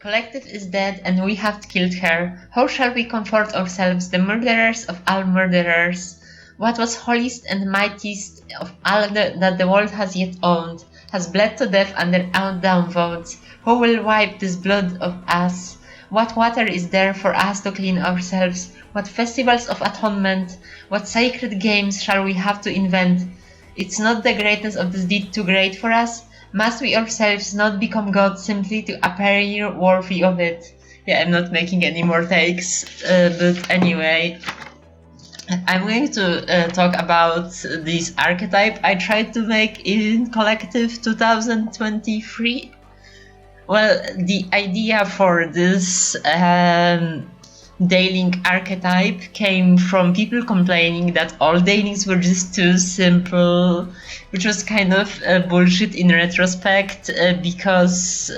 Collective is dead and we have killed her. How shall we comfort ourselves, the murderers of all murderers? What was holiest and mightiest of all that the world has yet owned, has bled to death under our downvotes. Who will wipe this blood of us? What water is there for us to clean ourselves? What festivals of atonement? What sacred games shall we have to invent? It's not the greatness of this deed too great for us? Must we ourselves not become gods simply to appear worthy of it? Yeah, I'm not making any more takes, but anyway, I'm going to talk about this archetype I tried to make in Collective 2023. Well, the idea for this Daylink archetype came from people complaining that all Daylings were just too simple, which was kind of bullshit in retrospect because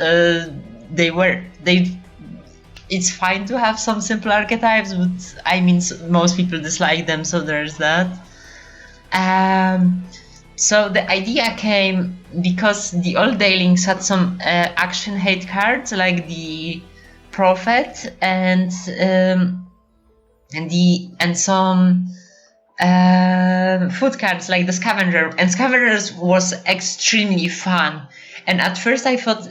it's fine to have some simple archetypes, but I mean most people dislike them, so there's that. So the idea came because the old Daylings had some action hate cards like the Prophet and some food cards like the Scavenger, and Scavengers was extremely fun. And at first I thought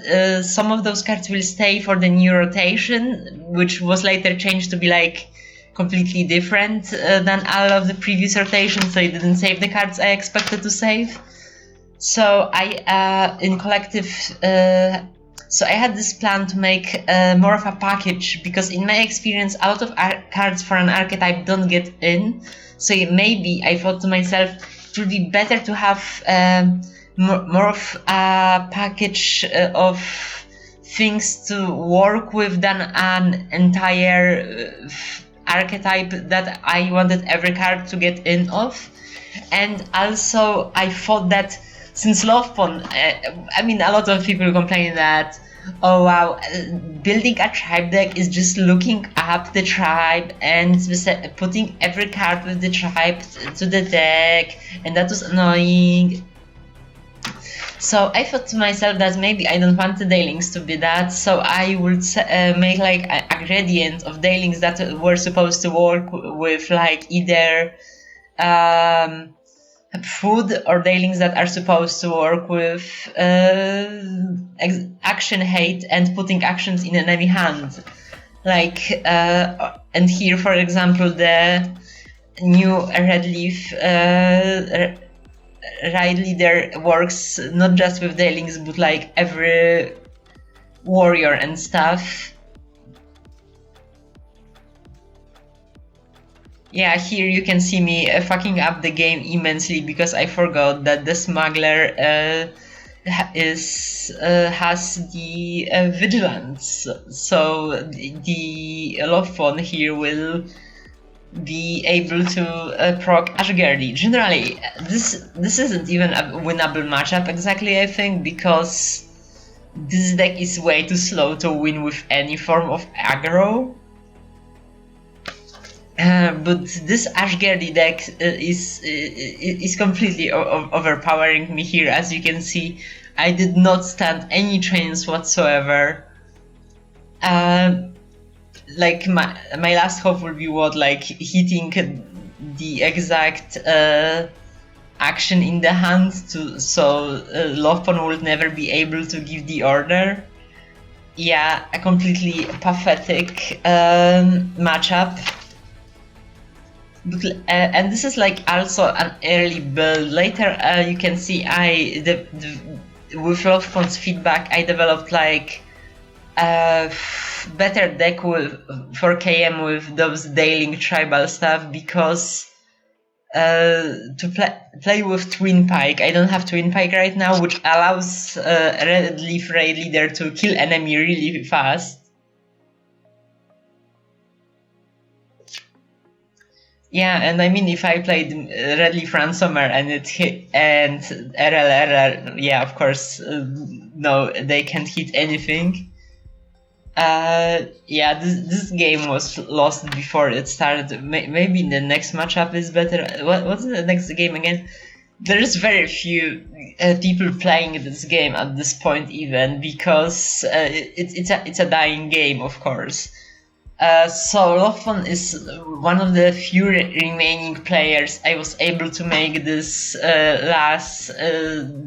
some of those cards will stay for the new rotation, which was later changed to be like completely different than all of the previous rotations, so it didn't save the cards I expected to save. So I in Collective so I had this plan to make more of a package, because in my experience, out of cards for an archetype don't get in. So maybe I thought to myself, it would be better to have more of a package of things to work with than an entire archetype that I wanted every card to get in of. And also I thought that since lovepon, I mean, a lot of people complain that, oh wow, building a tribe deck is just looking up the tribe and putting every card with the tribe to the deck, and that was annoying. So I thought to myself that maybe I don't want the Daylings to be that, so I would make like a gradient of Daylings that were supposed to work with like either food, or Daylings that are supposed to work with action hate and putting actions in enemy hand. Like, and here, for example, the new red leaf Ride Leader works not just with Daylings, but like every warrior and stuff. Yeah, here you can see me fucking up the game immensely because I forgot that the smuggler has the vigilance. So the lovepon here will be able to proc Ashgardy. Generally, this isn't even a winnable matchup exactly, I think, because this deck is way too slow to win with any form of aggro. But this Ashgardy deck is completely overpowering me here. As you can see, I did not stand any chance whatsoever. Like my last hope will be what, like hitting the exact action in the hand so lovepon would never be able to give the order. Yeah, a completely pathetic matchup. But, and this is like also an early build. Later you can see with lovepon's feedback I developed like better deck for KM with those Daylink tribal stuff, because to play with Twin Pike, I don't have Twin Pike right now, which allows Red Leaf Raid Leader to kill enemy really fast. Yeah, and I mean, if I played Red Leaf Ransomer and it hit, and RLR, yeah, of course, no, they can't hit anything. Yeah, this game was lost before it started. Maybe the next matchup is better. What's the next game again? there's very few people playing this game at this point, even because it's a dying game, of course. So lovepon is one of the few remaining players I was able to make this last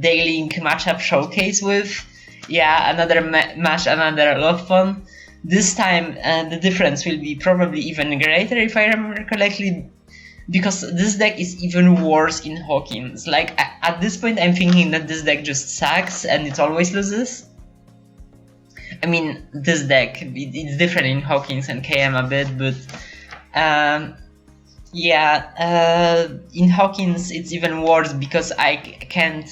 daily matchup showcase with. Yeah, another match, another lovepon. This time the difference will be probably even greater if I remember correctly, because this deck is even worse in Hawkins. Like at this point I'm thinking that this deck just sucks and it always loses. I mean, this deck, it's different in Hawkins and KM a bit, but in Hawkins it's even worse because I can't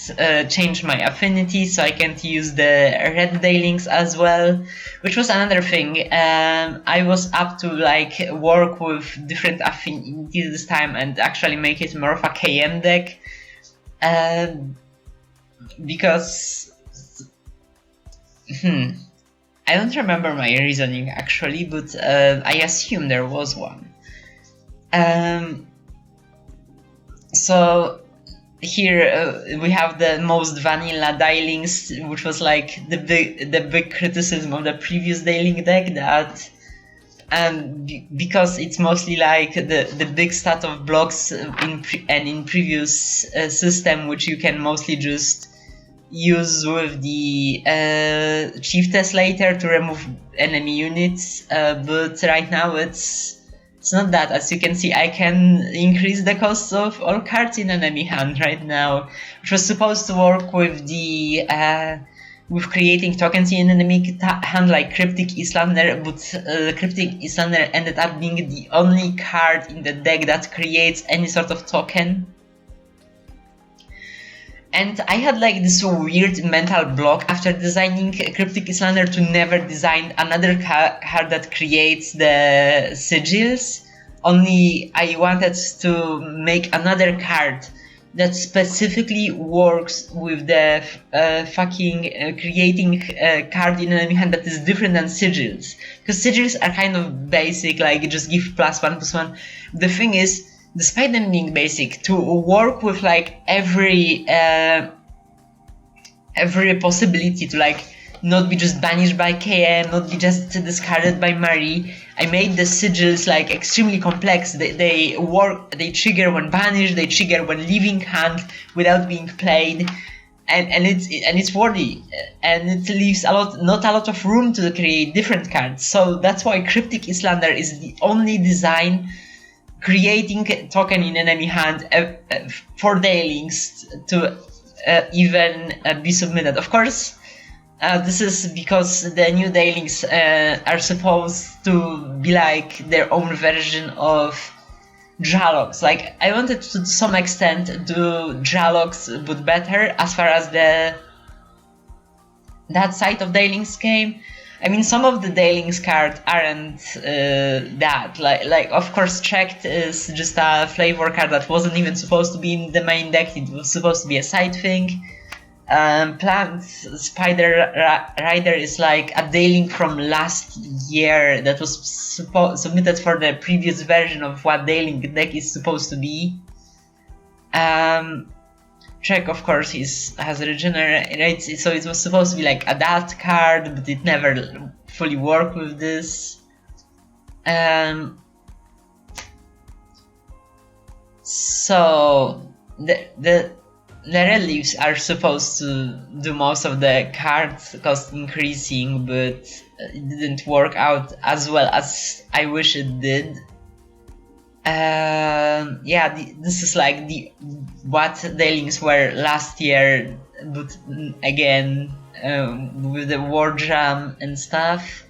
change my affinity, so I can't use the red daylings as well, which was another thing. I was up to like work with different affinities this time and actually make it more of a KM deck, because I don't remember my reasoning actually, but I assume there was one. So here we have the most vanilla daylings, which was like the big criticism of the previous dayling deck, that because it's mostly like the big stat of blocks in previous system, which you can mostly just use with the chief later to remove enemy units, but right now it's not that. As you can see, I can increase the cost of all cards in enemy hand right now, which was supposed to work with the with creating tokens in enemy hand like Cryptic Islander, but Cryptic Islander ended up being the only card in the deck that creates any sort of token. And I had like this weird mental block after designing Cryptic Islander to never design another card that creates the sigils. Only I wanted to make another card that specifically works with the creating a card in enemy hand that is different than sigils. Because sigils are kind of basic, like just give +1/+1. The thing is, despite them being basic, to work with like every possibility to like not be just banished by KM, not be just discarded by Marie, I made the sigils like extremely complex. They work, they trigger when banished, they trigger when leaving hand without being played, and it's worthy, and it leaves not a lot of room to create different cards. So that's why Cryptic Islander is the only design creating a token in enemy hand for daylings to even be submitted. Of course, this is because the new daylings are supposed to be like their own version of Dralogs. Like, I wanted to some extent do Dralogs but better as far as that side of daylings came. I mean, some of the daylings cards aren't that. Like of course, Checked is just a flavor card that wasn't even supposed to be in the main deck. It was supposed to be a side thing. Plant Spider Rider is like a dayling from last year that was submitted for the previous version of what dayling deck is supposed to be. Check, of course, has regenerates, so it was supposed to be like a that card, but it never fully worked with this. So the red leaves are supposed to do most of the card cost increasing, but it didn't work out as well as I wish it did. This is like what daylings were last year, but again with the war jam and stuff.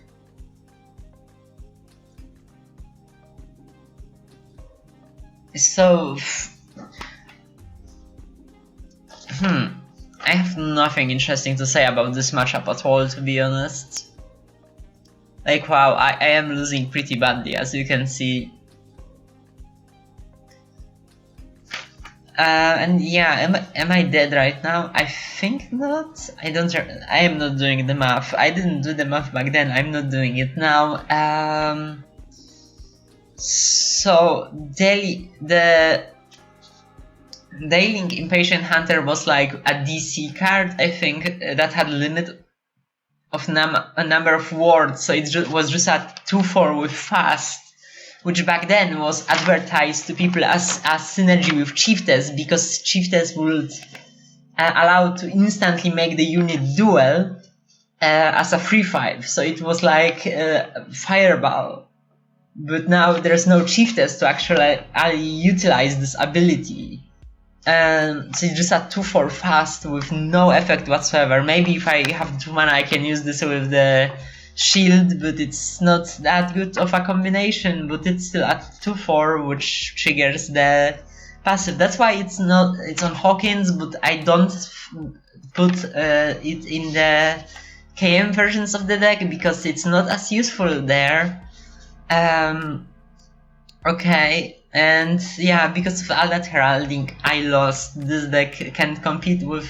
So I have nothing interesting to say about this matchup at all, to be honest. Like, wow, I am losing pretty badly, as you can see. And yeah, am I dead right now? I think not. I am not doing the math. I didn't do the math back then. I'm not doing it now. So Dailing Impatient Hunter was like a DC card, I think, that had limit of a number of words, so it was just a 2/4 with fast, which back then was advertised to people as synergy with Chiefess, because Chiefess would allow to instantly make the unit duel as a 3/5, so it was like Fireball. But now there's no Chiefess to actually utilize this ability. So it's just a 2/4 fast with no effect whatsoever. Maybe if I have 2 mana I can use this with the shield, but it's not that good of a combination, but it's still at 2/4, which triggers the passive. That's why it's on Hawkins, but I don't put it in the KM versions of the deck because it's not as useful there. Okay, and yeah, because of all that heralding, I lost. This deck can't compete with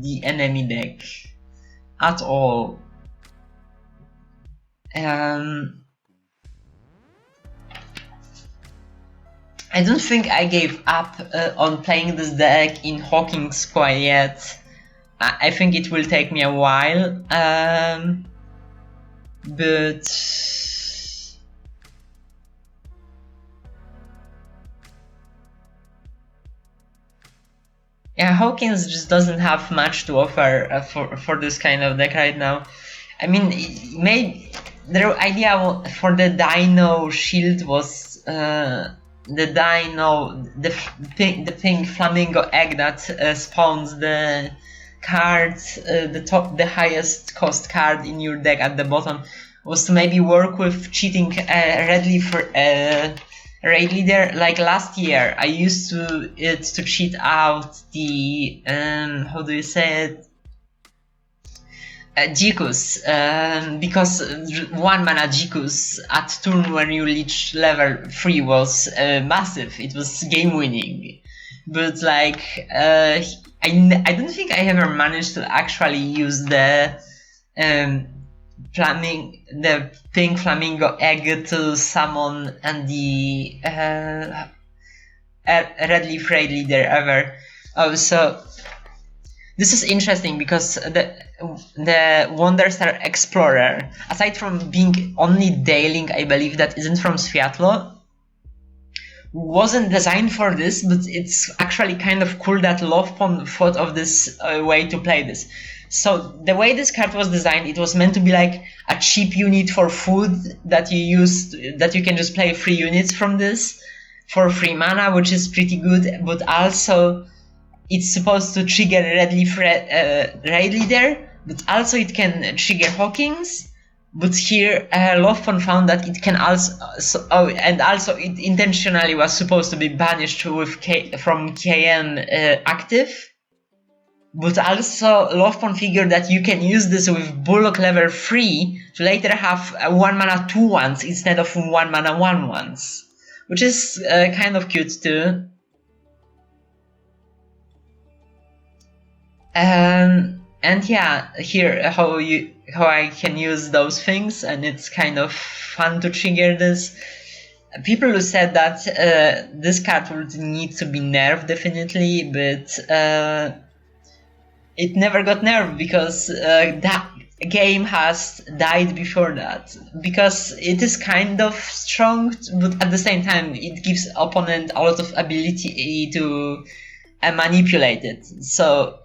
the enemy deck at all. I don't think I gave up on playing this deck in Hawkins quite yet. I think it will take me a while, but yeah, Hawkins just doesn't have much to offer for this kind of deck right now. I mean, their idea for the Dino shield was the pink flamingo egg that spawns the cards, the highest cost card in your deck at the bottom, was to maybe work with cheating Raid Leader. Like last year, I used to cheat out the how do you say it? Jikus, because 1 mana Jikus at turn when you reach level 3 was massive. It was game winning, but like I don't think I ever managed to actually use the pink flamingo egg to summon and the red leaf raid leader ever. Oh, so this is interesting because the Wonderstar Explorer, aside from being only Dailing, I believe that isn't from Sviatlo, wasn't designed for this, but it's actually kind of cool that lovepon thought of this way to play this. So the way this card was designed, it was meant to be like a cheap unit for food that you can just play 3 units from this for 3 mana, which is pretty good, but also it's supposed to trigger Red Leaf Raid Leader, but also it can trigger Hawkins. But here, lovepon found that it can also, it intentionally was supposed to be banished from KM active. But also, lovepon figured that you can use this with Bullock level 3 to later have 1 mana 2/1s instead of 1 mana 1/1s, which is kind of cute too. And yeah, here how I can use those things, and it's kind of fun to trigger this. People who said that this card would need to be nerfed definitely, but it never got nerfed because that game has died before that, because it is kind of strong, but at the same time it gives opponent a lot of ability to manipulate it. So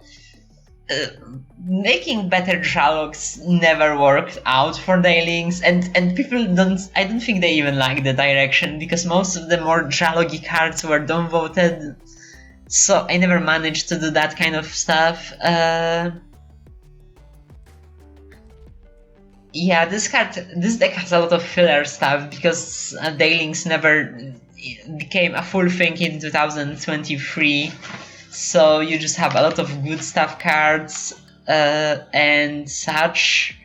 making better Dralogs never worked out for Dailings, and people I don't think they even like the direction, because most of the more Dralogy cards were downvoted, so I never managed to do that kind of stuff. Yeah, this deck has a lot of filler stuff, because Dailings never became a full thing in 2023. So you just have a lot of good stuff cards and such.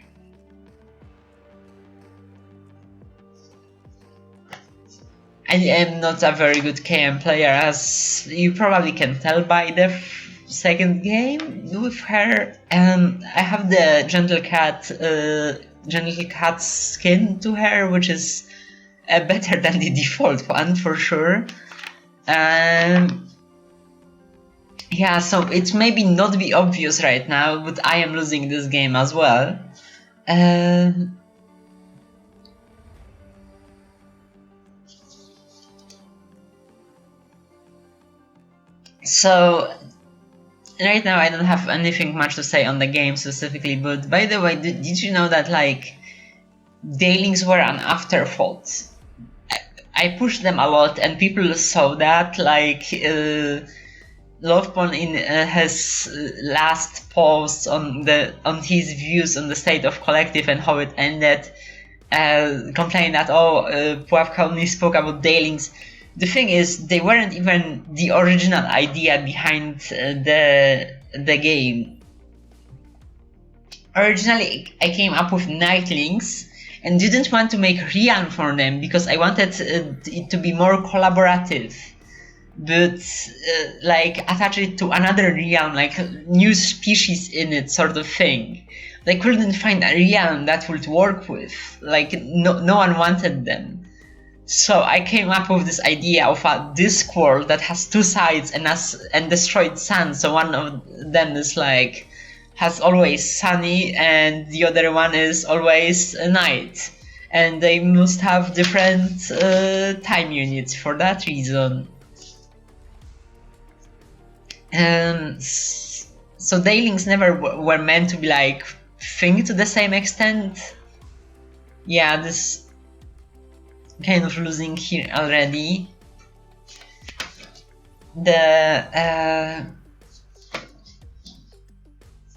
I am not a very good KM player, as you probably can tell by the second game with her. I have the Gentle Cat skin to her, which is better than the default one for sure. Yeah, so it may be not be obvious right now, but I am losing this game as well. Um, so right now I don't have anything much to say on the game specifically, but by the way, did you know that like dailings were an afterthought? I pushed them a lot, and people saw that like lovepon in his last post on his views on the state of collective and how it ended, complained that Pułapka only spoke about dailings. The thing is, they weren't even the original idea behind the game. Originally, I came up with nightlings and didn't want to make realm for them because I wanted it to be more collaborative, but like attach it to another realm, like new species in it, sort of thing. They couldn't find a realm that would work with, like no one wanted them. So I came up with this idea of a Discworld that has two sides and destroyed sun. So one of them is like has always sunny and the other one is always night, and they must have different time units for that reason. So dailings never were meant to be like think to the same extent. Yeah, this kind of losing here already. The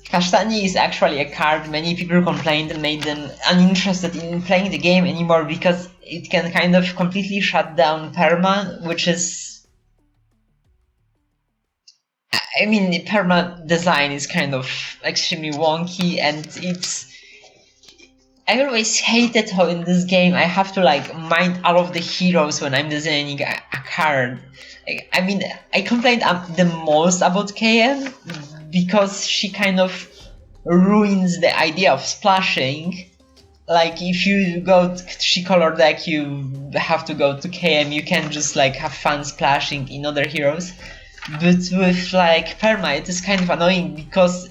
Kasztani is actually a card many people complained and made them uninterested in playing the game anymore because it can kind of completely shut down perma, which is, I mean, the perma design is kind of extremely wonky, and I always hated how in this game I have to like mind all of the heroes when I'm designing a card. Like, I mean, I complained the most about KM because she kind of ruins the idea of splashing. Like if you go to Tricolor deck, you have to go to KM. You can just like have fun splashing in other heroes. But with like Perma, it is kind of annoying because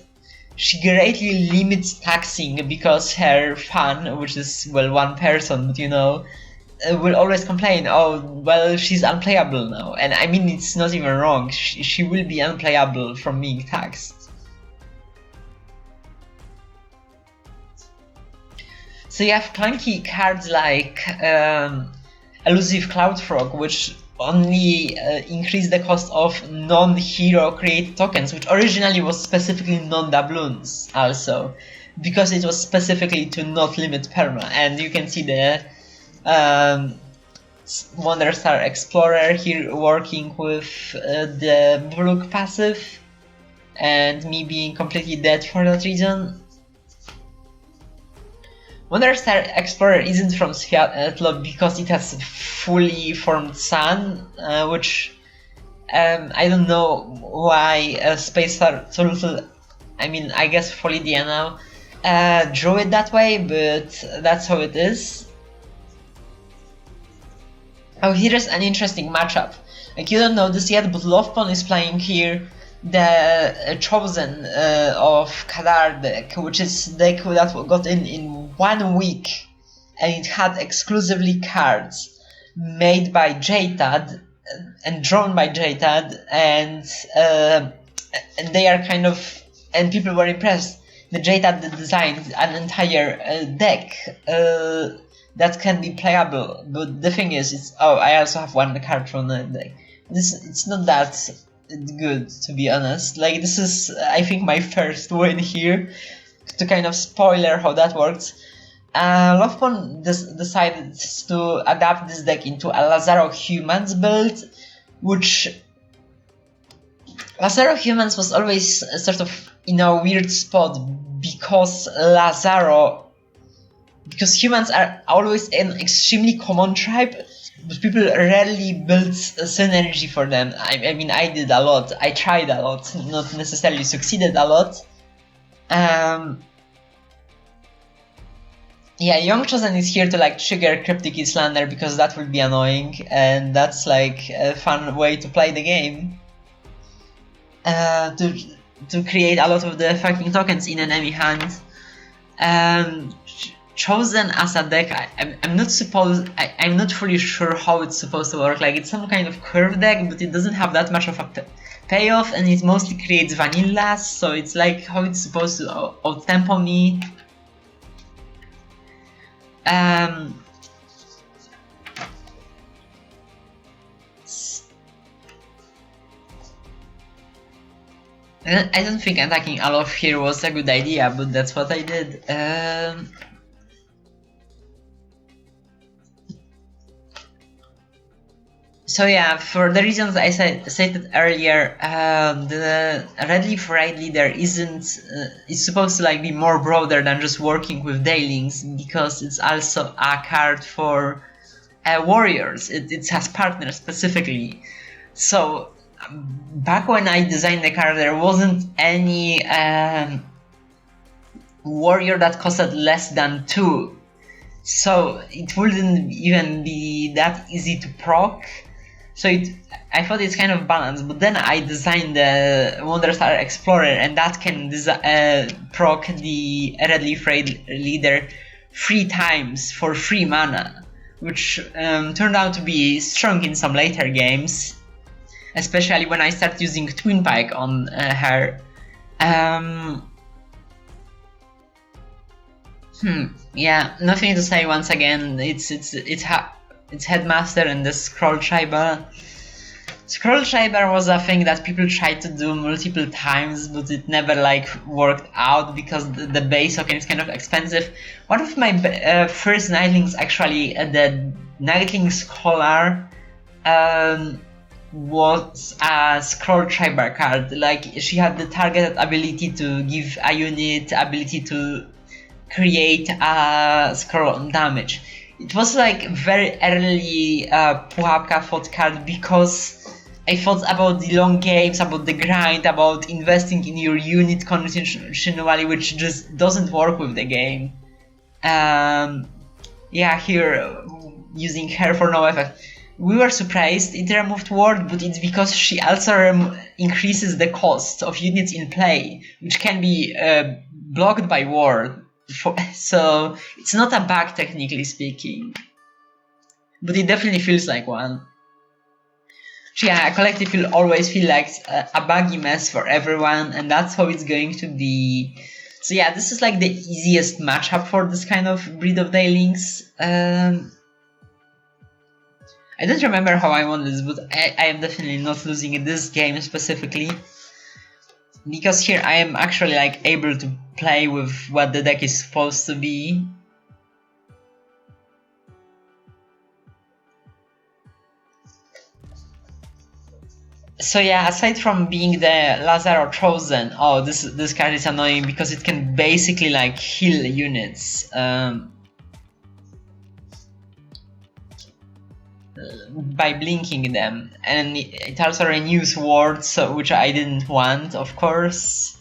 she greatly limits taxing because her fan, which is, well, one person, but you know, will always complain, oh, well, she's unplayable now. And I mean, it's not even wrong. She will be unplayable from being taxed. So you have clunky cards like Elusive Cloud Frog, which only increase the cost of non-hero created tokens, which originally was specifically non-doubloons also, because it was specifically to not limit perma. And you can see the Wonder Star Explorer here working with the Brook passive, and me being completely dead for that reason. Wonder Star Explorer isn't from Seattle because it has fully formed sun, which I don't know why Space Star Turtle, I mean, I guess Folidia now, drew it that way, but that's how it is. Oh, here's an interesting matchup. Like, you don't know this yet, but lovepon is playing here the Chosen of Kadar deck, which is deck that got in 1 week, and it had exclusively cards made by JTAD and drawn by JTAD, and they are kind of, and people were impressed. The JTAD designed an entire deck that can be playable, but the thing is, I also have one card from the deck. It's not that good, to be honest. Like, this is, I think, my first win here, to kind of spoiler how that works. lovepon decided to adapt this deck into a Lazaro Humans build, which Lazaro Humans was always sort of in a weird spot because humans are always an extremely common tribe, but people rarely build synergy for them. I mean, I did a lot. I tried a lot, not necessarily succeeded a lot. Yeah, Young Chosen is here to like trigger Cryptic Islander because that would be annoying, and that's like a fun way to play the game. to create a lot of the fucking tokens in enemy hand. Chosen as a deck, I'm not fully sure how it's supposed to work. Like, it's some kind of curve deck, but it doesn't have that much of a payoff, and it mostly creates vanillas, so it's like how it's supposed to out-tempo me. I don't think attacking Alof here was a good idea, but that's what I did. So yeah, for the reasons I stated earlier, the red leaf raid leader isn't is supposed to like be more broader than just working with daylings, because it's also a card for warriors. It has partners specifically. So back when I designed the card, there wasn't any warrior that costed less than 2, so it wouldn't even be that easy to proc. So I thought it's kind of balanced, but then I designed the Wonderstar Explorer, and that can proc the Red Leaf Raid Leader 3 times for 3 mana, which turned out to be strong in some later games, especially when I start using Twin Pike on her. Yeah, nothing to say once again. It's Headmaster and the Scroll Schreiber. Scroll Schreiber was a thing that people tried to do multiple times, but it never like worked out because the base token is kind of expensive. One of my first Nightlings, actually, the Nightling Scholar, was a Scroll Schreiber card. Like, she had the targeted ability to give a unit ability to create a scroll on damage. It was like very early Pułapka thought card, because I thought about the long games, about the grind, about investing in your unit continually, which just doesn't work with the game. Yeah, here using her for no effect. We were surprised it removed ward, but it's because she also increases the cost of units in play, which can be blocked by ward. So it's not a bug, technically speaking, but it definitely feels like one. Yeah, Collective will always feel like a buggy mess for everyone, and that's how it's going to be. So yeah, this is like the easiest matchup for this kind of breed of daylings. I don't remember how I won this, but I am definitely not losing in this game specifically, because here I am actually like able to play with what the deck is supposed to be. So yeah, aside from being the Lazaro Chosen, oh, this card is annoying because it can basically like heal units by blinking them, and it also renews wards, which I didn't want, of course.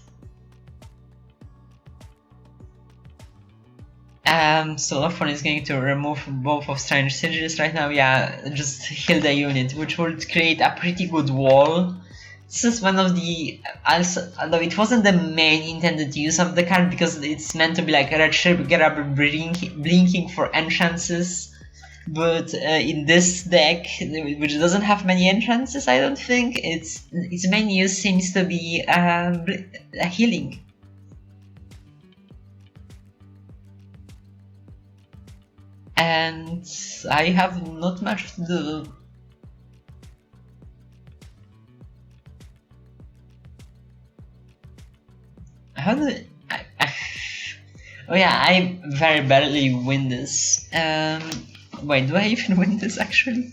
So lovepon is going to remove both of Strange Sigils right now. Yeah, just heal the unit, which would create a pretty good wall. This is one of the, also, although it wasn't the main intended use of the card, because it's meant to be like a red ship grabber blinking for entrances. But in this deck, which doesn't have many entrances, I don't think, its main use seems to be healing. And I have not much to do. How do oh yeah, I very barely win this. Wait, do I even win this actually?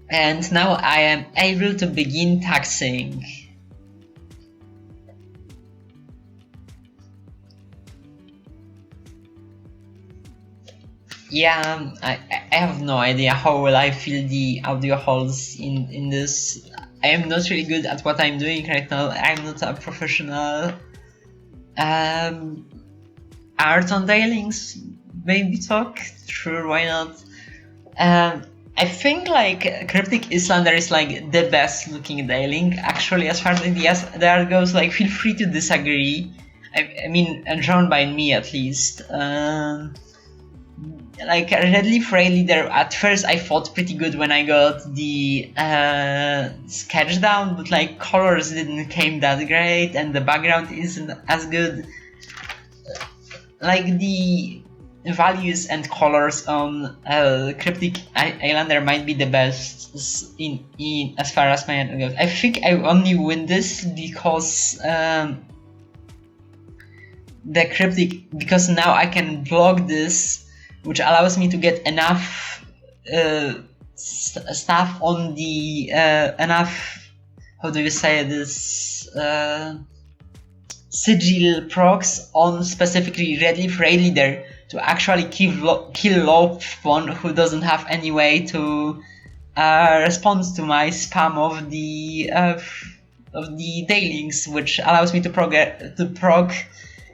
And now I am able to begin taxing. Yeah, I have no idea how will I feel the audio holes in this. I am not really good at what I'm doing right now. I'm not a professional art on daylings, maybe talk? Sure, why not? Um, I think like Cryptic Islander is like the best looking Dailing. Actually, as far as the art goes, like feel free to disagree. I mean, drawn by me at least. Like Red Leaf Ray Leader, at first I thought pretty good when I got the sketch down, but like colors didn't came that great and the background isn't as good. Like the values and colors on Cryptic Islander might be the best in as far as my end goes. I think I only win this because the Cryptic, because now I can block this, which allows me to get enough stuff on the enough, how do you say this, sigil procs on specifically Red Leaf Ray Leader to actually kill lovepon, who doesn't have any way to respond to my spam of the dailings, which allows me to proc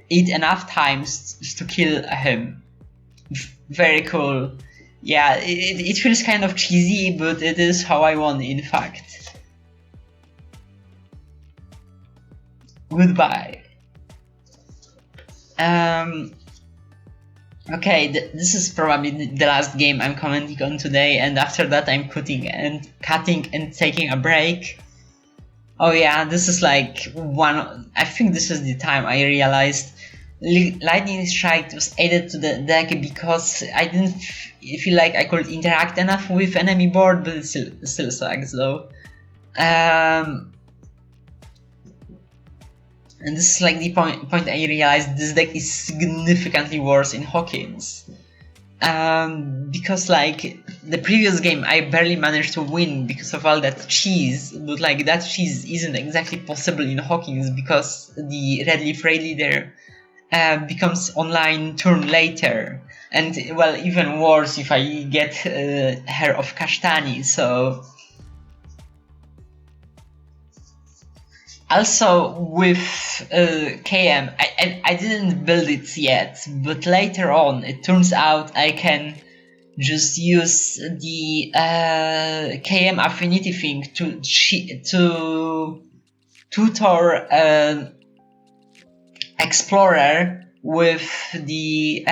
it enough times to kill him. Very cool. Yeah, it feels kind of cheesy, but it is how I won, in fact. Goodbye. Okay, this is probably the last game I'm commenting on today, and after that I'm cutting and taking a break. Oh yeah, this is like I think this is the time I realized Lightning Strike was added to the deck because I didn't feel like I could interact enough with enemy board, but it still sucks though. And this is like the point I realized this deck is significantly worse in Hawkins. Because like the previous game I barely managed to win because of all that cheese, but like that cheese isn't exactly possible in Hawkins because the Red Leaf Ray Leader becomes online turn later, and well, even worse if I get Hair of Kashtani. So also with KM, I didn't build it yet, but later on it turns out I can just use the KM affinity thing to tutor Explorer with the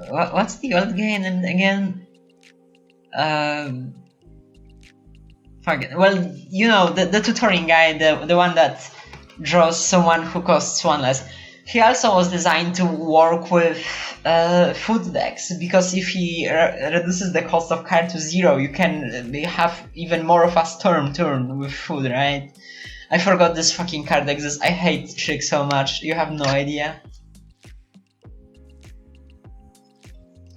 what's the old game and again? Forget. Well, you know, the tutoring guy, the one that draws someone who costs one less. He also was designed to work with food decks, because if he reduces the cost of card to 0, you can have even more of a storm turn with food, right? I forgot this fucking card exists. I hate Trick so much, you have no idea.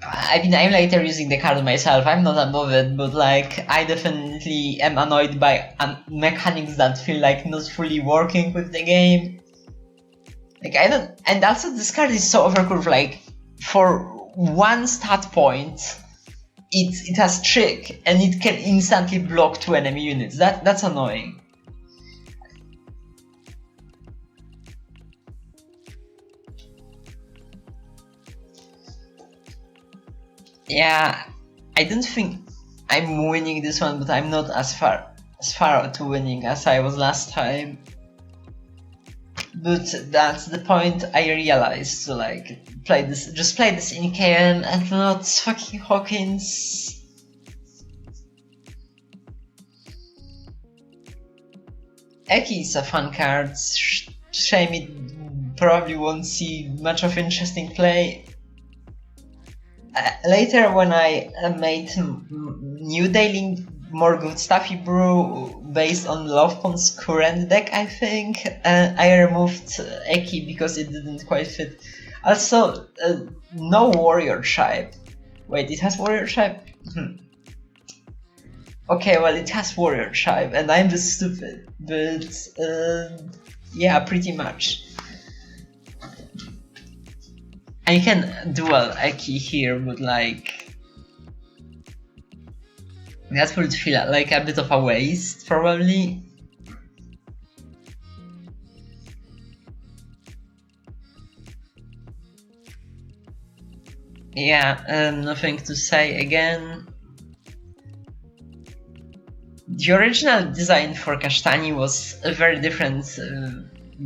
I mean, I'm later using the card myself, I'm not above it, but like, I definitely am annoyed by mechanics that feel like not fully working with the game. Like, I don't, and also this card is so overcurved, like, for one stat point, it has Trick, and it can instantly block 2 enemy units. That's annoying. Yeah, I don't think I'm winning this one, but I'm not as far to winning as I was last time. But that's the point I realized, so like, just play this in KM and not fucking Hawkins. Eki is a fun card, shame it probably won't see much of interesting play. Later when I made new daily more good stuffy brew based on lovepon's current deck, I think I removed Eki because it didn't quite fit. Also, no warrior tribe. Wait, it has warrior tribe? Okay, well, it has warrior tribe and I'm just stupid, but yeah, pretty much. I can dual Eki here, but like, that would feel like a bit of a waste, probably. Yeah, nothing to say again. The original design for Kasztani was very different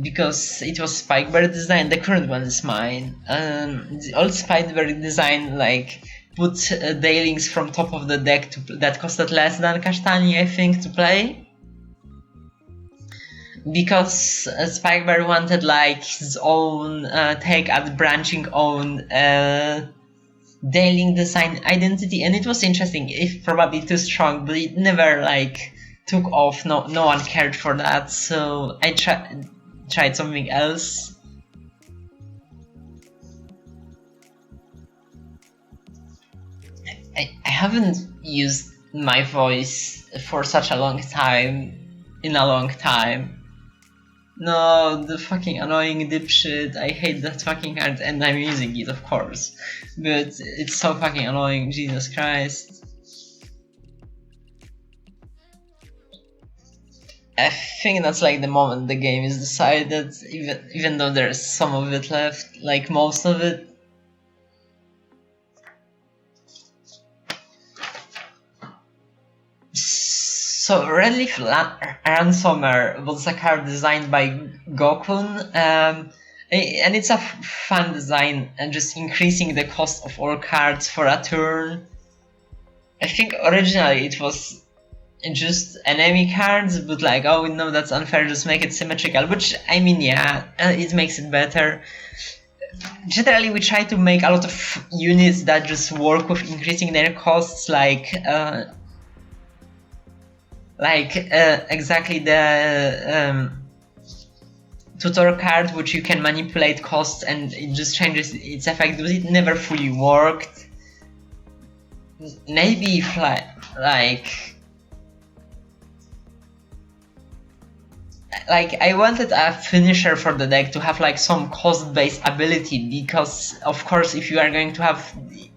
because it was Spikeberry design. The current one is mine. The old Spikeberry design like put daylings from top of the deck that costed less than Kasztani, I think, to play. Because Spikeberry wanted like his own take at branching own Dailing design identity, and it was interesting, if probably too strong, but it never like took off. No one cared for that, so I tried something else. I haven't used my voice for such a long time. In a long time. No, the fucking annoying dipshit. I hate that fucking card, and I'm using it, of course. But it's so fucking annoying, Jesus Christ. I think that's like the moment the game is decided, even though there's some of it left, like most of it. So Redleaf Ransomer was a card designed by Gokun, and it's a fun design, and just increasing the cost of all cards for a turn. I think originally it was just enemy cards, but like, oh no, that's unfair, just make it symmetrical, which, I mean, yeah, it makes it better. Generally, we try to make a lot of units that just work with increasing their costs, like exactly the tutor card, which you can manipulate costs and it just changes its effect, but it never fully worked. Maybe if like I wanted a finisher for the deck to have like some cost-based ability, because of course if you are going to have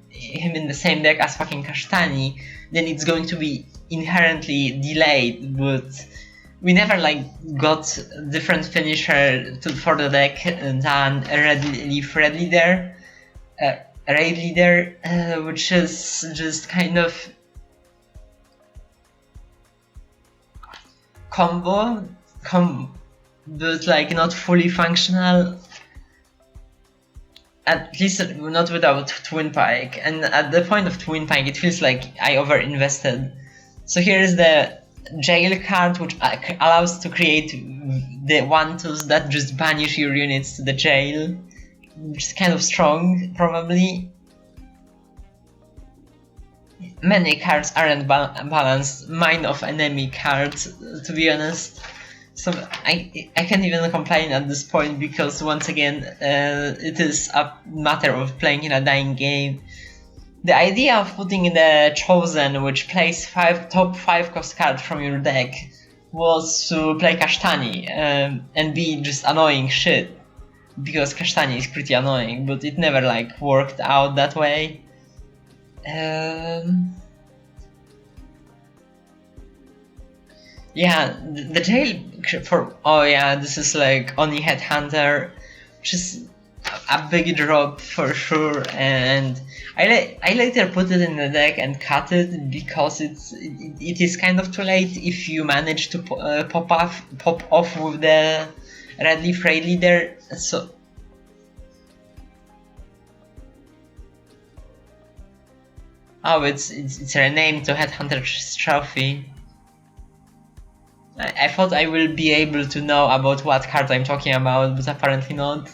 him in the same deck as fucking Kasztani, then it's going to be inherently delayed, but we never like got different finisher for the deck than Raid Leader, which is just kind of combo, but like not fully functional. At least not without Twin Pike, and at the point of Twin Pike it feels like I overinvested. So here is the jail card, which allows to create the 1/2s that just banish your units to the jail, which is kind of strong, probably. Many cards aren't balanced, mine of enemy cards, to be honest. So I can't even complain at this point, because once again it is a matter of playing in a dying game. The idea of putting in the Chosen, which plays top 5 cost cards from your deck, was to play Kasztani and be just annoying shit, because Kasztani is pretty annoying, but it never like worked out that way. Yeah, the jail for, oh yeah, this is like Oni Headhunter, which is a big drop for sure, and I later put it in the deck and cut it because it is kind of too late if you manage to pop off with the Redleaf Raid Leader. So oh, it's renamed to Headhunter's Trophy. I thought I will be able to know about what card I'm talking about, but apparently not.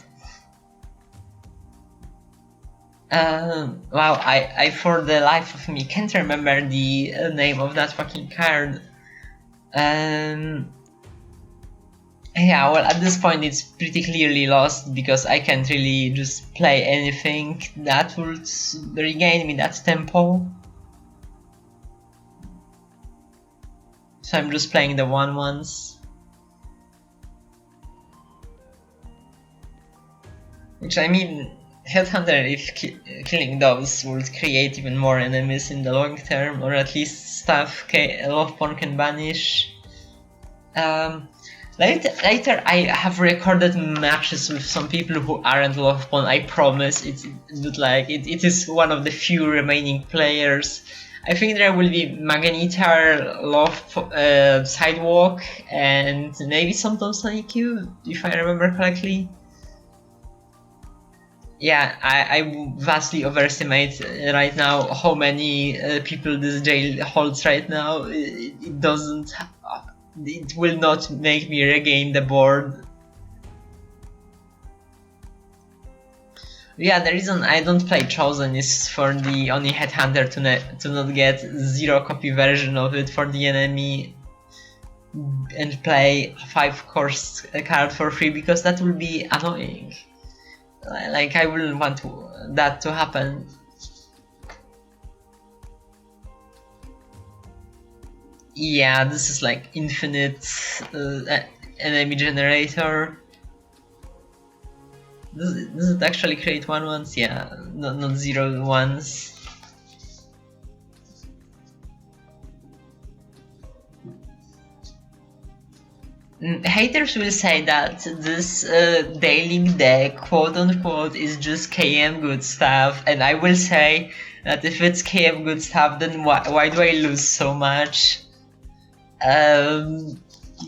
Wow, I for the life of me can't remember the name of that fucking card. Yeah, well, at this point it's pretty clearly lost, because I can't really just play anything that would regain me that tempo. So I'm just playing the 1/1s. Which, I mean, Headhunter, if killing those, would create even more enemies in the long term, or at least stuff lovepon can banish. Later, I have recorded matches with some people who aren't lovepon. I promise. It is one of the few remaining players. I think there will be Magnetar, Sidewalk, and maybe some Sonic Q, if I remember correctly. Yeah, I vastly overestimate right now how many people this jail holds right now. It doesn't. It will not make me regain the board. Yeah, the reason I don't play Chosen is for the only Headhunter to not get 0 copy version of it for the enemy and play 5 course card for free, because that will be annoying. Like, I wouldn't want that to happen. Yeah, this is like infinite enemy generator. Does it actually create 1/1s? Yeah, not 0/1s. Haters will say that this daily deck, quote unquote, is just KM good stuff, and I will say that if it's KM good stuff, then why do I lose so much?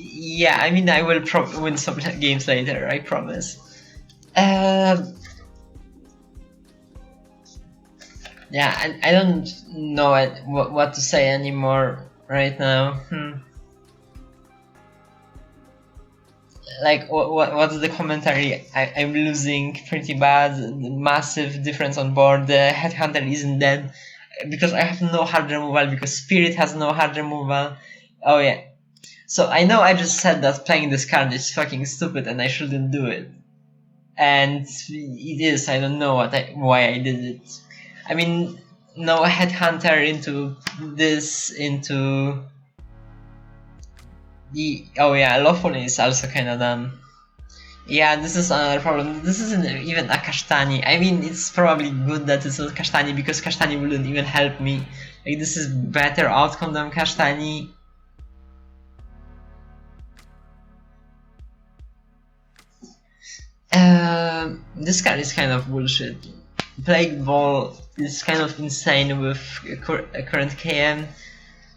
Yeah, I mean, I will win some games later, I promise. Yeah, I don't know what to say anymore right now. Like, what's the commentary? I'm losing pretty bad. Massive difference on board. The Headhunter isn't dead because I have no hard removal, because Spirit has no hard removal. Oh yeah. So I know I just said that playing this card is fucking stupid and I shouldn't do it. And it is. I don't know why I did it. I mean, no Headhunter into this, into the... Oh yeah, lovepon is also kinda dumb. Yeah, this is another problem. This isn't even a Kashtani. I mean, it's probably good that it's not Kashtani, because Kashtani wouldn't even help me. Like, this is better outcome than Kashtani. This card is kind of bullshit. Plague Ball is kind of insane with current KM.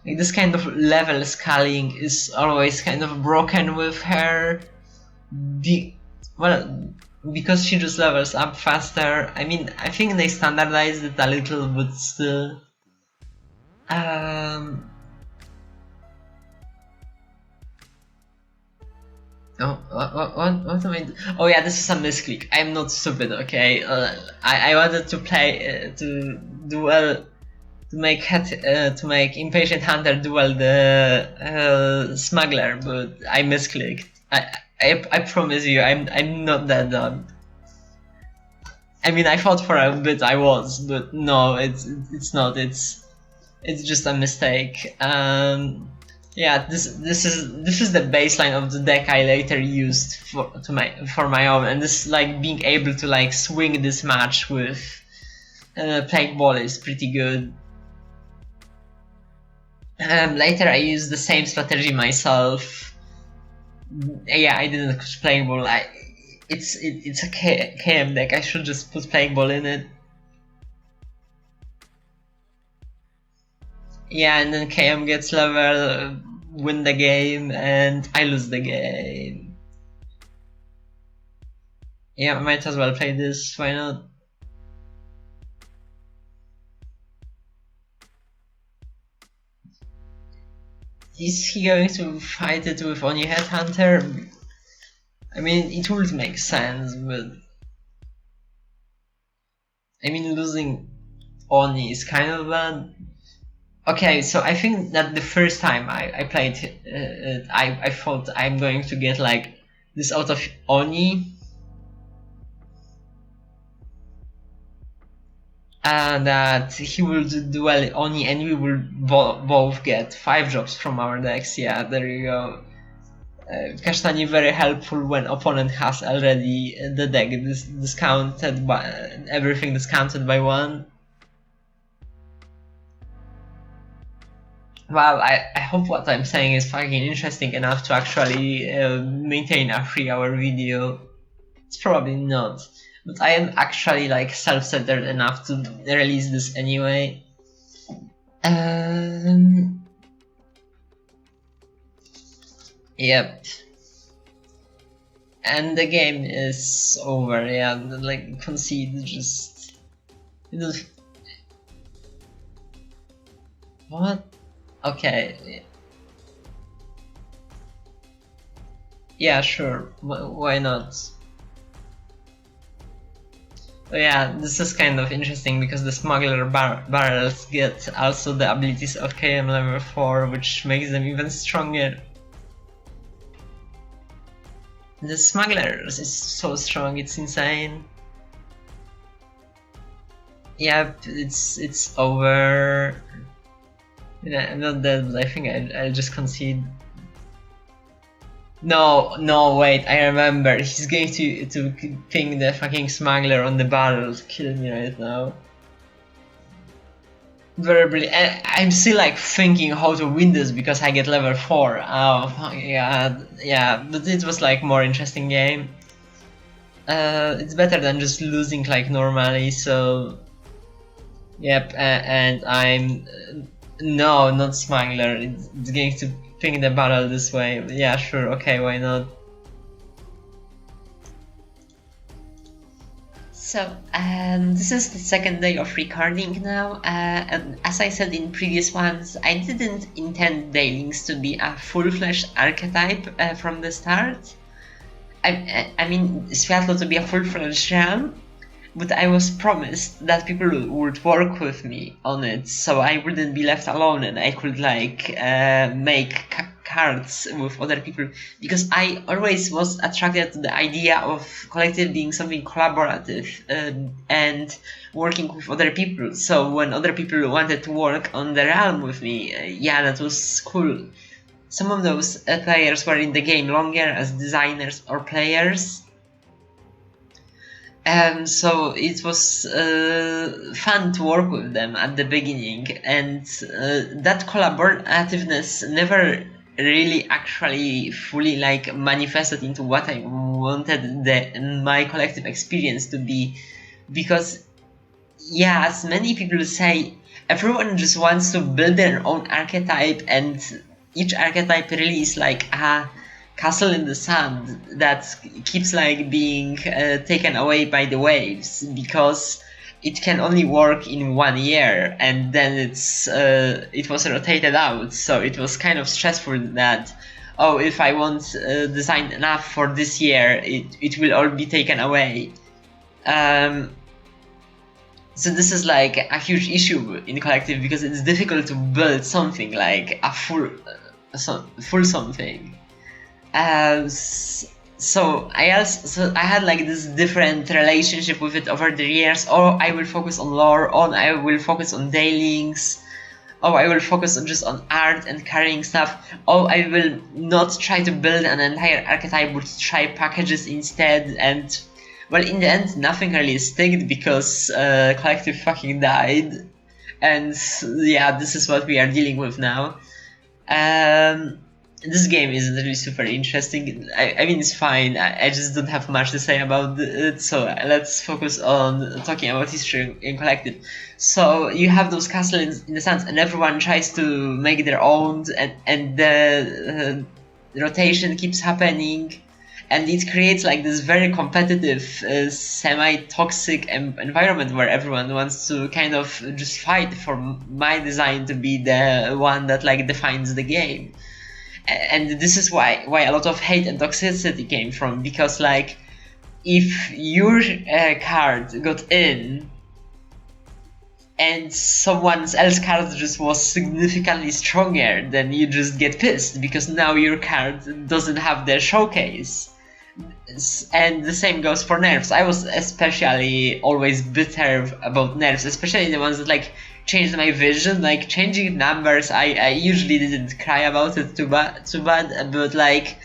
Like, this kind of level scaling is always kind of broken with her. Because she just levels up faster. I mean, I think they standardized it a little, but still. Oh, what am I doing? Oh yeah, this is a misclick. I'm not stupid, okay? I wanted to play to duel to make Impatient Hunter duel the Smuggler, but I misclicked. I promise you, I'm not that dumb. I mean, I thought for a bit I was, but no, it's not. It's just a mistake. Yeah, this is the baseline of the deck I later used for my own, and this, like, being able to like swing this match with Plague Ball is pretty good. Later I used the same strategy myself. Yeah, I didn't use Plague Ball. It's a KM deck. I should just put Plague Ball in it. Yeah, and then KM gets level, win the game, and I lose the game. Yeah, I might as well play this, why not? Is he going to fight it with Oni Headhunter? I mean, it would make sense, but... I mean, losing Oni is kind of bad. Okay, so I think that the first time I played it, I thought I'm going to get like this out of Oni, and that he will duel Oni and we will both get 5 drops from our decks. Yeah, there you go. Kashtani very helpful when opponent has already the deck discounted by everything discounted by 1. Wow, I hope what I'm saying is fucking interesting enough to actually maintain a 3-hour video. It's probably not, but I am actually like self-centered enough to release this anyway. Yep. And the game is over, yeah, like concede just... What? Okay. Yeah, sure. Why not? Oh, yeah, this is kind of interesting because the smuggler barrels get also the abilities of KM level 4, which makes them even stronger. The smuggler is so strong, it's insane. Yep, it's over. Yeah, I'm not dead, but I think I'll just concede. No, wait, I remember. He's going to ping the fucking smuggler on the barrel to kill me right now. Very brilliant. I'm still like thinking how to win this because I get level 4. Oh, yeah, but it was like more interesting game. It's better than just losing like normally, so... Yep, and I'm... no, not smuggler. It's going to ping the barrel this way. Yeah, sure, okay, why not? So, this is the second day of recording now, and as I said in previous ones, I didn't intend Daylings to be a full-fledged archetype from the start. I mean, Sviatlo to be a full-fledged realm, but I was promised that people would work with me on it, so I wouldn't be left alone and I could like make cards with other people, because I always was attracted to the idea of collective being something collaborative and working with other people. So when other people wanted to work on the realm with me, yeah, that was cool. Some of those players were in the game longer as designers or players. So it was fun to work with them at the beginning, and that collaborativeness never really actually fully like manifested into what I wanted my collective experience to be, because yeah, as many people say, everyone just wants to build their own archetype, and each archetype really is like a castle in the sand that keeps like being taken away by the waves, because it can only work in 1 year and then it was rotated out. So it was kind of stressful that, oh, if I want design enough for this year, it will all be taken away. So this is like a huge issue in collective, because it's difficult to build something like a full something. So I had like this different relationship with it over the years. Or I will focus on lore, or I will focus on daylings, or I will focus just on art and carrying stuff, or I will not try to build an entire archetype, but try packages instead. And well, in the end, nothing really sticked because collective fucking died, and yeah, this is what we are dealing with now. This game is really super interesting. I mean, it's fine. I just don't have much to say about it, so let's focus on talking about history in collective. So you have those castles in the sands, and everyone tries to make their own, and the rotation keeps happening, and it creates like this very competitive, semi-toxic environment where everyone wants to kind of just fight for my design to be the one that like defines the game. And this is why a lot of hate and toxicity came from, because like if your card got in and someone else's card just was significantly stronger, then you just get pissed because now your card doesn't have the showcase. And the same goes for nerfs. I was especially always bitter about nerfs, especially the ones that like changed my vision, like changing numbers. I usually didn't cry about it too bad, but like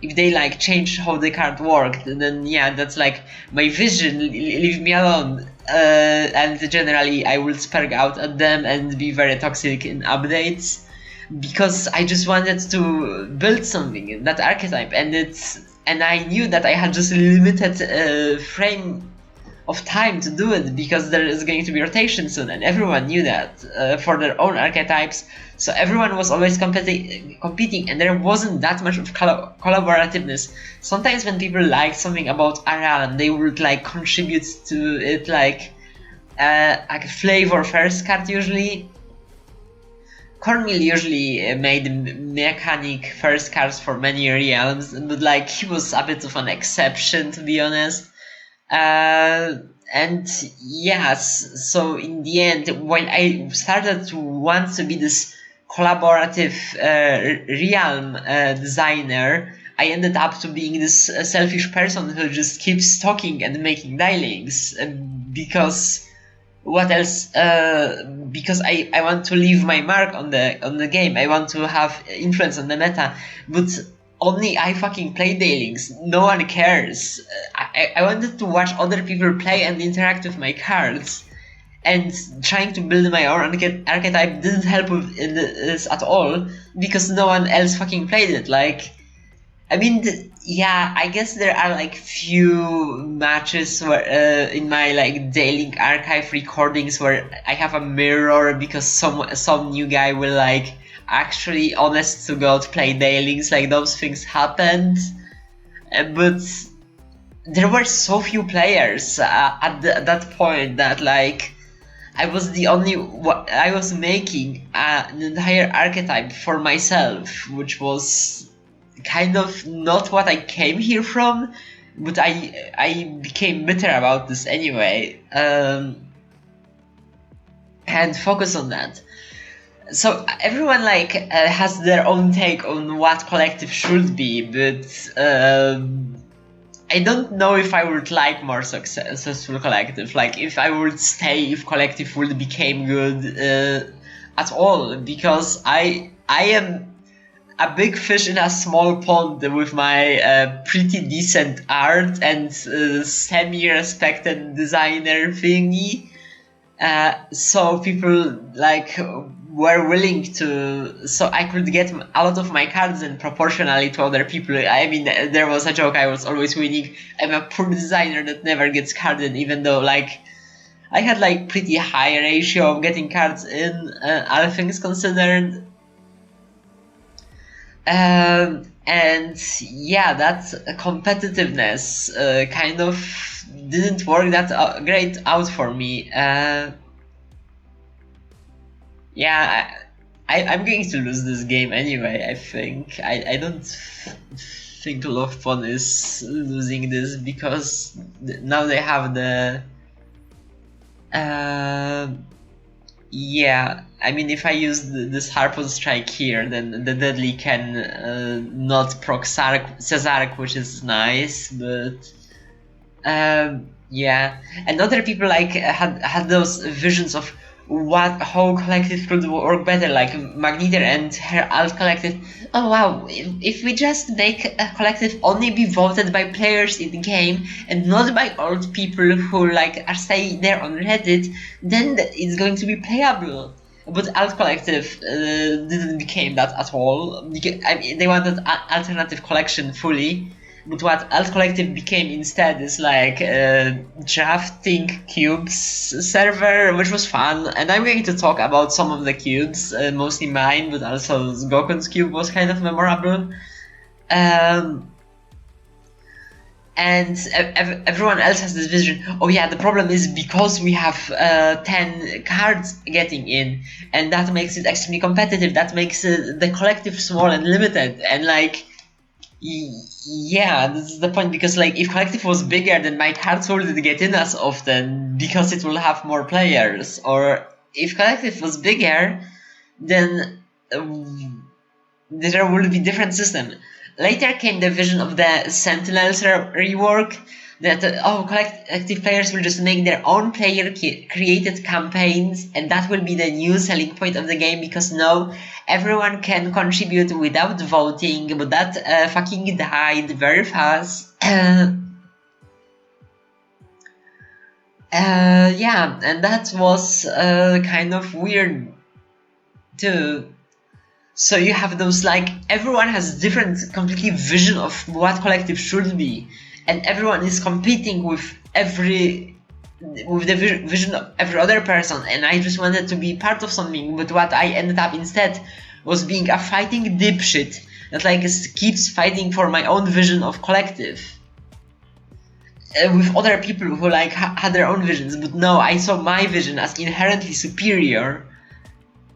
if they like change how the card worked, then yeah, that's like my vision, leave me alone. And generally I will spark out at them and be very toxic in updates. because I just wanted to build something in that archetype, and I knew that I had just a limited frame of time to do it, because there is going to be rotation soon, and everyone knew that for their own archetypes. So everyone was always competing, and there wasn't that much of collaborativeness. Sometimes when people liked something about Aran, they would like contribute to it, like a flavor first card usually. Cornmeal usually made mechanic first cards for many realms, but like he was a bit of an exception, to be honest. And yes, so in the end, while I started to want to be this collaborative realm designer, I ended up to being this selfish person who just keeps talking and making dialings, because what else? Because I want to leave my mark on the game. I want to have influence on the meta, but only I fucking play dailings. No one cares. I wanted to watch other people play and interact with my cards, and trying to build my own archetype didn't help with this at all, because no one else fucking played it. Like, I mean, yeah, I guess there are like few matches where in my like daily archive recordings where I have a mirror, because some new guy will like actually honest to god play dailings. Like, those things happened, but there were so few players at that point that like I was the only I was making an entire archetype for myself, which was kind of not what I came here from, but I became bitter about this anyway, and focus on that. So everyone like has their own take on what collective should be, but I don't know if I would like more successful collective. Like, if I would stay if collective would become good at all, because I am a big fish in a small pond with my pretty decent art and semi-respected designer thingy. So people like were willing to, so I could get a lot of my cards in proportionally to other people. I mean, there was a joke, I was always winning. I'm a poor designer that never gets carded, even though like I had like pretty high ratio of getting cards in, all things considered. And yeah, that competitiveness kind of didn't work that great out for me. Yeah, I'm going to lose this game anyway, I think. I don't think lovepon is losing this, because now they have the... yeah, I mean, if I use this Harpoon Strike here, then the Deadly can not proc Cesark, which is nice, but... yeah, and other people like had those visions of how collective could work better, like Magneter and her alt collective. Oh wow, if we just make a collective only be voted by players in the game and not by old people who like are staying there on Reddit, then it's going to be playable. But alt collective didn't become that at all. I mean, they wanted alternative collection fully. But what Alt Collective became instead is like drafting cubes server, which was fun. And I'm going to talk about some of the cubes, mostly mine, but also Gokun's cube was kind of memorable. And everyone else has this vision. Oh yeah, the problem is because we have 10 cards getting in, and that makes it extremely competitive. That makes the collective small and limited. And like, yeah, this is the point, because like if collective was bigger, then my cards wouldn't get in as often because it will have more players. Or if collective was bigger, then there would be different system. Later came the vision of the Sentinels rework, that collective players will just make their own player created campaigns, and that will be the new selling point of the game, because now everyone can contribute without voting. But that fucking died very fast. Yeah, and that was kind of weird too. So you have those, like, everyone has different completely vision of what collective should be, and everyone is competing with the vision of every other person, and I just wanted to be part of something, but what I ended up instead was being a fighting dipshit that, like, keeps fighting for my own vision of collective. With other people who, like, had their own visions, but no, I saw my vision as inherently superior.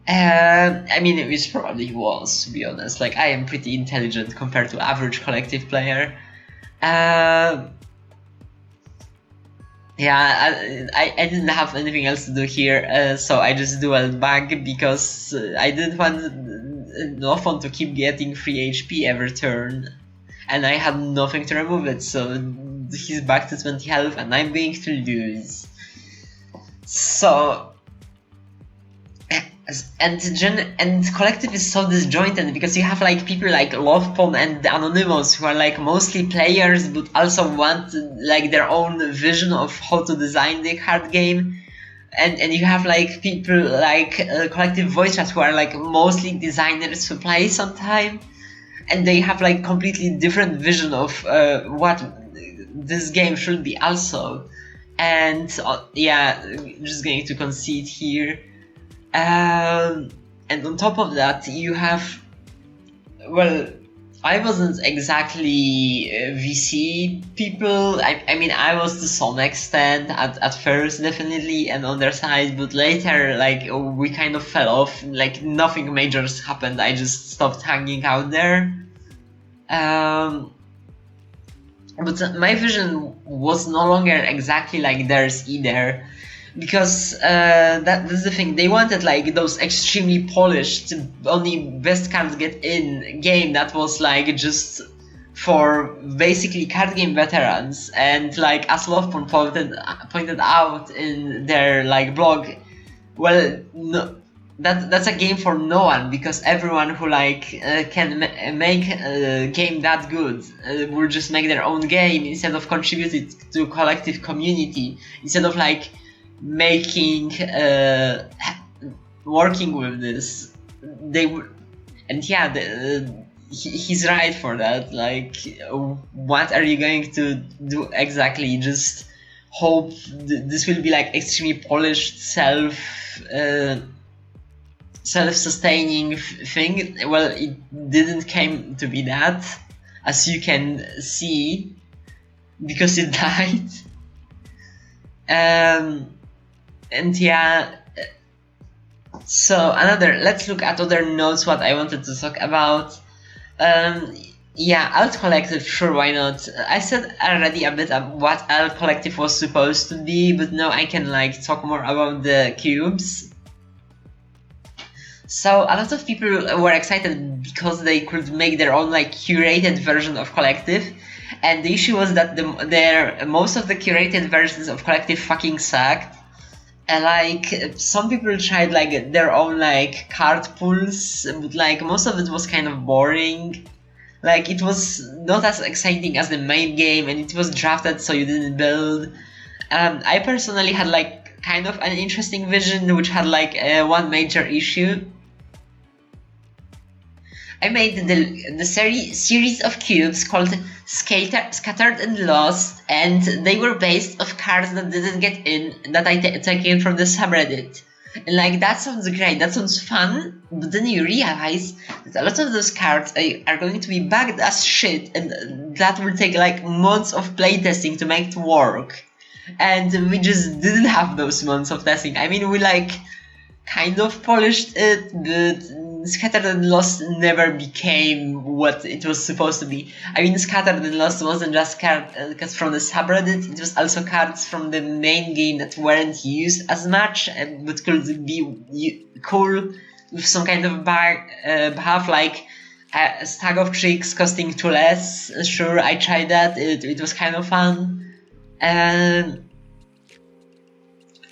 I mean, it probably was, to be honest. Like, I am pretty intelligent compared to average collective player. Yeah, I didn't have anything else to do here, so I just dueled bug because I didn't want lovepon to keep getting free HP every turn, and I had nothing to remove it, so he's back to 20 health and I'm going to lose. So... And collective is so disjointed because you have, like, people like lovepon and the Anonymous who are, like, mostly players but also want, like, their own vision of how to design the card game, and you have, like, people like collective voice chat who are, like, mostly designers who play sometime, and they have, like, completely different vision of what this game should be also. And yeah, just going to concede here. And on top of that, you have, well, I wasn't exactly VC people. I mean, I was to some extent at first, definitely, and on their side, but later, like, we kind of fell off. Like, nothing major happened. I just stopped hanging out there. But my vision was no longer exactly like theirs either. Because that's the thing, they wanted, like, those extremely polished, only best cards get in game that was, like, just for basically card game veterans. And, like, as lovepon pointed out in their, like, blog, well, no, that's a game for no one, because everyone who, like, can make a game that good will just make their own game instead of contributing to collective community, instead of, like, making working with this. They would, and yeah, he's right for that. Like, what are you going to do exactly? Just hope this will be, like, extremely polished, self-sustaining thing. Well, it didn't came to be that, as you can see, because it died. And yeah, so let's look at other notes, what I wanted to talk about. Yeah, Alt Collective, sure, why not? I said already a bit about what Alt Collective was supposed to be, but now I can, like, talk more about the cubes. So a lot of people were excited because they could make their own, like, curated version of Collective, and the issue was that most of the curated versions of Collective fucking sucked. Like, some people tried, like, their own, like, card pools, but, like, most of it was kind of boring. Like, it was not as exciting as the main game, and it was drafted so you didn't build. I personally had, like, kind of an interesting vision, which had, like, one major issue. I made the series of cubes called Scattered and Lost, and they were based off cards that didn't get in, that I taken from the subreddit. And, like, that sounds great, that sounds fun, but then you realize that a lot of those cards are going to be bugged as shit, and that will take, like, months of playtesting to make it work. And we just didn't have those months of testing. I mean, we, like, kind of polished it, but Scattered and Lost never became what it was supposed to be. I mean, Scattered and Lost wasn't just cards from the subreddit, it was also cards from the main game that weren't used as much, but could be cool with some kind of buff, like a stack of tricks costing 2 less. Sure, I tried that, it was kind of fun.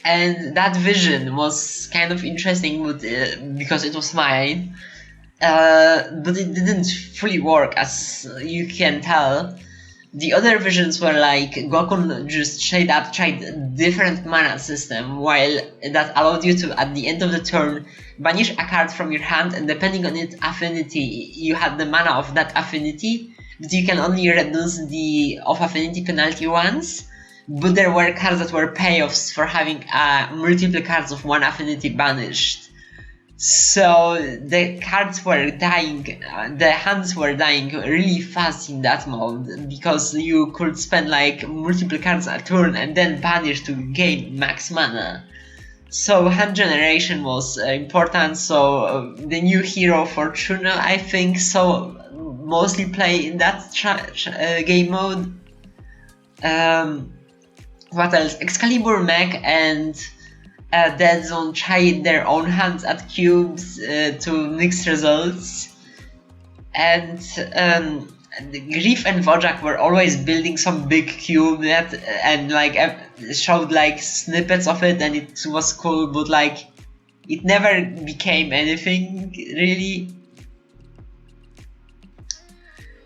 And that vision was kind of interesting, but because it was mine, but it didn't fully work, as you can tell. The other versions were like Gokun just straight up tried different mana system, while that allowed you to, at the end of the turn, banish a card from your hand, and depending on its affinity, you had the mana of that affinity, but you can only reduce the off affinity penalty once. But there were cards that were payoffs for having multiple cards of one affinity banished. So the cards were dying, the hands were dying really fast in that mode, because you could spend like multiple cards a turn and then banish to gain max mana. So hand generation was important, so the new hero Fortuna, I think, so mostly play in that game mode. What else? Excalibur Mech and Dead Zone tried their own hands at cubes to mixed results, and Grief and Wojak were always building some big cube that and like showed like snippets of it, and it was cool, but like it never became anything really.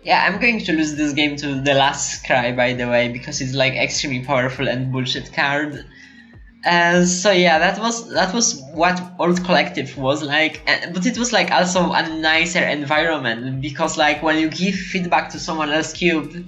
Yeah, I'm going to lose this game to the last Cry, by the way, because it's like extremely powerful and bullshit card. So yeah, that was what Old Collective was like, but it was like also a nicer environment, because like when you give feedback to someone else's cube,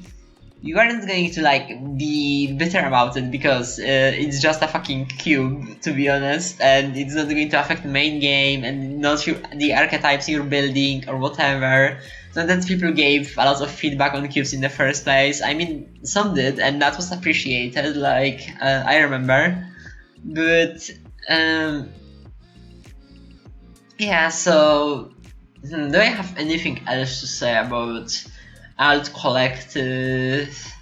you aren't going to like be bitter about it, because it's just a fucking cube, to be honest, and it's not going to affect the main game and not the archetypes you're building or whatever. So that people gave a lot of feedback on cubes in the first place. I mean, some did, and that was appreciated. Like I remember. But yeah, so do I have anything else to say about Alt Collective?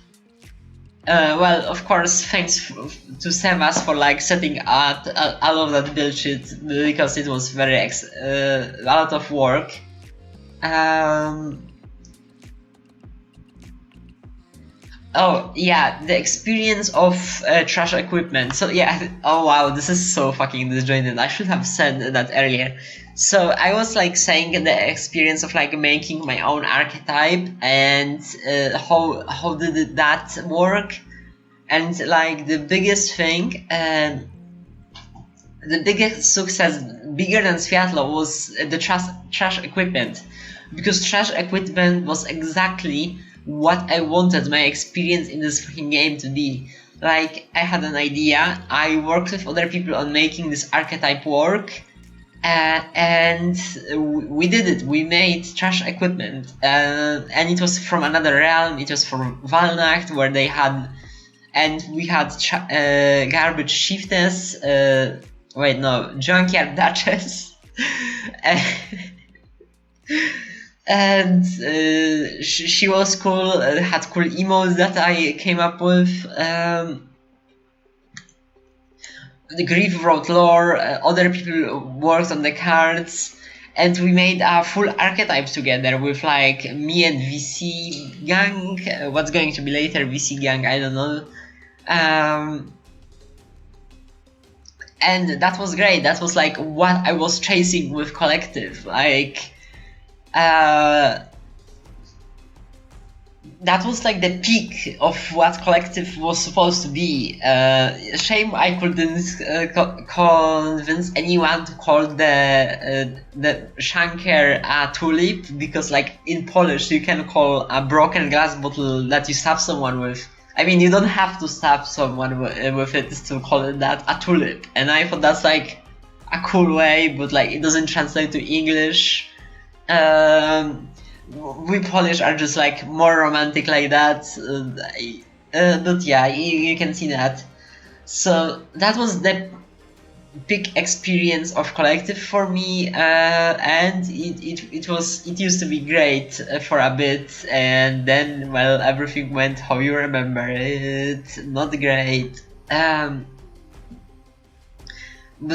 Well, of course, thanks to Sebas for like setting up all of that bullshit, because it was very a lot of work. Oh yeah, the experience of trash equipment. So yeah, oh wow, this is so fucking disjointed. I should have said that earlier. So I was like saying the experience of like making my own archetype, and how did that work, and like the biggest thing, the biggest success, bigger than Sviatlo, was the trash equipment, because trash equipment was exactly what I wanted my experience in this fucking game to be. Like, I had an idea, I worked with other people on making this archetype work, and we did it. We made trash equipment, and it was from another realm. It was from Valnacht, where they had, and we had garbage shiftes, junkyard Duchess. And she was cool, had cool emotes that I came up with. The Grief wrote lore, other people worked on the cards, and we made a full archetype together with like me and VC Gang, what's going to be later VC Gang, I don't know. And that was great. That was like what I was chasing with Collective. Like, that was like the peak of what Collective was supposed to be. Shame I couldn't convince anyone to call the Shanker a tulip, because like in Polish you can call a broken glass bottle that you stab someone with. I mean, you don't have to stab someone with it to call it that, a tulip. And I thought that's like a cool way, but like it doesn't translate to English. We Polish are just like more romantic like that, but yeah, you can see that. So that was the big experience of Collective for me, and it used to be great for a bit, and then, well, everything went how you remember it, not great. But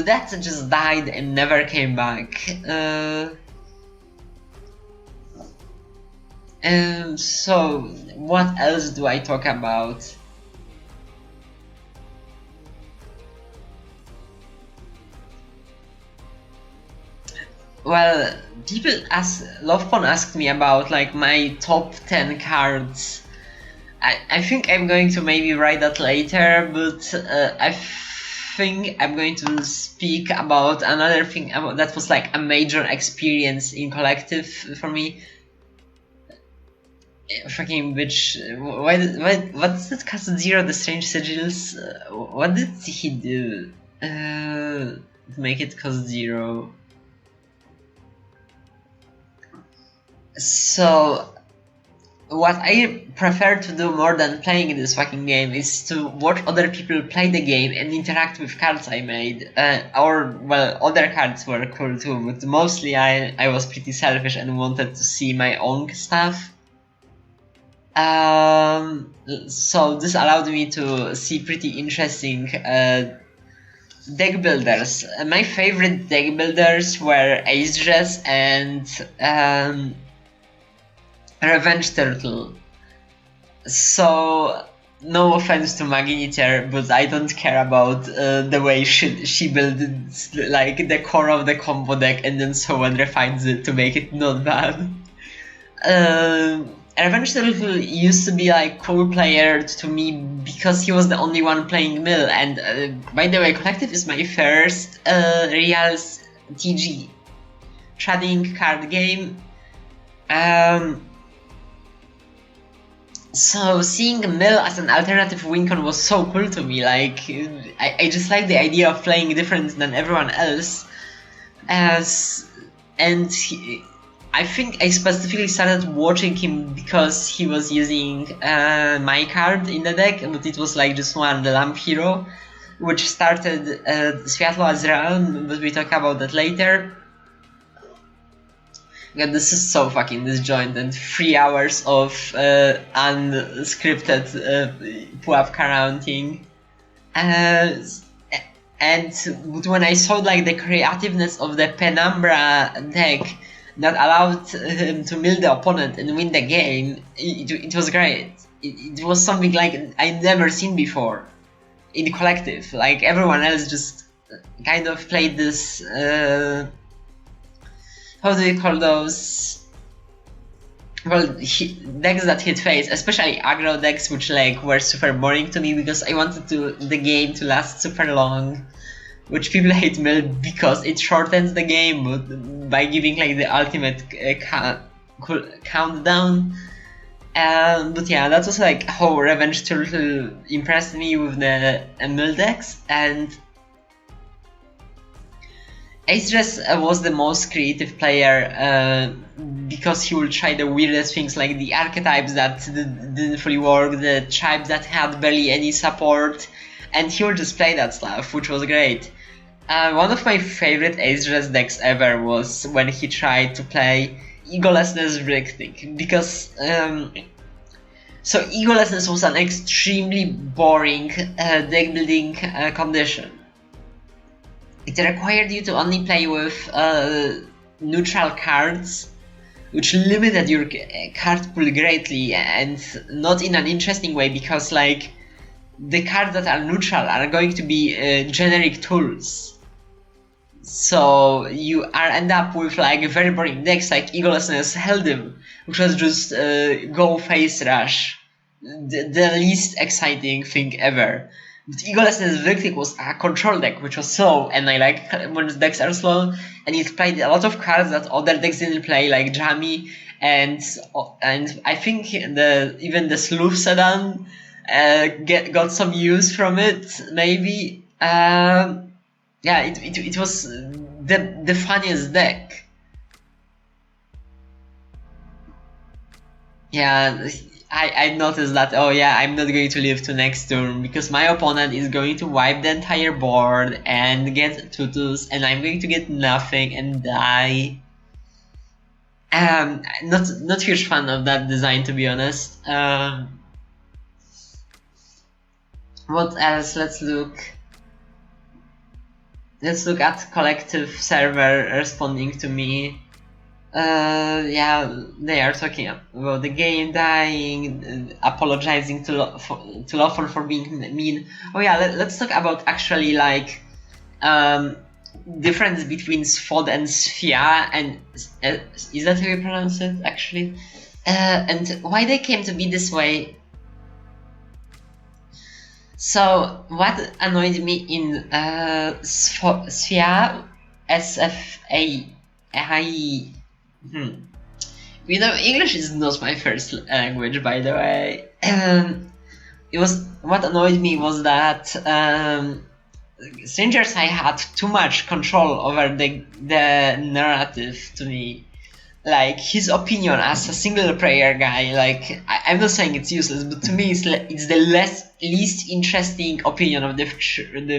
that just died and never came back. So what else do I talk about? Well, lovepon asked me about like my top 10 cards I think I'm going to maybe write that later, but I think I'm going to speak about another thing that was like a major experience in collective for me. Fucking bitch! What did Cast Zero the Strange Sigils? What did he do to make it Cost Zero? So what I prefer to do more than playing this fucking game is to watch other people play the game and interact with cards I made. Or, well, other cards were cool too, but mostly I was pretty selfish and wanted to see my own stuff. So this allowed me to see pretty interesting deck builders. My favorite deck builders were Ace Dress and Revenge Turtle. So, no offense to Magniter, but I don't care about the way she builds like the core of the combo deck and then someone refines it to make it not bad. Revenge Turtle used to be like cool player to me because he was the only one playing Mill, and by the way, Collective is my first real TG trading card game. So seeing Mill as an alternative wincon was so cool to me. Like I just like the idea of playing different than everyone else. I think I specifically started watching him because he was using my card in the deck, but it was like just one, the Lamp Hero, which started Światło Azrael, but we talk about that later. God, this is so fucking disjointed. 3 hours of unscripted pułapka counting. But when I saw like the creativeness of the Penumbra deck that allowed him to mill the opponent and win the game, it was great. It was something like I'd never seen before in collective. Like everyone else just kind of played this. How do you call those? Well, decks that hit face, especially aggro decks, which like were super boring to me because I wanted the game to last super long, which people hate Mill because it shortens the game, but by giving like the ultimate countdown. But yeah, that was like how Revenge Turtle impressed me with the Mill decks, and Ace Dress was the most creative player because he would try the weirdest things like the archetypes that didn't fully work, the tribe that had barely any support, and he would just play that stuff, which was great. One of my favorite Ace Dress decks ever was when he tried to play Egolessness Victic, because so Egolessness was an extremely boring deck building condition. It required you to only play with neutral cards, which limited your card pool greatly, and not in an interesting way, because like the cards that are neutral are going to be generic tools. So you end up with like very boring decks like Egolessness Heldim, which was just go face rush, the least exciting thing ever. But Egolessness Victic was a control deck, which was slow, and I like when decks are slow, and it played a lot of cards that other decks didn't play, like Jammy, and I think even the Sleuth Sedan got some use from it, maybe. Yeah, it was the funniest deck. Yeah, I noticed that, oh yeah, I'm not going to live to next turn because my opponent is going to wipe the entire board and get tutus, and I'm going to get nothing and die. Not huge fan of that design, to be honest. What else? Let's look at collective server responding to me. Yeah, they are talking about the game dying, apologizing to Lawful for being mean. Oh yeah, let's talk about actually like difference between Sfod and Sfia, and is that how you pronounce it actually? And why they came to be this way. So what annoyed me in Sphere, SFAI. English is not my first language, by the way. It was what annoyed me was that Strangers I had too much control over the narrative to me. Like his opinion as a single player guy, like I'm not saying it's useless, but to me it's the least interesting opinion of the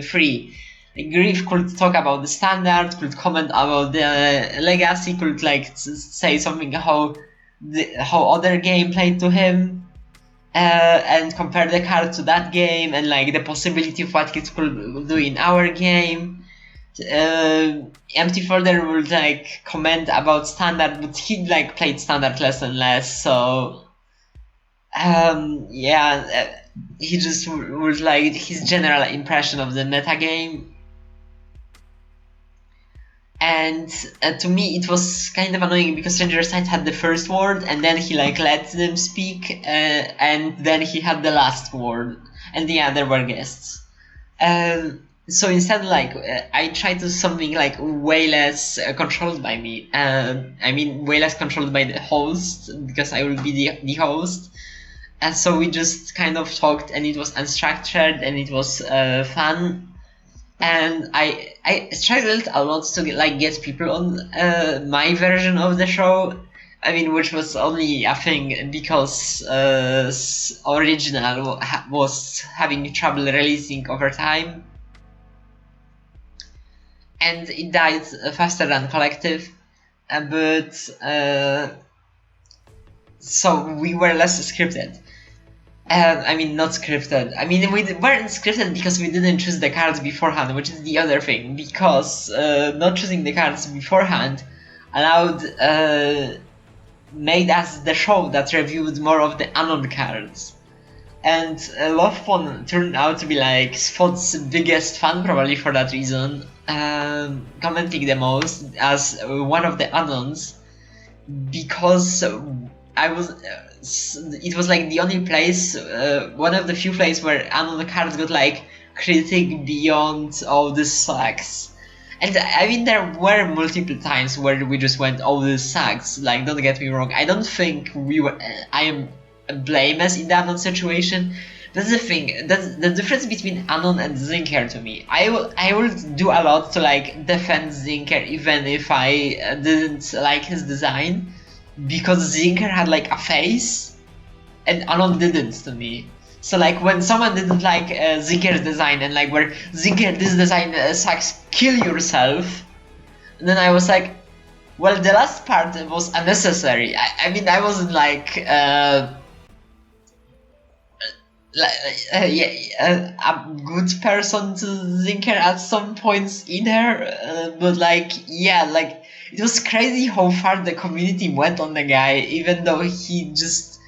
three. Like, Griff could talk about the standard, could comment about the legacy, could like say something how other game played to him, and compare the card to that game and like the possibility of what it could do in our game. Empty Further would like comment about standard, but he like played standard less and less, so he just would like his general impression of the meta game. And to me it was kind of annoying because Stranger Sight had the first word and then he like let them speak, and then he had the last word, and there were guests. So instead, like I tried to do something like way less controlled by me. I mean, way less controlled by the host, because I will be the host. And so we just kind of talked, and it was unstructured, and it was fun. And I struggled a lot to get people on my version of the show. I mean, which was only a thing because original was having trouble releasing over time. And it died faster than collective, but so we were less scripted. I mean, not scripted. I mean, we weren't scripted because we didn't choose the cards beforehand, which is the other thing. Because not choosing the cards beforehand allowed made us the show that reviewed more of the Anon cards. And Lovepon turned out to be like Spot's biggest fan, probably for that reason, commenting the most as one of the Anons, because it was like the only place, one of the few places where Anon cards got like critic beyond all this sucks. And I mean, there were multiple times where we just went, oh, this sucks. Like, don't get me wrong, I don't think I am blameless in the Anon situation. That's the thing. That's the difference between Anon and Zinker to me. I would do a lot to like defend Zinker even if I didn't like his design, because Zinker had like a face and Anon didn't to me. So like when someone didn't like Zinker's design and like where Zinker, this design sucks, kill yourself, and then I was like, well, the last part was unnecessary. I mean, I wasn't like a good person to Zinker at some points either, but like it was crazy how far the community went on the guy, even though he just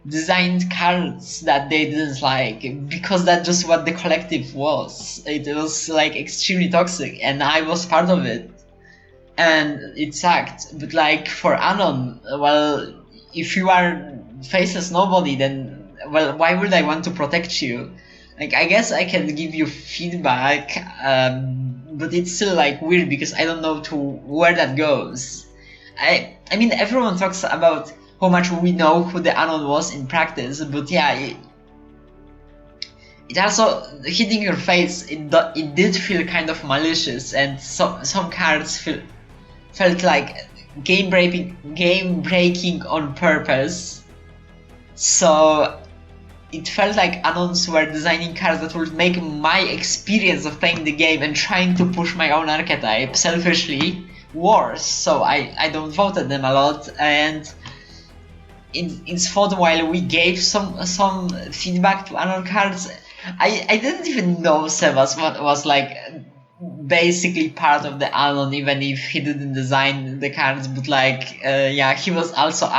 designed cards that they didn't like, because that's just what the collective was. It was like extremely toxic, and I was part of it, and it sucked. But like for Anon, well, if you are faceless nobody, then well, why would I want to protect you? Like, I guess I can give you feedback, but it's still like weird because I don't know to where that goes. I mean, everyone talks about how much we know who the Anon was in practice, but yeah, it also hitting your face. It did feel kind of malicious, and some cards felt like game breaking on purpose. So it felt like Anons were designing cards that would make my experience of playing the game and trying to push my own archetype selfishly worse. So I don't voted them a lot, and in spot while we gave some feedback to Anon cards, I didn't even know Sebas was like basically part of the Anon, even if he didn't design the cards, but like he was also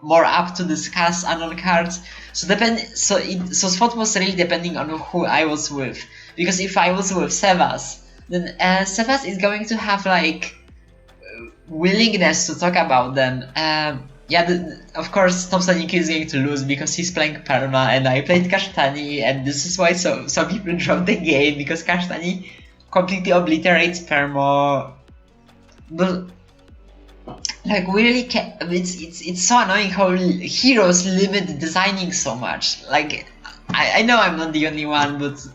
more up to discuss Anon cards. So Spot was really depending on who I was with, because if I was with Sebas, then Sebas is going to have like willingness to talk about them, yeah, of course, Tom Sonic is going to lose because he's playing Perma, and I played Kashtani, and this is why some people dropped the game, because Kashtani completely obliterates Perma. But like, we really can't. It's so annoying how heroes limit designing so much. Like, I know I'm not the only one, but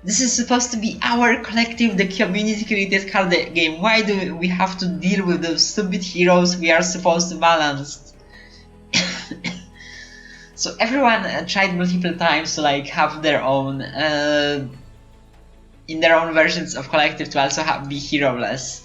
this is supposed to be our collective, the community created card game. Why do we have to deal with those stupid heroes we are supposed to balance? So everyone tried multiple times to like have their own, in their own versions of collective, to also be hero-less.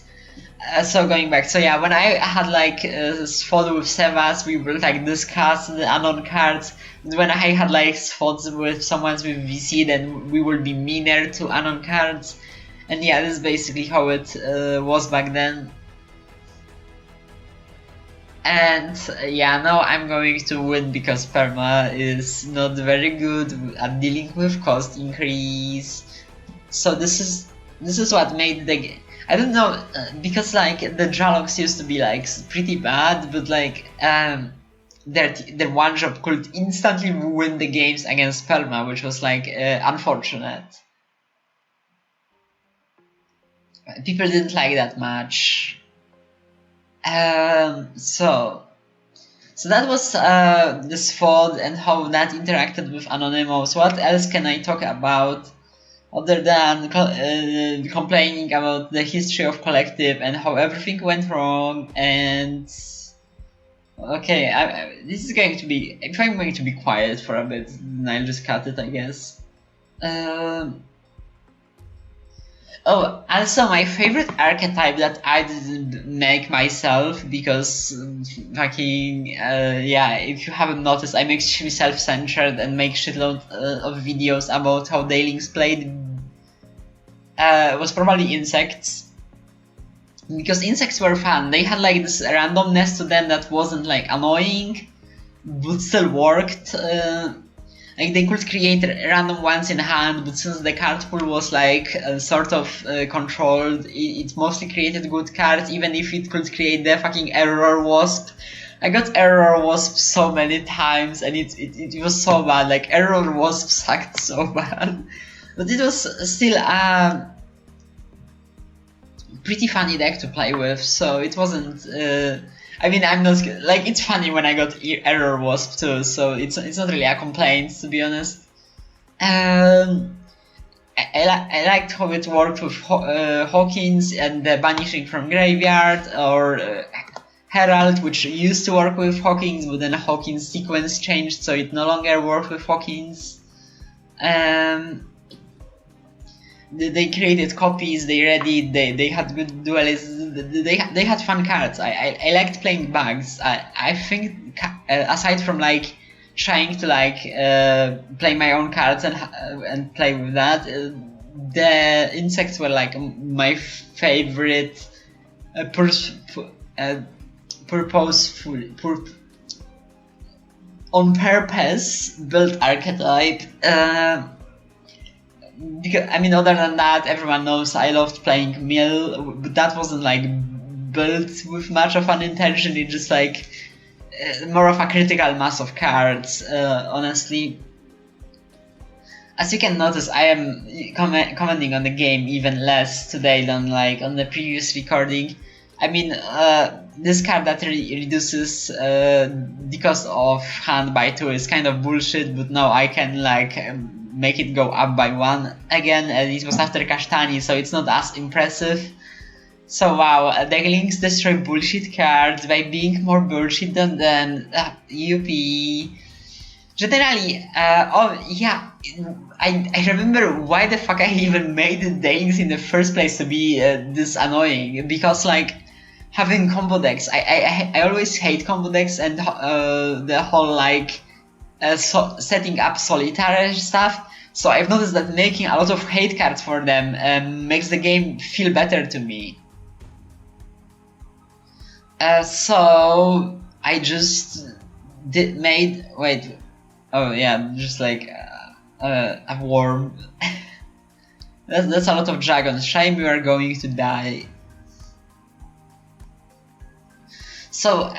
So going back, so yeah, when I had like spot with Sevas, we would like discuss the unknown cards. When I had like spots with someone with VC, then we would be meaner to unknown cards. And yeah, this is basically how it was back then. And yeah, now I'm going to win because Perma is not very good at dealing with cost increase. So this is what made the game. I don't know, because like the Jalox used to be like pretty bad, but like their one job could instantly win the games against Perma, which was like unfortunate. People didn't like that much. So that was the spot and how that interacted with Anonymous. What else can I talk about other than complaining about the history of collective and how everything went wrong? And okay, this is going to be, if I'm going to be quiet for a bit, then I'll just cut it, I guess. Oh, also my favorite archetype that I didn't make myself, because fucking yeah, if you haven't noticed, I'm extremely self-centered and make shitload of videos about how they lings played, was probably insects. Because insects were fun. They had like this randomness to them that wasn't like annoying, but still worked. Like they could create random ones in hand, but since the card pool was like sort of controlled, it mostly created good cards, even if it could create the fucking error wasp. I got error wasp so many times, and it was so bad. Like error wasp sucked so bad, but it was still a pretty funny deck to play with. So it wasn't. I mean, I'm not like, it's funny when I got error wasp too, so it's not really a complaint, to be honest. I liked how it worked with Hawkins and the banishing from graveyard, or Herald, which used to work with Hawkins, but then Hawkins sequence changed, so it no longer worked with Hawkins. They created copies, they readied, they had good duelists, they had fun cards. I liked playing bugs. I think aside from like trying to like play my own cards and play with that, the insects were like my favorite purposeful on purpose built archetype. Because, I mean, other than that, everyone knows I loved playing Mill, but that wasn't like built with much of an intention. It's just like more of a critical mass of cards, honestly. As you can notice, I am commenting on the game even less today than like on the previous recording. I mean, this card that reduces the cost of hand by 2 is kind of bullshit, but now I can like make it go up by 1 again, and it was after Kashtani, so it's not as impressive. So wow, the links destroy bullshit cards by being more bullshit than them. UP. Generally, oh yeah, I remember why the fuck I even made the links in the first place to be this annoying, because like having combo decks, I always hate combo decks and the whole like setting up solitaire stuff. So I've noticed that making a lot of hate cards for them makes the game feel better to me. So I just oh yeah, just like a worm. That's a lot of dragons. Shame we are going to die. So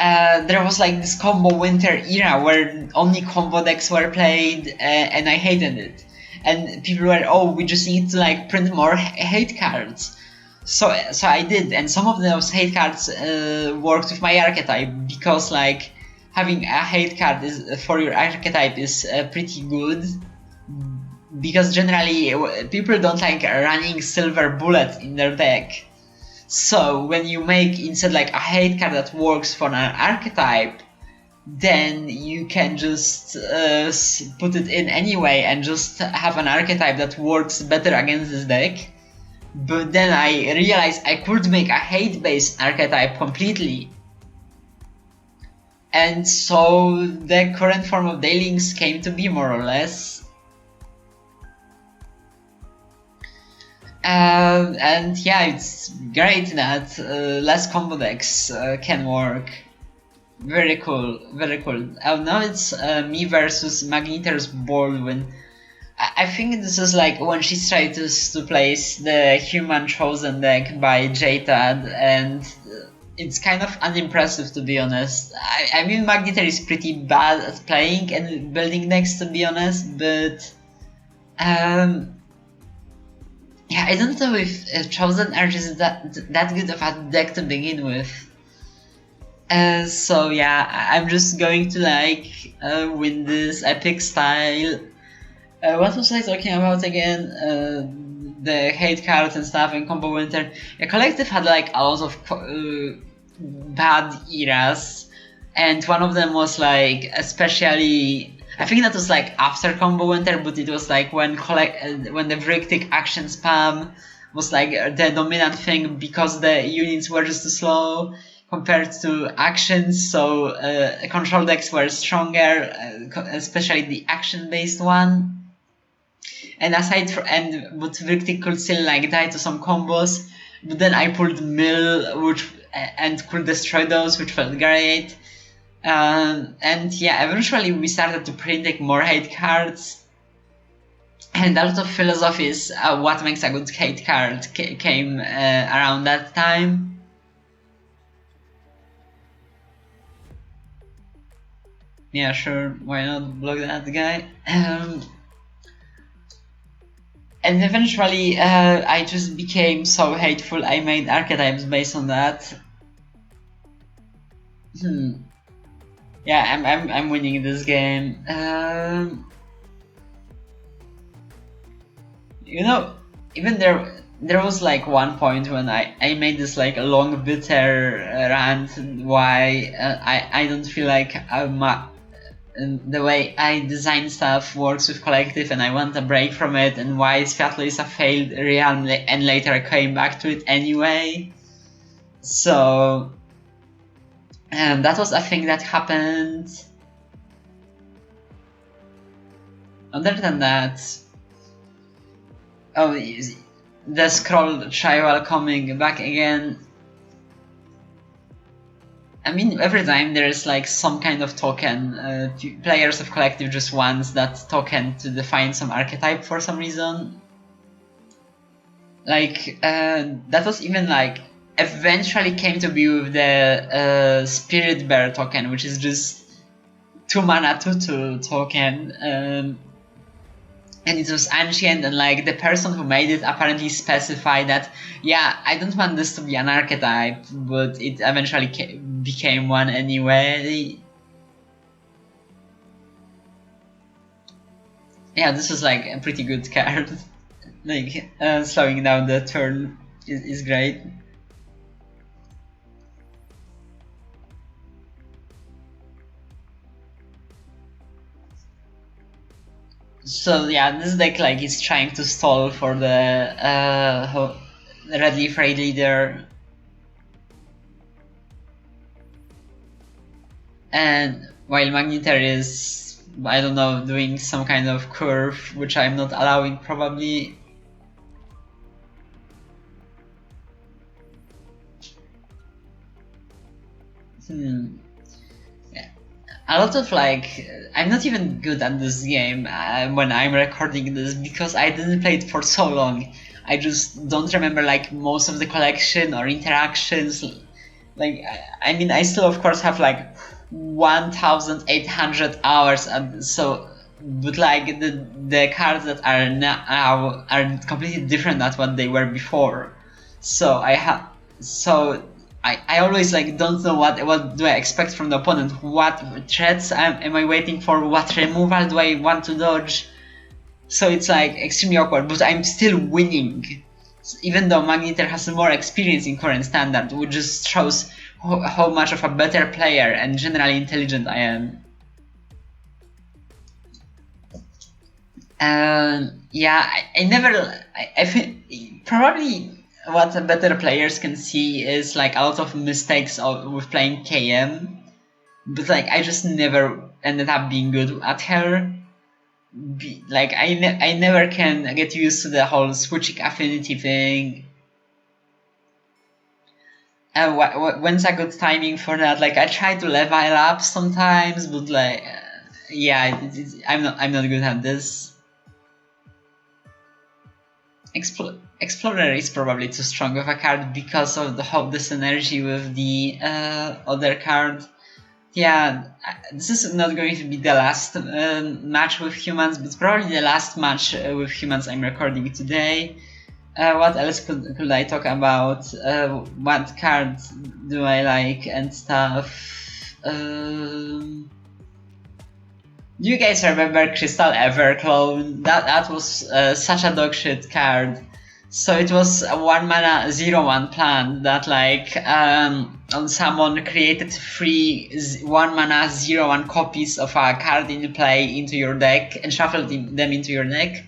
there was like this combo winter era where only combo decks were played, and I hated it. And people were, oh, we just need to like print more hate cards. So I did, and some of those hate cards worked with my archetype, because like having a hate card is for your archetype is pretty good, because generally people don't like running silver bullet in their deck. So when you make instead like a hate card that works for an archetype, then you can just put it in anyway and just have an archetype that works better against this deck. But then I realized I could make a hate-based archetype completely. And so the current form of lings came to be, more or less. And yeah, it's great that less combo decks can work. Very cool, very cool. Now it's me versus Magniter's Baldwin. I think this is like when she tried to place the human chosen deck by JTAD, and it's kind of unimpressive, to be honest. I mean, Magniter is pretty bad at playing and building decks, to be honest, but yeah, I don't know if Chosen Urge is that good of a deck to begin with. So yeah, I'm just going to like win this epic style. What was I talking about again? The hate cards and stuff and combo winter. Yeah, collective had like a lot of bad eras, and one of them was like especially. I think that was like after combo winter, but it was like when the Vrictic action spam was like the dominant thing, because the units were just too slow compared to actions, so control decks were stronger, especially the action based one. And but Vrictic could still like die to some combos, but then I pulled Mill, and could destroy those, which felt great. And yeah, eventually we started to print more hate cards, and a lot of philosophies what makes a good hate card came around that time. Yeah, sure, why not block that guy? And eventually I just became so hateful, I made archetypes based on that. Yeah, I'm winning this game. You know, even there was like one point when I made this like a long bitter rant why I don't feel like the way I design stuff works with collective, and I want a break from it, and why Sviatlo is a failed realm, and later I came back to it anyway. So that was a thing that happened. Other than that, oh, the scroll trial coming back again. I mean, every time there's like some kind of token, players of collective just want that token to define some archetype for some reason. Like that was even like eventually came to be with the Spirit Bear token, which is just 2 mana 2/2 token, and it was ancient, and like the person who made it apparently specified that, yeah, I don't want this to be an archetype, but it eventually became one anyway. Yeah, this was like a pretty good card. Like slowing down the turn is great. So yeah, this deck like is trying to stall for the Red Leaf Raid Leader, and while Magniter is, I don't know, doing some kind of curve, which I'm not allowing probably. A lot of like, I'm not even good at this game when I'm recording this, because I didn't play it for so long. I just don't remember like most of the collection or interactions. like I mean, I still of course have like 1,800 hours, and so but like the cards that are now are completely different than what they were before. So I always like don't know what do I expect from the opponent, what threats am I waiting for, what removal do I want to dodge. So it's like extremely awkward, but I'm still winning, even though Magneter has more experience in current standard, which just shows how much of a better player and generally intelligent I am. Yeah, I never. I think probably what better players can see is like a lot of mistakes with playing KM, but like I just never ended up being good at her. Like I never can get used to the whole switching affinity thing. And when's a good timing for that? Like I try to level up sometimes, but like yeah, I'm not good at this. Explorer is probably too strong of a card because of the synergy with the other card. Yeah, this is not going to be the last match with humans, but probably the last match with humans I'm recording today. What else could I talk about? What card do I like and stuff? Do you guys remember Crystal Everclone? That was such a dogshit card. So it was a 1 mana 0/1 plant that like on someone created 3 1 mana 0/1 copies of a card in play into your deck and shuffled them into your deck.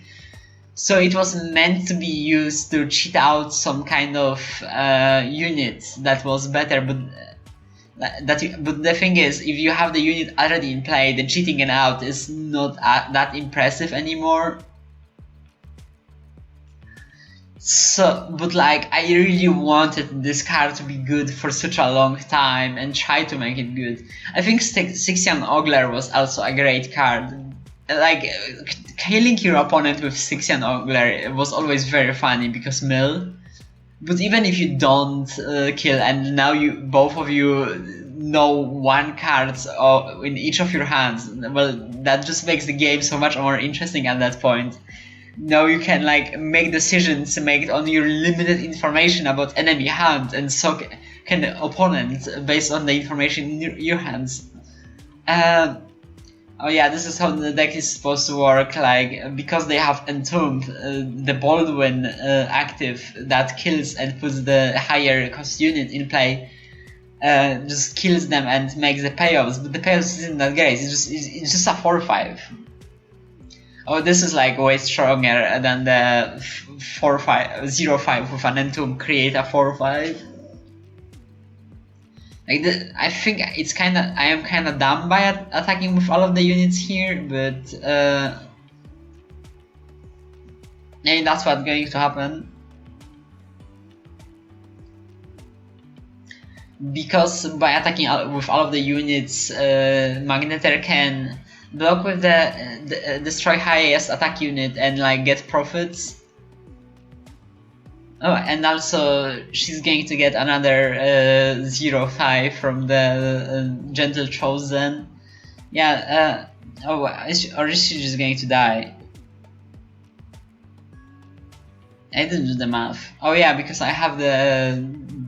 So it was meant to be used to cheat out some kind of unit that was better, but but the thing is, if you have the unit already in play, the cheating it out is not that impressive anymore. So, but like, I really wanted this card to be good for such a long time and try to make it good. I think Styxian Ogler was also a great card. Like, killing your opponent with Styxian Ogler was always very funny because mill. But even if you don't kill, and now both of you know 1 card in each of your hands, well, that just makes the game so much more interesting at that point. Now you can like make decisions based on your limited information about enemy hand, and so can the opponent based on the information in your hands. Oh yeah, this is how the deck is supposed to work, like, because they have Entombed, the Baldwin active that kills and puts the higher cost unit in play, just kills them and makes the payoffs, but the payoffs isn't that great, it's just a 4/5. Oh, this is like way stronger than the 4/5, 0/5 with an Entomb create a 4/5. Like I think it's I am kind of dumb by attacking with all of the units here, but maybe that's what's going to happen. Because by attacking with all of the units, Magneter can block with the destroy highest attack unit and like get profits. Oh, and also she's going to get another 0/5 from the Gentle Chosen. Yeah, or is she just going to die? I didn't do the math. Oh yeah, because I have the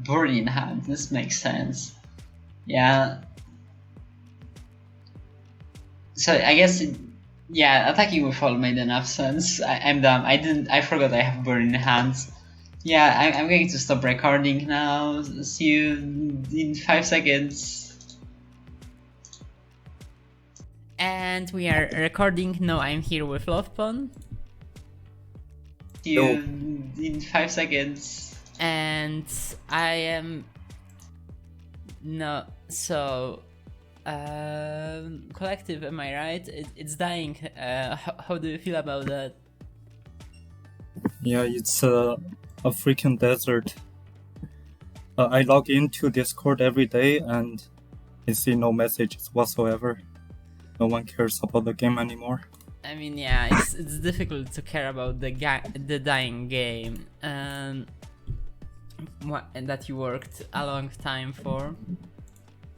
Burn in hand. This makes sense. Yeah. So I guess yeah, attacking with all made enough sense. I'm dumb. I forgot I have Burn in hands. Yeah, I'm going to stop recording now. See you in 5 seconds. And we are recording. Now I'm here with lovepon. See you in 5 seconds. And I am... No, so... collective, am I right? It's dying. How do you feel about that? Yeah, it's a freaking desert. I log into Discord every day and I see no messages whatsoever. No one cares about the game anymore. I mean, yeah, it's difficult to care about the dying game, And that you worked a long time for.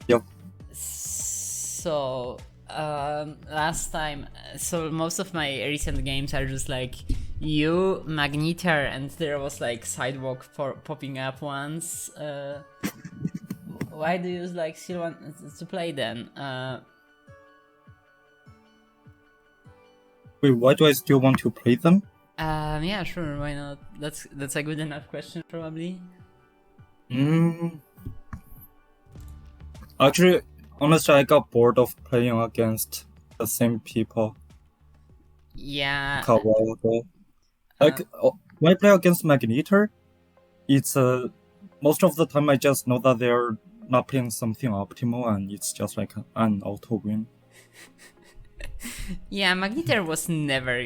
Yep. So last time, so most of my recent games are just like you, Magneter, and there was like Sidewalk popping up once. Why do you like still want to play then? Wait, why do I still want to play them? Yeah, sure, why not? That's a good enough question, probably. Actually, honestly, I got bored of playing against the same people Yeah. a while ago. Like, when I play against Magneter, it's most of the time I just know that they're not playing something optimal, and it's just like an auto win. Yeah, Magneter was never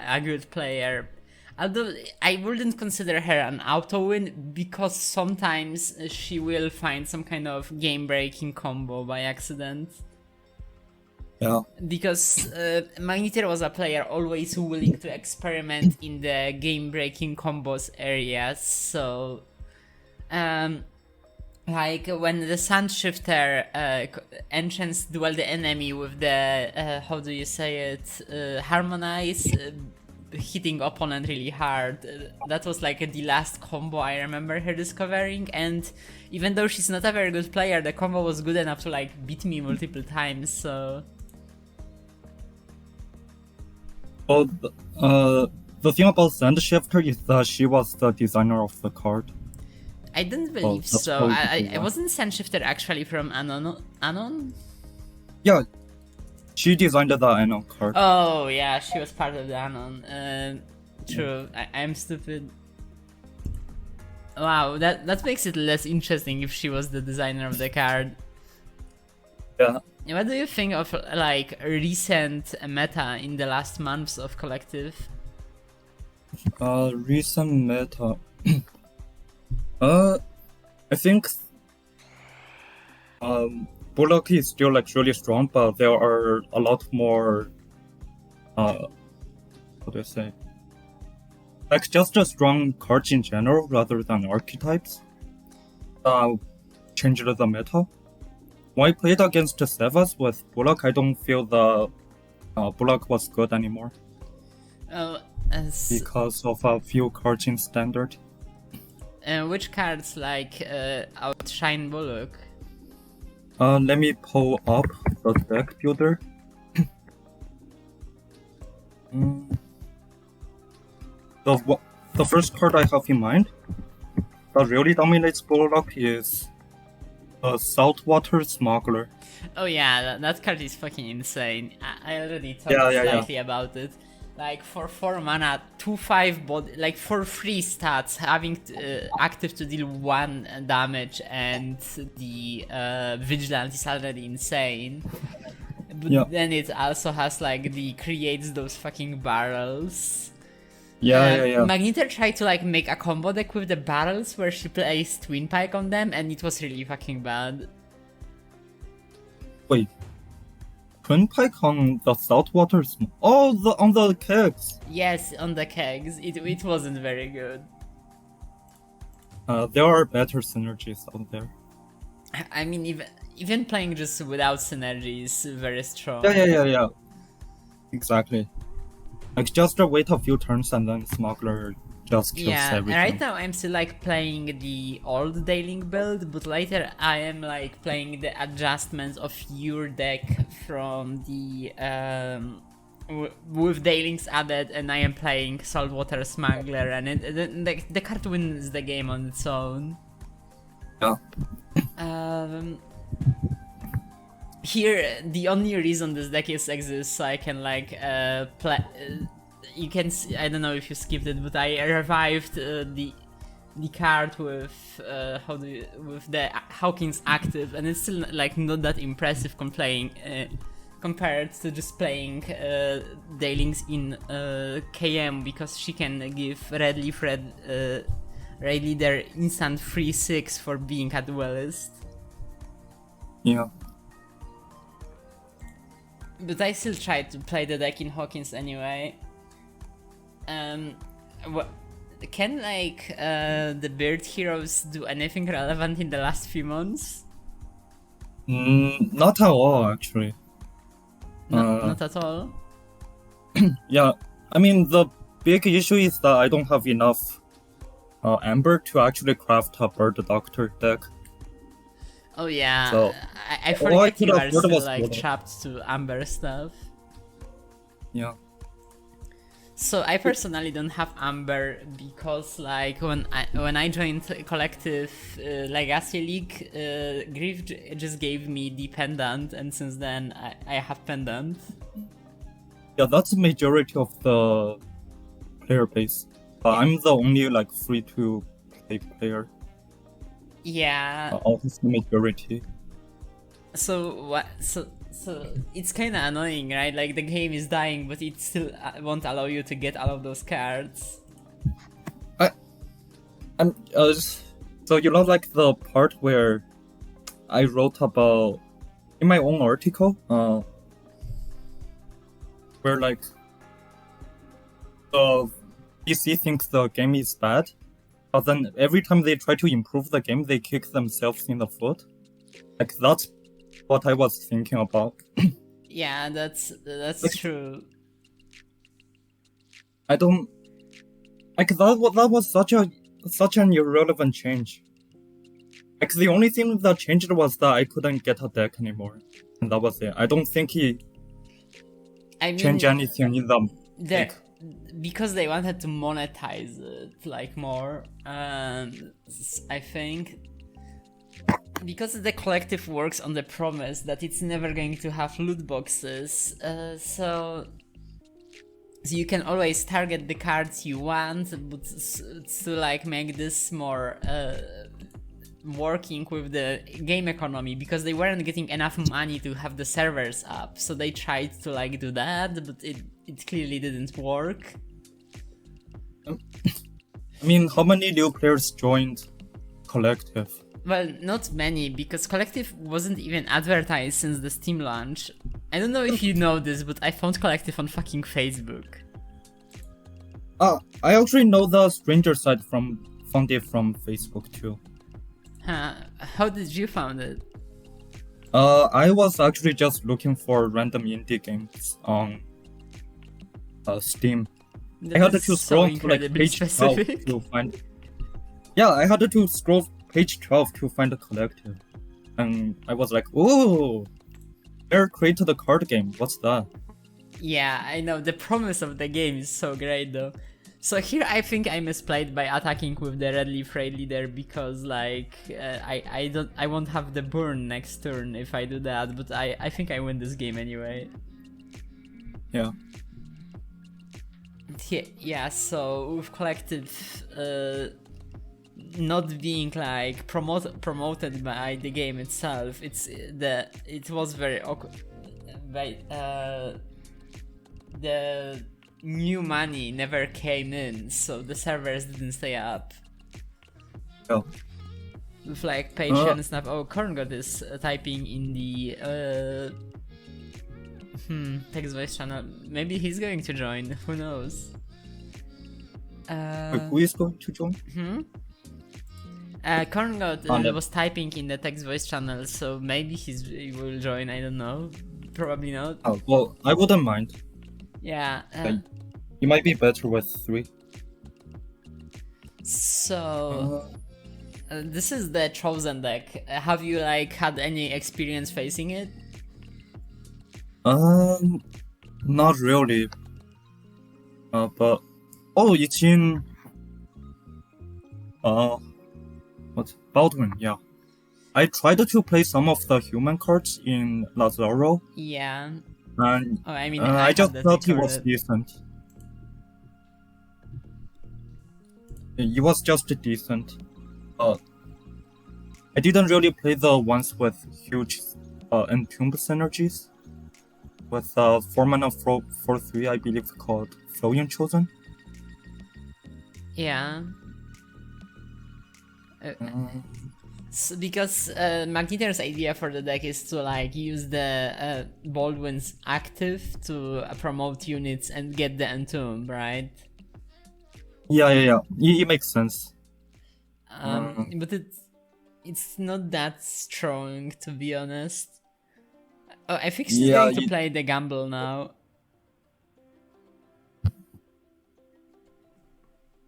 a good player. Although I wouldn't consider her an auto win because sometimes she will find some kind of game breaking combo by accident. Yeah. Because Magneter was a player always willing to experiment in the game breaking combos areas. So, like when the Sand Shifter enchants duel the enemy with the how do you say it, harmonize, hitting opponent really hard. That was like the last combo I remember her discovering, and even though she's not a very good player, the combo was good enough to like beat me multiple times. So. Oh, the thing about Sand Shifter is that she was the designer of the card. I don't believe that's so. probably I wasn't Sand Shifter actually from Anon? Yeah, she designed the Anon card. Oh yeah, she was part of the Anon. True. I'm stupid. Wow, that makes it less interesting if she was the designer of the card. Yeah. What do you think of like recent meta in the last months of Collective? Recent meta. I think Bullock is still like really strong, but there are a lot more what do I say? Like just a strong cards in general rather than archetypes. Changed the meta. When I played against Sevas with Bullock, I don't feel the Bullock was good anymore. Because of a few cards in standard. Which cards like outshine Bullock? Let me pull up the deck builder. The first card I have in mind that really dominates Bullock is Saltwater Smuggler. Oh yeah, that card is fucking insane. I already talked slightly about it. Like for 4 mana, 2/5 body, like for 3 stats, having active to deal 1 damage and the vigilance is already insane. But then it also has like the creates those fucking barrels. Magneter tried to like make a combo deck with the barrels where she plays Twin Pike on them, and it was really fucking bad. Wait, Twin Pike on the Saltwater? On the kegs. Yes, on the kegs. It wasn't very good. There are better synergies out there. I mean, even playing just without synergy is very strong. Yeah. Exactly. Like just wait a few turns and then Smuggler just kills everything. Yeah, right now I'm still like playing the old Dailing build, but later I am like playing the adjustments of your deck from the with Dailings added, and I am playing Saltwater Smuggler, and the card wins the game on its own. Yeah. Here, the only reason this deck exists so I can like play. You can see, I don't know if you skipped it, but I revived the card with with the Hawkins active, and it's still like not that impressive compared to just playing Dailings in KM, because she can give Red Leader instant 3/6 for being a duelist. Yeah. But I still try to play the deck in Hawkins anyway. can like the bird heroes do anything relevant in the last few months? Not at all, actually. Not at all. Yeah, I mean, the big issue is that I don't have enough amber to actually craft a bird doctor deck. Oh yeah, So, I all I forget could you are afford still was like water. trapped to amber stuff. Yeah. So I personally don't have amber because like when I joined collective Legacy League, Griff just gave me the pendant, and since then I have pendant. Yeah, that's the majority of the player base. But Yeah. I'm the only like free-to-play player. Yeah. Of the majority. So what? So it's kind of annoying, right? Like the game is dying, but it still won't allow you to get all of those cards. I'm so you know, like the part where I wrote about in my own article, where like the PC thinks the game is bad, but then every time they try to improve the game, they kick themselves in the foot. Like that's what I was thinking about. Yeah, that's true. I don't like that was such an irrelevant change. Like the only thing that changed was that I couldn't get a deck anymore, and that was it. I don't think he changed anything in the deck. Because they wanted to monetize it like more, and I think because the collective works on the promise that it's never going to have loot boxes, so you can always target the cards you want, but to like make this more working with the game economy, because they weren't getting enough money to have the servers up, so they tried to like do that, but it clearly didn't work. I mean, how many new players joined collective? Well, not many, because collective wasn't even advertised since the Steam launch. I don't know if you know this, but I found collective on fucking Facebook. I actually know the stranger side found it from Facebook too. Huh, how did you found it? I was actually just looking for random indie games on Steam. I had to scroll to like page 12 to find. Yeah, I had to scroll page 12 to find the collective, and I was like, "Ooh, they're created a card game. What's that?" Yeah, I know, the promise of the game is so great though. So here I think I misplayed by attacking with the red leaf raid leader, because like I won't have the burn next turn if I do that, but I think I win this game anyway. Yeah. Yeah, so with collective not being like promoted by the game itself, it was very awkward. The new money never came in, so the servers didn't stay up. Oh. With like patience stuff. Oh, Corngod is typing in the text voice channel. Maybe he's going to join. Who knows? Wait, who is going to join? Corngod was typing in the text voice channel, so maybe he will join. I don't know. Probably not. Oh well, I wouldn't mind. Yeah. You might be better with 3. So this is the chosen deck. Have you like had any experience facing it? Not really. But it's in what? Baldwin, yeah. I tried to play some of the human cards in Lazaro. Yeah. And I mean, I just thought it was decent. It was just decent. I didn't really play the ones with huge entomb synergies. With 4 mana 4/3, I believe called Flowing Chosen. Yeah. So because Magniter's idea for the deck is to like use the Baldwin's active to promote units and get the entomb, right? Yeah. It makes sense. But it's not that strong, to be honest. Oh, I think she's going to play the gamble now.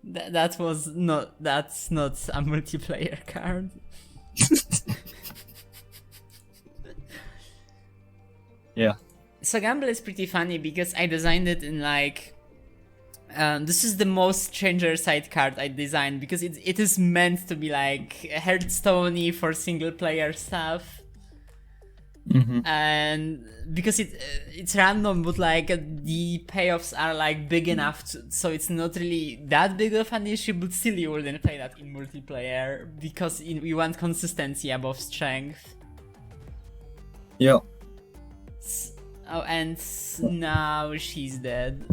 That's not a multiplayer card. Yeah. So gamble is pretty funny because I designed it in like this is the most stranger side card I designed because it is meant to be like Hearthstone-y for single player stuff. And because it's random, but like the payoffs are like big enough so it's not really that big of an issue, but still you wouldn't play that in multiplayer because we want consistency above strength. Yeah. Oh, and now she's dead.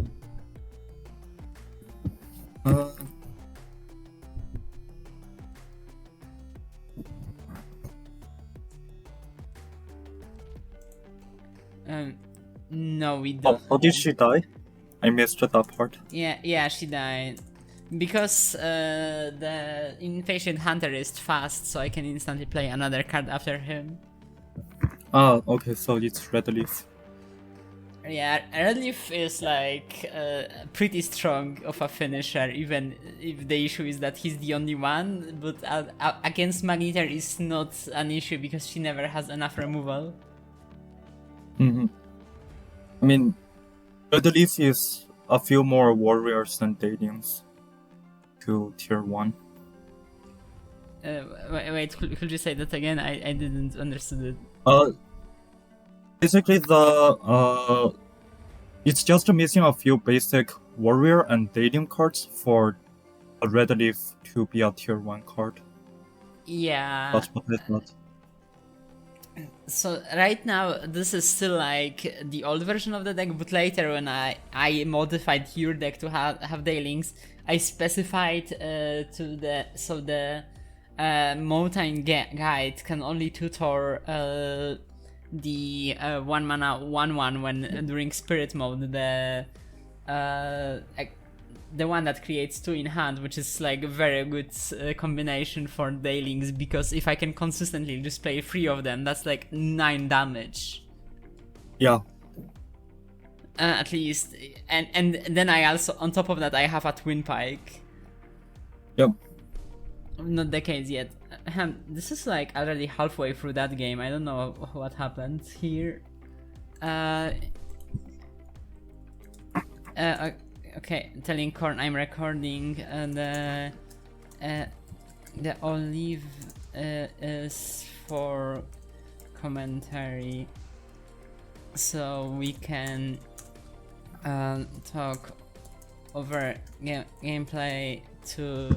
No, we don't. How did she die? I missed that part. Yeah, she died. Because the Impatient Hunter is fast, so I can instantly play another card after him. Ah, okay, so it's Red Leaf. Yeah, Red Leaf is like pretty strong of a finisher, even if the issue is that he's the only one, but against Magnetar is not an issue because she never has enough removal. I mean, Red Leaf is a few more warriors than Daedings to tier 1. Wait, could you say that again? I didn't understand it. Basically, it's just missing a few basic warrior and Daeding cards for a Red Leaf to be a tier 1 card. Yeah. That's what I thought. So right now, this is still like the old version of the deck, but later when I modified your deck to have lings, I specified the Mountain Guide can only tutor the 1 mana 1/1 when during Spirit Mode, the one that creates 2 in hand, which is like a very good combination for lings, because if I can consistently just play 3 of them, that's like 9 damage. Yeah. At least, and then I also, on top of that, I have a Twin Pike. Yep. Not the case yet. This is like already halfway through that game. I don't know what happened here. Okay, telling Korn I'm recording, and the olive is for commentary, so we can talk over gameplay to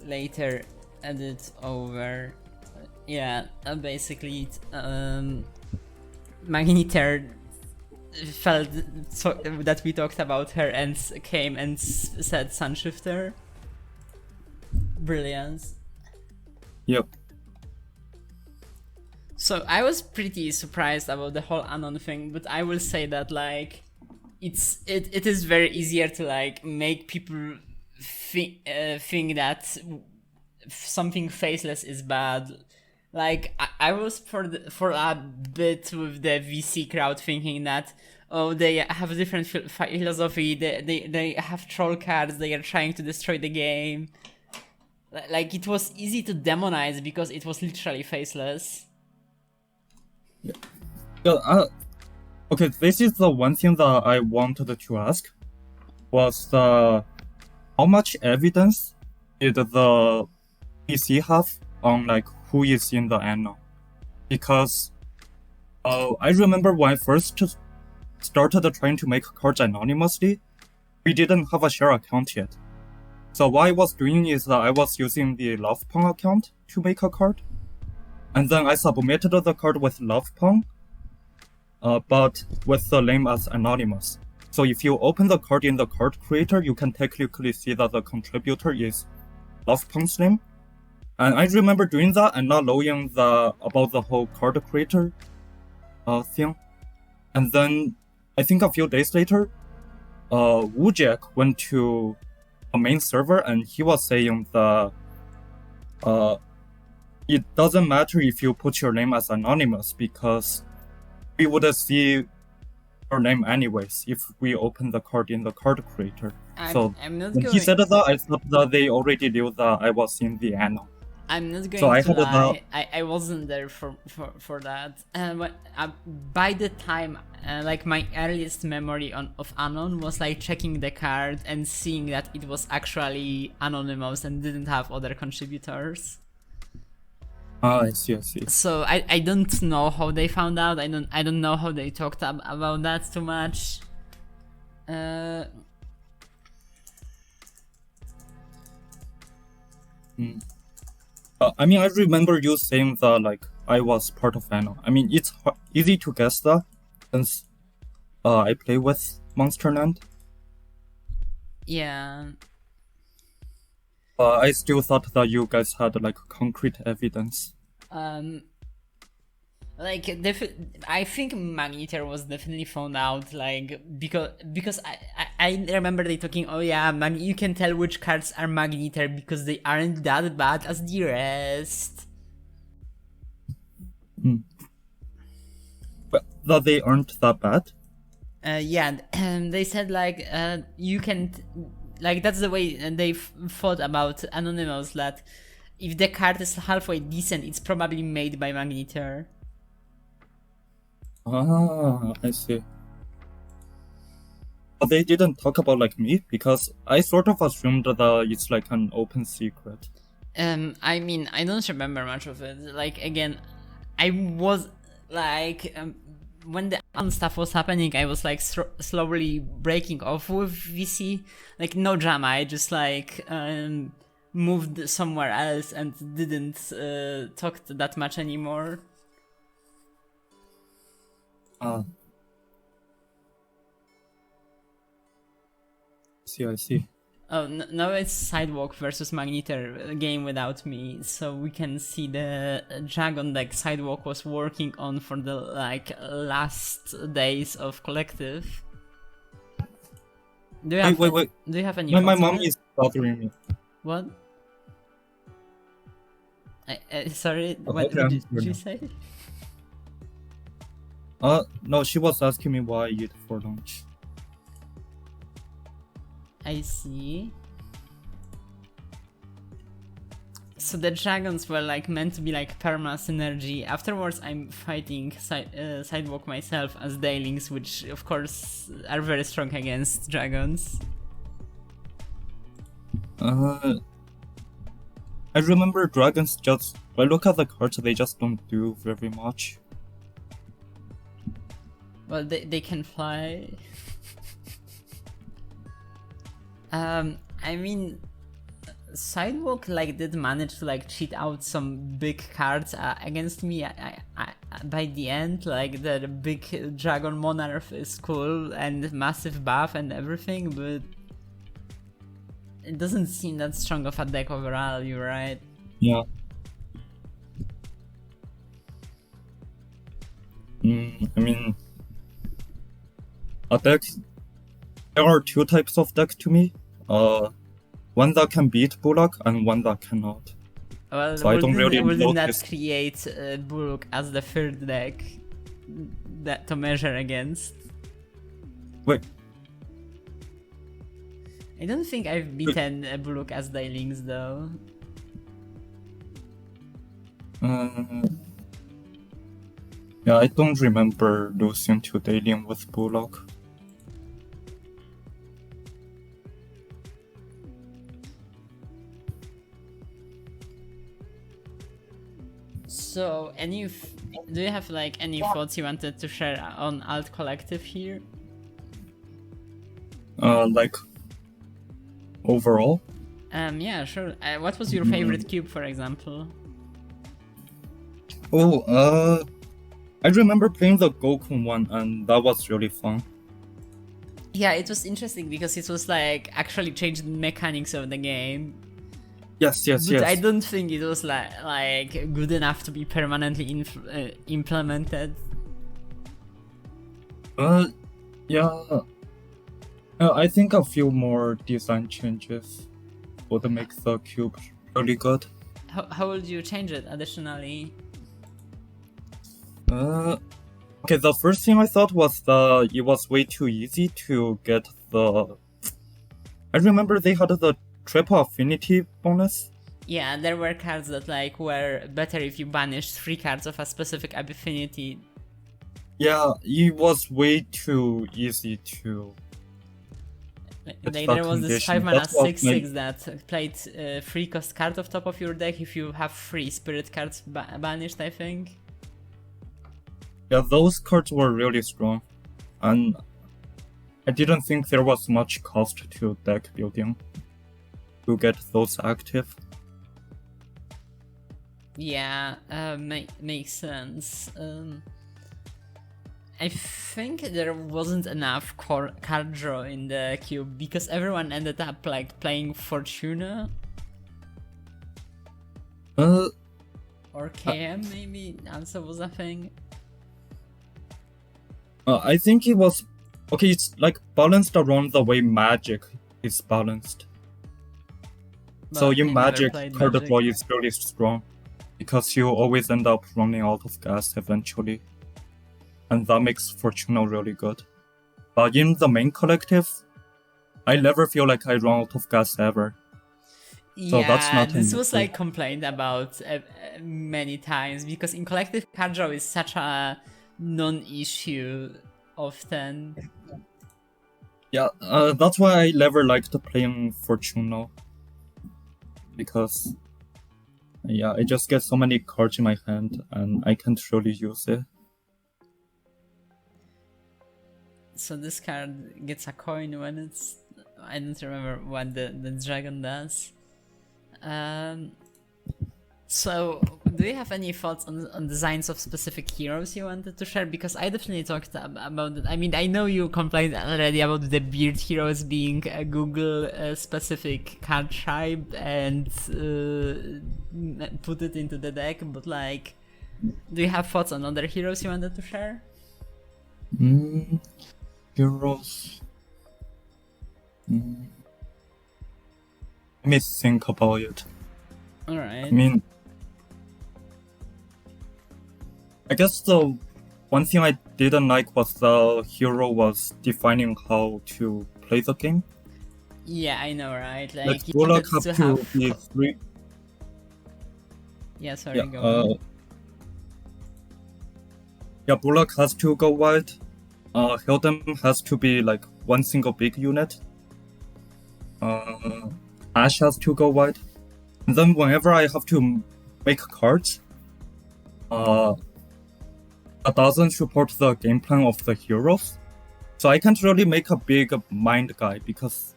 later edit over. Yeah, basically Magnetar felt so that we talked about her and came and said Sunshifter. Brilliance. Yep. So I was pretty surprised about the whole Anon thing, but I will say that like it is very easier to like make people think that something faceless is bad. Like I was for a bit with the VC crowd thinking that, oh, they have a different philosophy, they have troll cards, they are trying to destroy the game. Like it was easy to demonize because it was literally faceless. Yeah. Okay, this is the one thing that I wanted to ask, was how much evidence did the PC have on like who is in the Anno? Because I remember when I first started trying to make cards anonymously, we didn't have a share account yet. So what I was doing is that I was using the lovepon account to make a card, and then I submitted the card with lovepon, but with the name as anonymous. So if you open the card in the card creator, you can technically see that the contributor is lovepon's name. And I remember doing that and not knowing about the whole card creator thing. And then I think a few days later, Wujek went to a main server and he was saying that it doesn't matter if you put your name as anonymous because we would see your name anyways if we open the card in the card creator. I'm not when going... he said that, I thought that they already knew that I was in the Anno. I'm not going to lie, I wasn't there for that. By the time, like my earliest memory of Anon was like checking the card and seeing that it was actually anonymous and didn't have other contributors. I see. So I don't know how they found out. I don't know how they talked about that too much. I mean, I remember you saying that like I was part of Anno. I mean, it's easy to guess that since I play with Monsterland. Yeah. I still thought that you guys had like concrete evidence. Like I think Magneter was definitely found out, like because I remember they talking. Oh yeah, you can tell which cards are Magneter because they aren't that bad as the rest. But that they aren't that bad. Yeah, they said like you can, like that's the way they thought about Anonymous, that if the card is halfway decent, it's probably made by Magneter. Ah, I see. But they didn't talk about like me because I sort of assumed that it's like an open secret. I mean, I don't remember much of it. Like again, I was like when the stuff was happening, I was like slowly breaking off with VC. Like no drama, I just like moved somewhere else and didn't talk that much anymore. I see. Oh, now it's Sidewalk versus Magneter, a game without me, so we can see the dragon deck Sidewalk was working on for the like last days of Collective. Do you have wait. Do you have any? My mom is bothering me. What? Sorry, Okay, what did you say? No, she was asking me what I eat for lunch. I see. So the dragons were like meant to be like perma synergy. Afterwards, I'm fighting Sidewalk myself as lings, which of course are very strong against dragons. I remember dragons just, when I look at the cards, they just don't do very much. Well, they can fly. I mean, Sidewalk like did manage to like cheat out some big cards against me. I by the end, like the big Dragon Monarch is cool and massive buff and everything, but it doesn't seem that strong of a deck overall. You're right. Yeah. I mean, a deck. There are two types of deck to me. One that can beat Bullock and one that cannot. Well, so I don't really wouldn't that create Bullock as the third deck that to measure against? Wait. I don't think I've beaten Bullock as lings though. Yeah, I don't remember losing to Dalian with Bullock. So, do you have like any thoughts you wanted to share on Alt Collective here? Like overall? Yeah, sure. What was your favorite cube, for example? Oh, I remember playing the Goku one, and that was really fun. Yeah, it was interesting because it was like actually changed the mechanics of the game. Yes. But I don't think it was like good enough to be permanently implemented. Yeah. I think a few more design changes would make the cube really good. How would you change it additionally? Okay, the first thing I thought was it was way too easy to get the... I remember they had the triple affinity bonus. Yeah, there were cards that like were better if you banished 3 cards of a specific affinity. Yeah, it was way too easy to... There was this 5 mana 6/6 that played 3 cost card off top of your deck if you have 3 spirit cards banished, I think. Yeah, those cards were really strong, and I didn't think there was much cost to deck building to get those active. Yeah, makes sense. I think there wasn't enough card draw in the cube because everyone ended up like playing Fortuna. Or KM maybe also was a thing. I think it was... Okay, it's like balanced around the way Magic is balanced. But so in Magic, card Magic. draw is really strong, because you always end up running out of gas eventually. And that makes Fortuna really good. But in the main collective, I never feel like I run out of gas ever. So Yeah, that's not this was like complained about many times, because in collective card draw is such a non-issue often. Yeah, that's why I never liked playing Fortuna. Because, yeah, I just get so many cards in my hand and I can't really use it. So this card gets a coin when it's... I don't remember what the dragon does. So, do you have any thoughts on designs of specific heroes you wanted to share? Because I definitely talked about it. I mean, I know you complained already about the beard heroes being a Google specific card type and put it into the deck, but like, do you have thoughts on other heroes you wanted to share? Heroes. Let me think about it. Alright. I mean, I guess the one thing I didn't like was the hero was defining how to play the game. Yeah, I know, right? Like, you Bullock wanted have to to have... be 3. Yeah, sorry, Yeah, go on. yeah, Bullock has to go wide. Hildem has to be like one single big unit. Ash has to go wide. And then whenever I have to make cards, it doesn't support the game plan of the heroes. So I can't really make a big mind guy because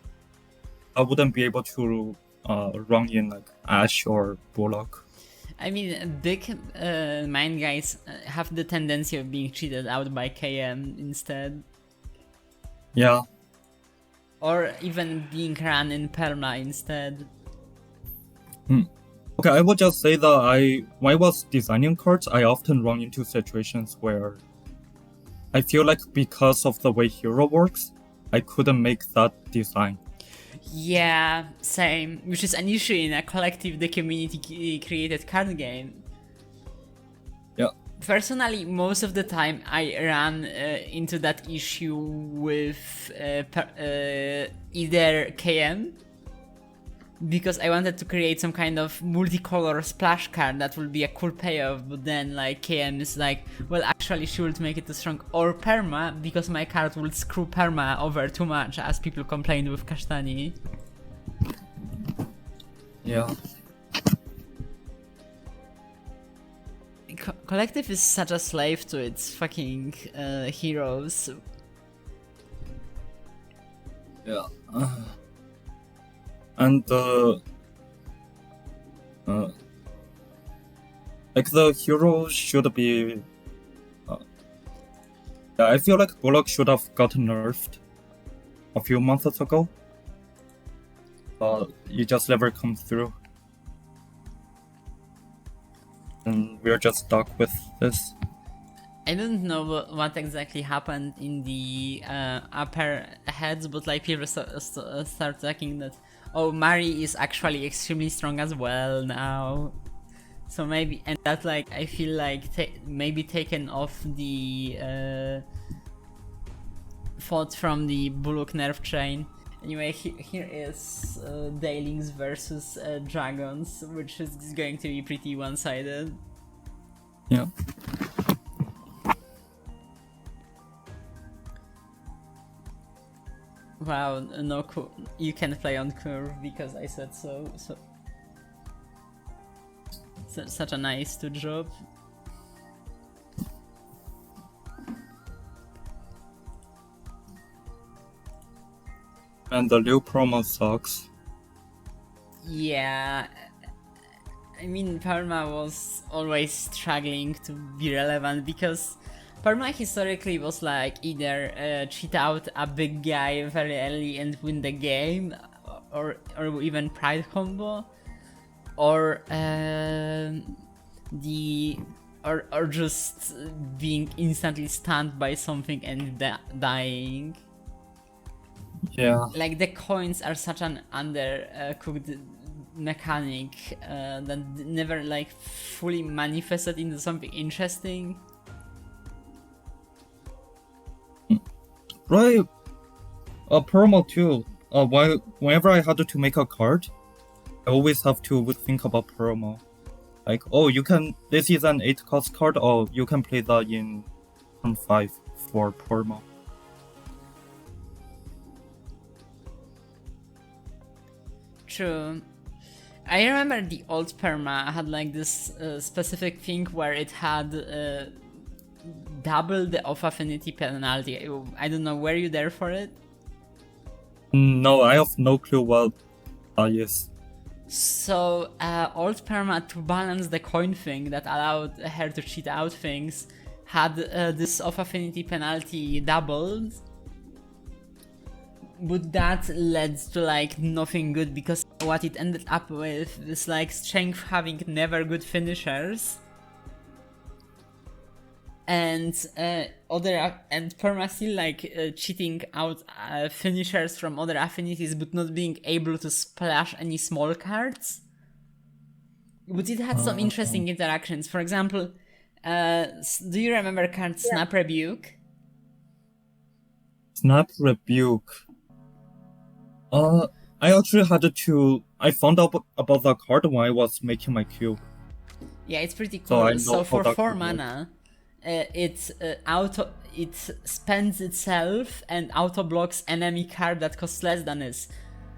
I wouldn't be able to run in like Ash or Bullock. I mean, big mind guys have the tendency of being cheated out by KM instead. Yeah. Or even being run in perma instead. Okay, I would just say that when I was designing cards, I often run into situations where I feel like because of the way hero works, I couldn't make that design. Yeah, same. Which is an issue in a collective, the community created card game. Yeah. Personally, most of the time I run into that issue with either KM, because I wanted to create some kind of multicolor splash card that will be a cool payoff, but then like KM is like, well, actually she would make it too strong, or perma, because my card will screw perma over too much, as people complained with Kasztani. Yeah. Collective is such a slave to its fucking heroes. Yeah. And like the hero should be. Yeah, I feel like Bullock should have gotten nerfed a few months ago. But it just never comes through. And we're just stuck with this. I don't know what exactly happened in the upper heads, but like people start talking that, oh, Mari is actually extremely strong as well now. So maybe, and that like I feel like maybe taken off the thought from the Bullock nerf chain. Anyway, here is Daylings versus Dragons, which is going to be pretty one-sided. Yeah. Wow, no, you can play on curve because I said so. Such a nice to drop. And the new promo sucks. Yeah, I mean, Parma was always struggling to be relevant because Parma historically was like either cheat out a big guy very early and win the game, or even pride combo, or or just being instantly stunned by something and dying. Yeah. Like the coins are such an undercooked mechanic that never like fully manifested into something interesting. Right. Promo too. Whenever I had to make a card, I always have to think about promo. Like, oh, this is an 8-cost card, oh, you can play that in turn 5 for promo. True. I remember the old Perma had like this specific thing where it had double the off affinity penalty. I don't know, were you there for it? No, I have no clue what that is. So, old Perma, to balance the coin thing that allowed her to cheat out things, had this off affinity penalty doubled. But that led to like nothing good, because what it ended up with is like strength having never good finishers, and Perma still like cheating out finishers from other affinities, but not being able to splash any small cards. But it had some interesting interactions. For example, do you remember card Snap Rebuke? Snap Rebuke. I actually I found out about that card when I was making my cube. Yeah, it's pretty cool. So for 4 mana, it spends itself and auto blocks enemy card that costs less than it,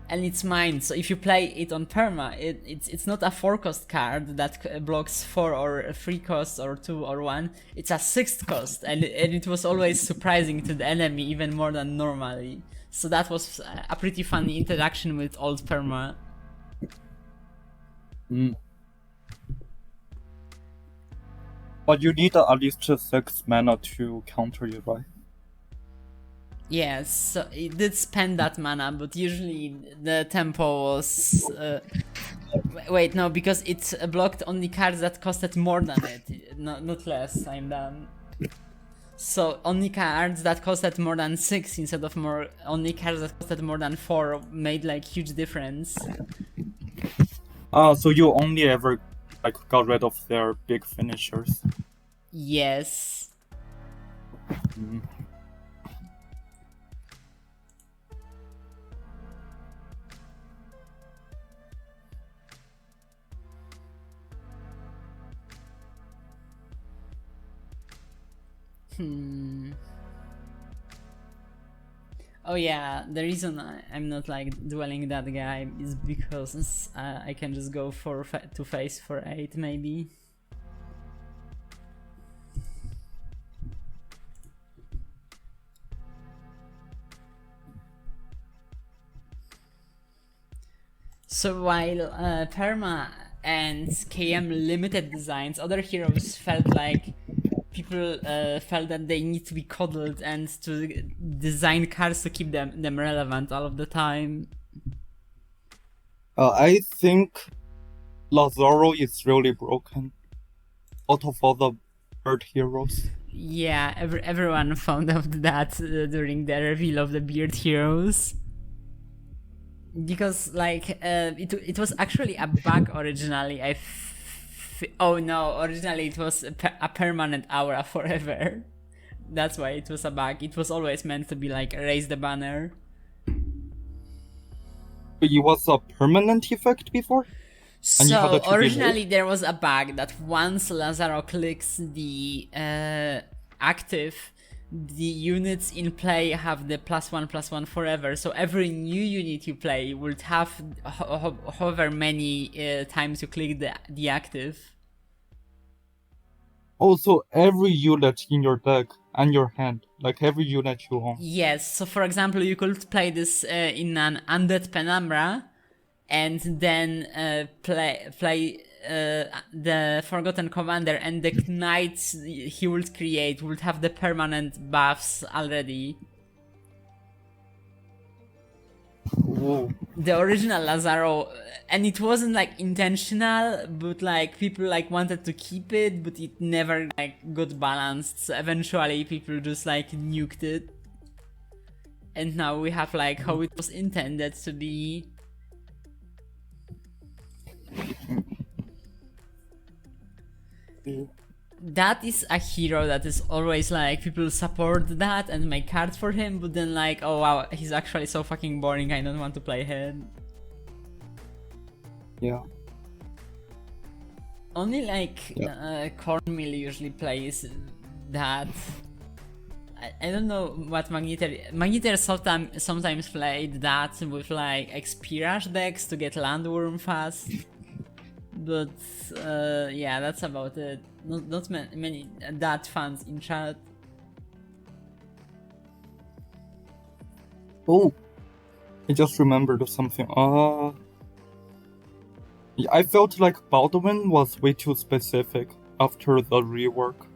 and it's mine. So if you play it on Perma, it's not a 4-cost card that blocks 4 or 3 costs or 2 or 1. It's a 6th cost, and it was always surprising to the enemy even more than normally. So that was a pretty funny interaction with old Perma. But you need at least 6 mana to counter it, right? Yes, so it did spend that mana, but usually the tempo was... wait, no, because it blocked only cards that costed more than it, not less, I'm done. So only cards that costed more than 6 instead of only cards that costed more than 4 made like huge difference. So you only ever like got rid of their big finishers? Yes. Oh yeah, the reason I'm not like dwelling that guy is because I can just go for to face for 8 maybe. So while Perma and KM limited designs, other heroes felt like people felt that they need to be coddled and to design cards to keep them relevant all of the time. I think Lazaro is really broken out of all the bird heroes. Yeah, everyone found out that during the reveal of the Beard Heroes. Because, like, it was actually a bug originally. Oh no, originally it was a permanent aura forever. That's why it was a bug. It was always meant to be like erase the banner. It was a permanent effect before? So originally there was a bug that once Lazaro clicks the active, the units in play have the +1/+1 forever. So every new unit you play would have however many times you click the active. Also, every unit in your deck and your hand, like every unit you own. Yes, so for example, you could play this in an Undead Penumbra, and then play the Forgotten Commander, and the knights he would create would have the permanent buffs already. Whoa. The original Lazaro, and it wasn't like intentional, but like people like wanted to keep it, but it never like got balanced. So eventually people just like nuked it, and now we have like how it was intended to be. That is a hero that is always like people support that and make cards for him, but then like, oh wow, he's actually so fucking boring, I don't want to play him. Yeah. Only like Cornmeal usually plays that. I don't know what Magneter sometimes played that with like Expirash decks to get Landworm fast. But yeah, that's about it. Not many that fans in chat. Oh, I just remembered something. I felt like Baldwin was way too specific after the rework.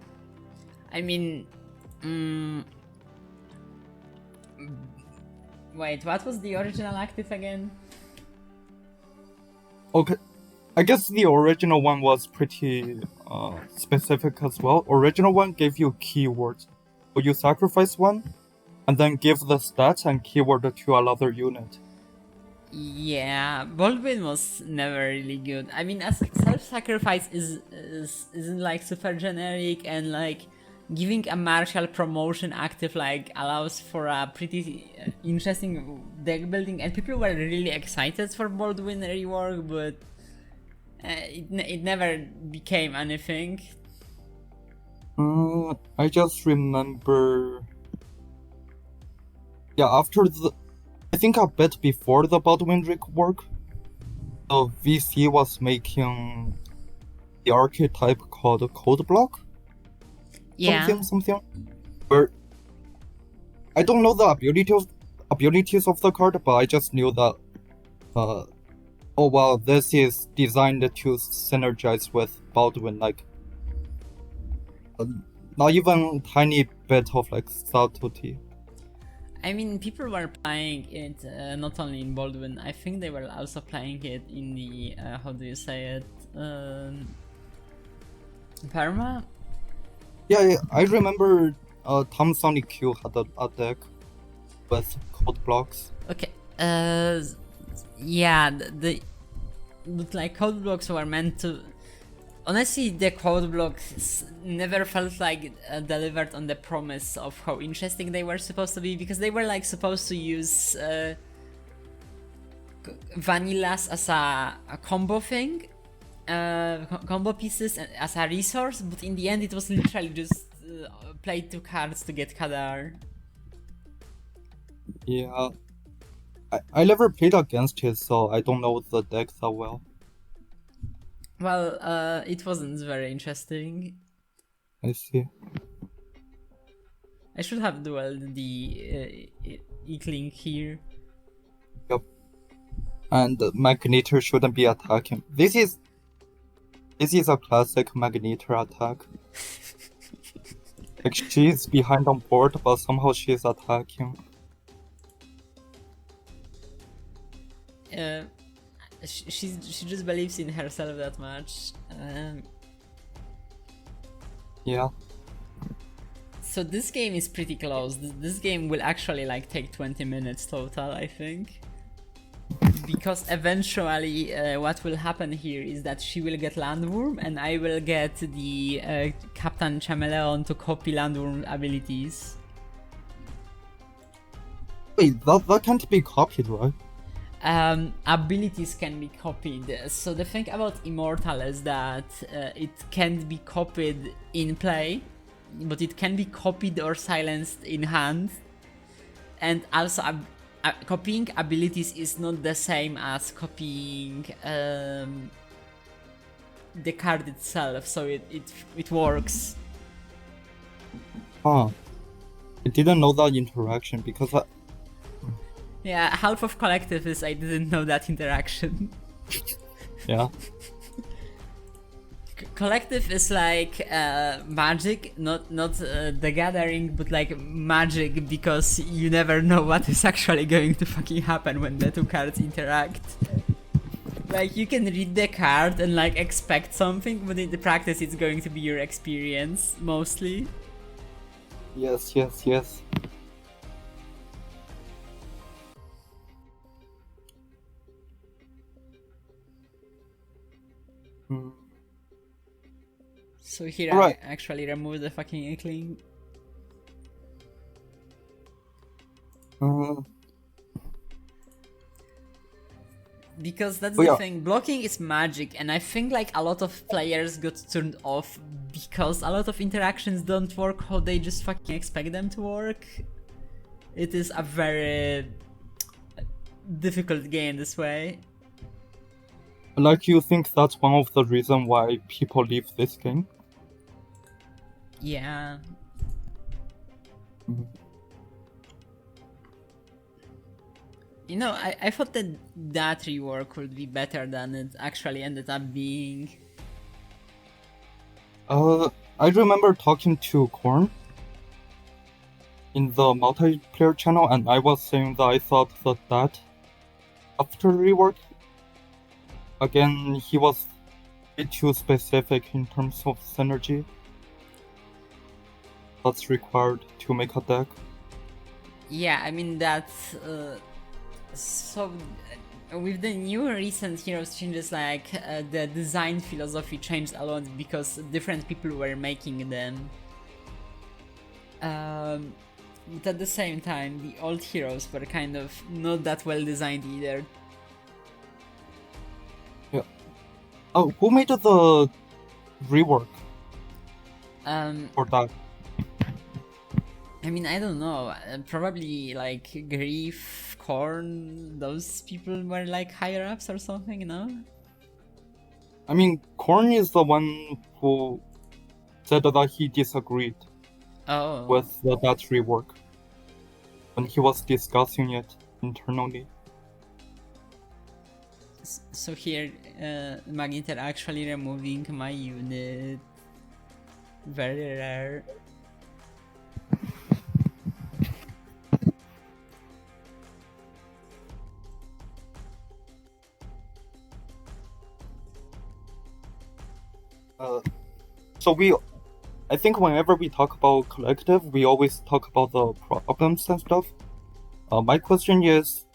I mean, wait, what was the original active again? Okay, I guess the original one was pretty specific as well. Original one gave you keywords. So you sacrifice one, and then give the stats and keyword to another unit. Yeah, Baldwin was never really good. I mean, as self-sacrifice isn't like super generic, and like giving a martial promotion active like allows for a pretty interesting deck building, and people were really excited for Baldwin rework, but it never became anything. I just remember. Yeah, after I think a bit before the Baldwin rework, the VC was making the archetype called Code Block. Yeah. Something. Where I don't know the abilities of the card, but I just knew that. Oh wow, this is designed to synergize with Baldwin, like not even tiny bit of like subtlety. I mean, people were playing it not only in Baldwin. I think they were also playing it in the how do you say it, Perma. Yeah, I remember Tom Sonic Q had a deck with code blocks. Okay, yeah, but like code blocks were meant to. Honestly, the code blocks never felt like delivered on the promise of how interesting they were supposed to be, because they were like supposed to use vanillas as a combo thing, combo pieces as a resource, but in the end it was literally just play 2 cards to get Kadar. Yeah, I never played against it, so I don't know the deck that well. Well, it wasn't very interesting. I see. I should have dueled the Inkling here. Yep. And Magneter shouldn't be attacking. This is a classic Magneter attack. Like she's behind on board, but somehow she's attacking. She just believes in herself that much. Yeah. So this game is pretty close. This game will actually like take 20 minutes total, I think. Because eventually what will happen here is that she will get Landworm and I will get the Captain Chameleon to copy Landworm abilities. Wait, that can't be copied, right? Abilities can be copied. So the thing about Immortal is that it can't be copied in play, but it can be copied or silenced in hand. And also copying abilities is not the same as copying the card itself, so it works. Huh. I didn't know that interaction because Yeah, half of Collective is I didn't know that interaction. yeah. Collective is like magic, not the gathering, but like magic because you never know what is actually going to fucking happen when the two cards interact. Like you can read the card and like expect something, but in the practice it's going to be your experience mostly. Yes. Hmm. So here Right. I actually remove the fucking inkling. Because that's the thing, blocking is magic, and I think like a lot of players got turned off because a lot of interactions don't work how they just fucking expect them to work. It is a very difficult game this way. Like, you think that's one of the reasons why people leave this game? Yeah. Mm-hmm. You know, I thought that rework would be better than it actually ended up being. I remember talking to Korn in the multiplayer channel, and I was saying that I thought that after rework, again, he was a bit too specific in terms of synergy that's required to make a deck. Yeah, I mean that's so with the new recent Heroes changes, like the design philosophy changed a lot because different people were making them. But at the same time, the old heroes were kind of not that well designed either. Yeah. Oh, who made the rework for that? I mean, I don't know. Probably like Grief, Korn, those people were like higher ups or something, you know? I mean, Korn is the one who said that he disagreed with that rework when he was discussing it internally. So here, Magneter actually removing my unit. Very rare. So I think whenever we talk about collective, we always talk about the problems and stuff. My question is,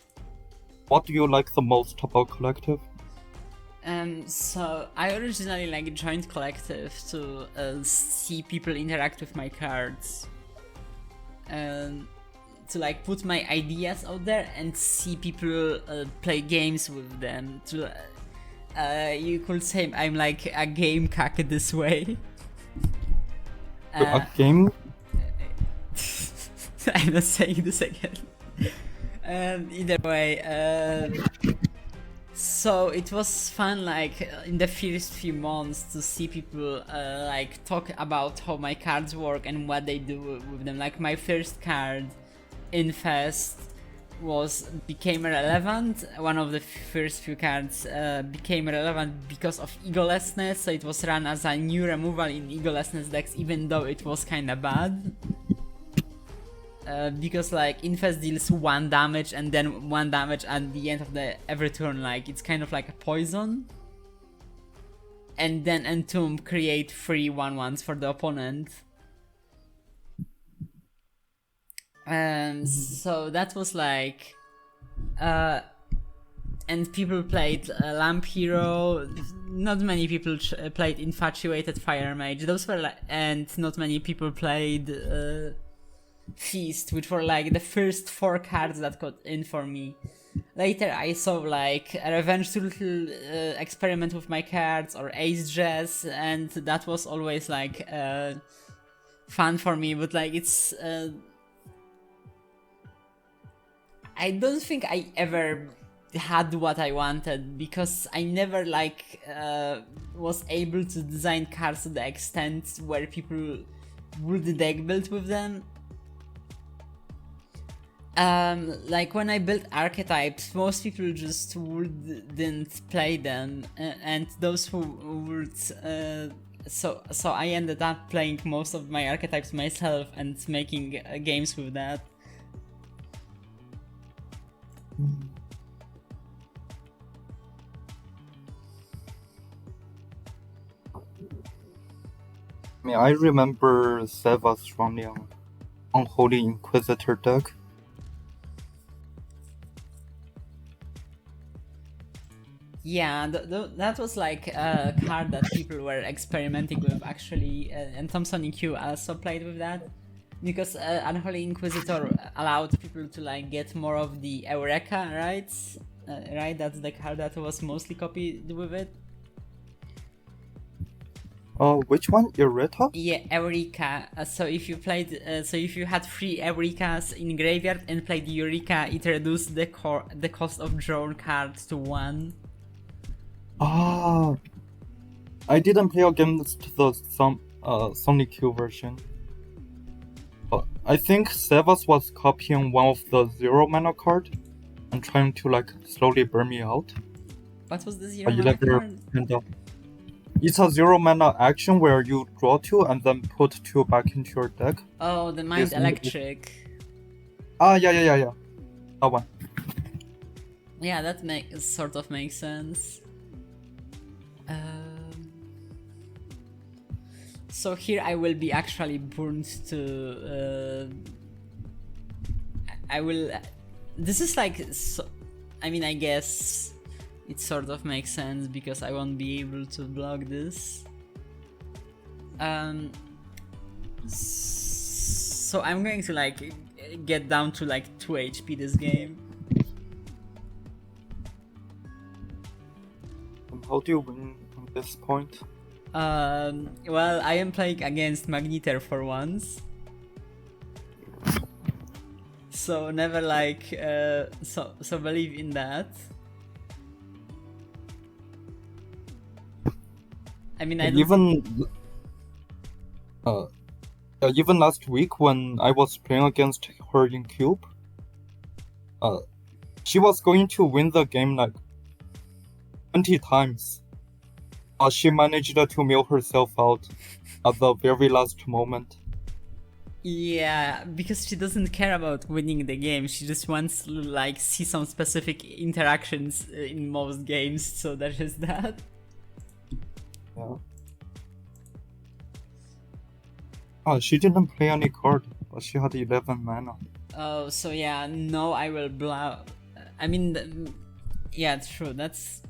what do you like the most about collective? So I originally like joined collective to see people interact with my cards, and to like put my ideas out there and see people play games with them. To you could say I'm like a game cack this way. A game? I'm not saying this again. Either way, so it was fun, like in the first few months, to see people like talk about how my cards work and what they do with them. Like my first card, Infest, became relevant. One of the first few cards became relevant because of egolessness, so it was run as a new removal in egolessness decks, even though it was kinda bad. Because like Infest deals 1 damage and then 1 damage at the end of every turn, like it's kind of like a poison. And then Entomb create 3 1/1s for the opponent. So that was like, and people played Lamp Hero. Not many people played Infatuated Fire Mage. Those were and not many people played Feast, which were like the first 4 cards that got in for me. Later I saw like a Revenge to little experiment with my cards, or Ace Jazz, and that was always like fun for me, but like it's I don't think I ever had what I wanted, because I never like was able to design cards to the extent where people would deck build with them. Like when I built archetypes, most people just wouldn't play them, and those who would, so I ended up playing most of my archetypes myself and making games with that. I mean, I remember Sevas running on Unholy Inquisitor deck. Yeah, that was like a card that people were experimenting with actually, and Thompson Q also played with that, because Unholy Inquisitor allowed people to like get more of the Eureka, right? Right, that's the card that was mostly copied with it. Which one? Eureka? Yeah, Eureka. So if you played, so if you had 3 Eurekas in graveyard and played Eureka, it reduced the cost of drawn cards to 1. Ah, I didn't play against the Sonic Q version. I think Sevas was copying one of the 0 mana card and trying to like slowly burn me out. What was the 0 mana card? It's a 0 mana action where you draw 2 and then put 2 back into your deck. Oh, the Mind Electric. Yeah. That one. Yeah, that sort of makes sense. So here I will be actually burned to. I will. This is like. So, I mean, I guess it sort of makes sense because I won't be able to block this. So I'm going to like get down to like 2 HP this game. How do you win from this point? Well, I am playing against Magneter for once. So never like, so believe in that. I mean, I don't even last week when I was playing against her in Cube, she was going to win the game like 20 times. She managed to mill herself out at the very last moment. Yeah, because she doesn't care about winning the game. She just wants to like see some specific interactions in most games. So that is that. Yeah. She didn't play any card, but she had 11 mana. Oh, so yeah, no, I will blow. I mean, yeah, true. That's.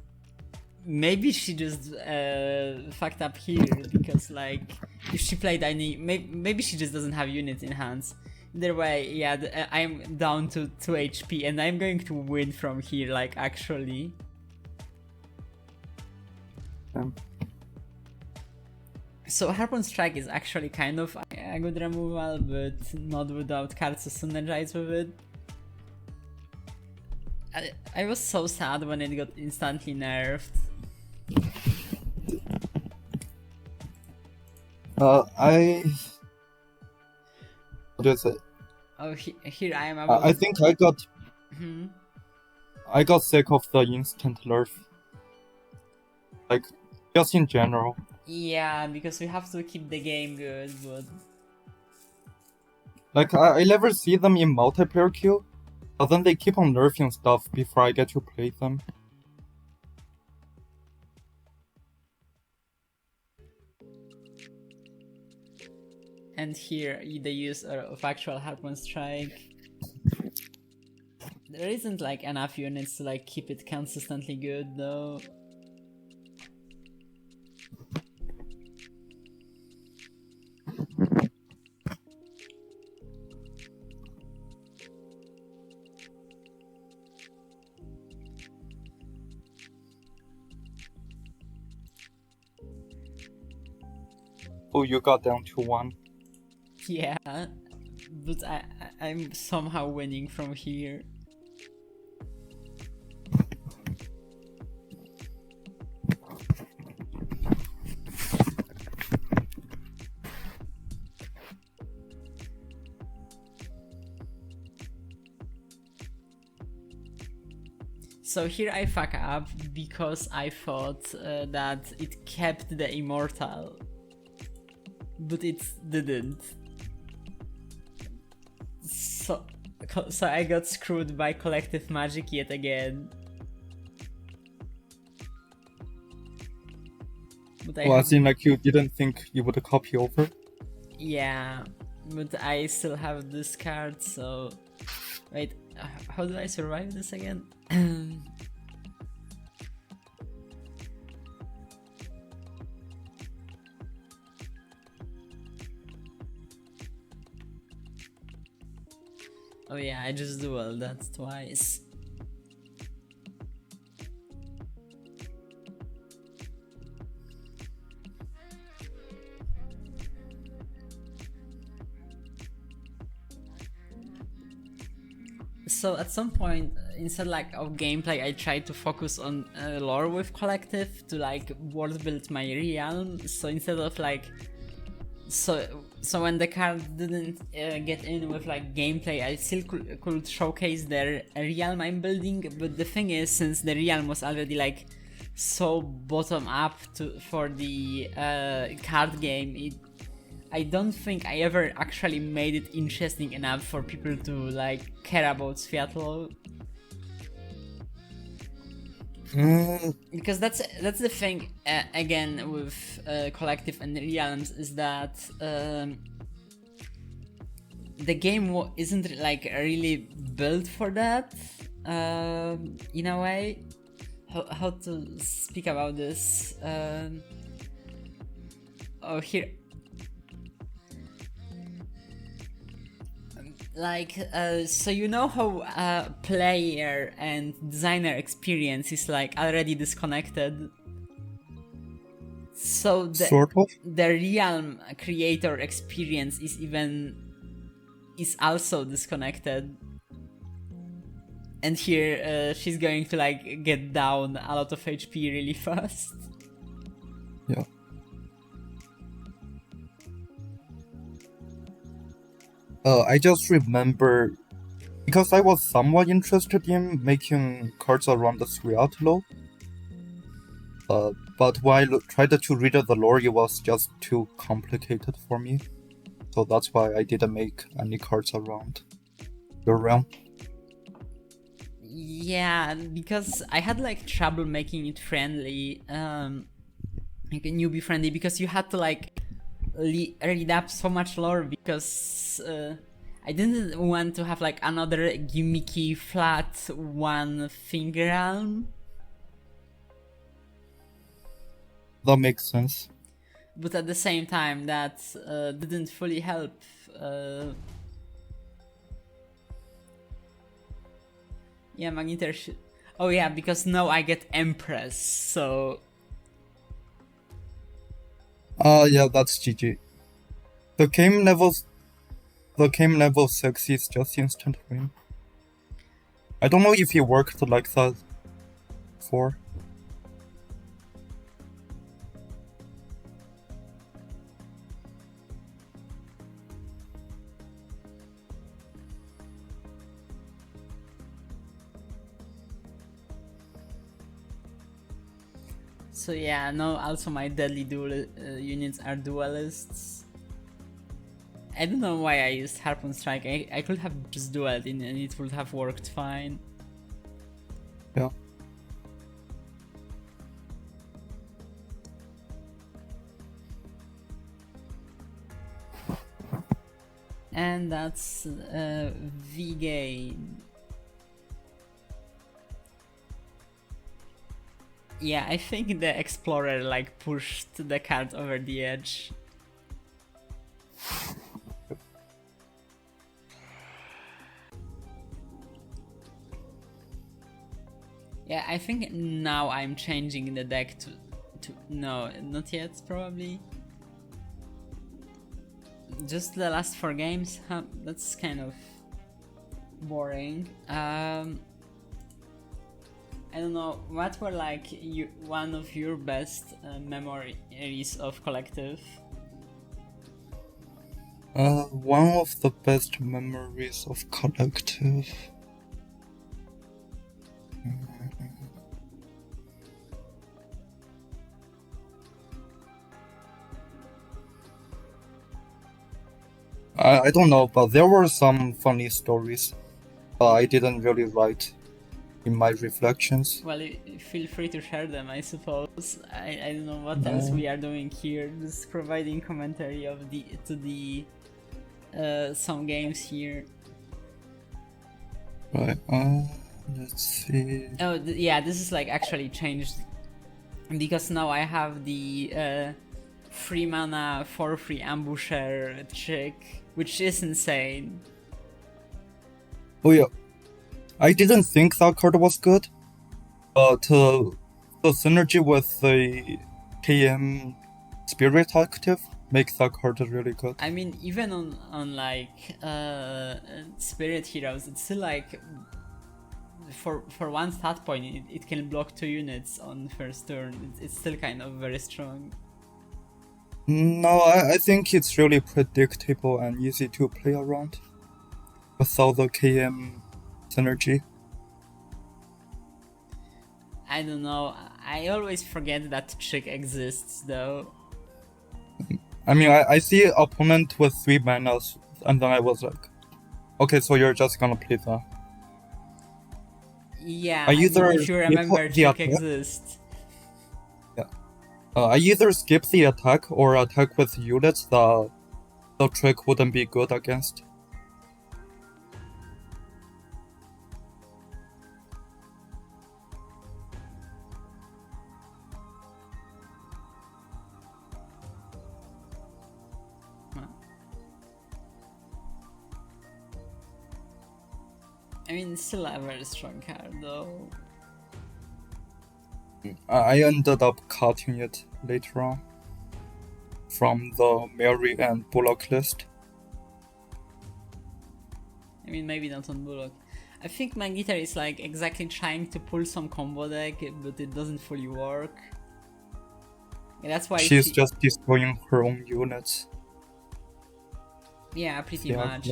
Maybe she just fucked up here because like if she played any, maybe she just doesn't have units in hands. Either way, yeah, I'm down to 2 HP and I'm going to win from here, like actually. So Harpoon Strike is actually kind of a good removal, but not without cards to synergize with it. I was so sad when it got instantly nerfed. What is it? Oh, here I am about. I think I got sick of the instant nerf. Like, just in general. Yeah, because we have to keep the game good, but. Like, I never see them in multiplayer queue, but then they keep on nerfing stuff before I get to play them. and here the use of actual Harpoon Strike. There isn't like enough units to like keep it consistently good though. Oh, you got down to 1. Yeah, but I'm somehow winning from here. So here I fuck up because I thought that it kept the immortal, but it didn't. So I got screwed by collective magic yet again. But I seem like you didn't think you would copy over? Yeah, but I still have this card, so... Wait, how do I survive this again? Oh yeah, I just dueled that twice. So at some point, instead like of gameplay, I tried to focus on lore with collective to like world build my realm. So instead of like, so when the card didn't get in with like gameplay, I still could showcase the realm I'm building. But the thing is, since the realm was already like so bottom up for the card game, I don't think I ever actually made it interesting enough for people to like care about Sviatlo. Because that's the thing again with collective and realms, is that the game isn't like really built for that in a way. How to speak about this? Oh, here. Like, so you know how player and designer experience is like already disconnected? So Sort of? the realm creator experience is also disconnected. And here she's going to like get down a lot of HP really fast. Yeah. I just remember, because I was somewhat interested in making cards around the Sviatlo, but when I tried to read the lore, it was just too complicated for me. So that's why I didn't make any cards around your realm. Yeah, because I had like trouble making it friendly, like newbie friendly, because you had to like read up so much lore, because I didn't want to have like another gimmicky flat one thing realm. That makes sense. But at the same time, that didn't fully help. Yeah, Magneter should... Oh yeah, because now I get Empress, so... Yeah, that's GG. The game level 6 is just instant win. I don't know if it worked like that before. So yeah, no, also my deadly dual units are duelists. I don't know why I used Harpoon Strike. I could have just dueled in and it would have worked fine. Yeah. And that's V-Gain. Yeah, I think the Explorer like pushed the card over the edge. Yeah, I think now I'm changing the deck to no, not yet probably. Just the last 4 games, huh? That's kind of boring. I don't know, what were like one of your best memories of Collective? One of the best memories of Collective. I don't know, but there were some funny stories I didn't really write in my reflections. Well, feel free to share them, I suppose. I don't know what else we are doing here, just providing commentary of the some games here. Right, let's see. Oh, yeah, this is like actually changed because now I have the 3 mana 4/3 ambusher trick, which is insane. Oh yeah, I didn't think that card was good, but the synergy with the KM Spirit Active makes that card really good. I mean, even on like Spirit Heroes, it's still like for one stat point, it can block 2 units on first turn. It's still kind of very strong. No, I think it's really predictable and easy to play around without the KM synergy. I don't know. I always forget that trick exists, though. I mean, I see opponent with 3 manas, and then I was like, okay, so you're just gonna play that. Yeah, I mean, if you remember, trick exists. Yeah. I either skip the attack or attack with units that the trick wouldn't be good against. I mean, it's still a very strong card, though. I ended up cutting it later on from the Mary and Bullock list. I mean, maybe not on Bullock. I think my guitar is like exactly trying to pull some combo deck, but it doesn't fully work. That's why she's just destroying her own units. Yeah, pretty much.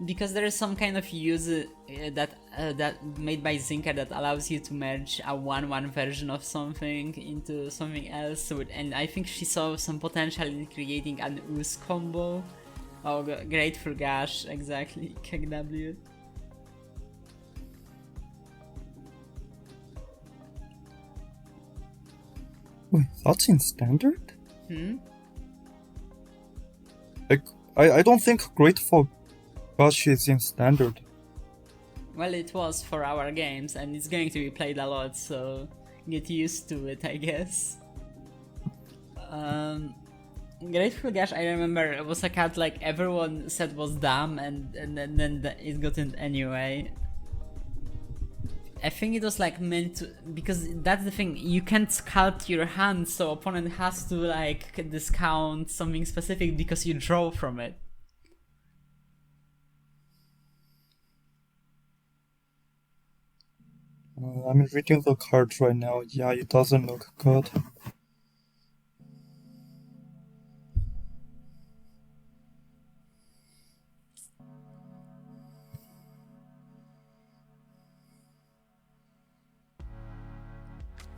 Because there is some kind of use that made by Zinker that allows you to merge a 1/1 version of something into something else, and I think she saw some potential in creating an Ooze combo. Oh, Grateful Gash, exactly, KW. Wait, that's in standard? Hmm? Like, I don't think Grateful Gash is in standard. Well, it was for our games, and it's going to be played a lot, so get used to it, I guess. Grateful Gash, I remember, it was a card like everyone said was dumb, and then it got in anyway. I think it was like meant to, because that's the thing, you can't sculpt your hand, so opponent has to like discount something specific because you draw from it. I'm reading the card right now. Yeah, it doesn't look good.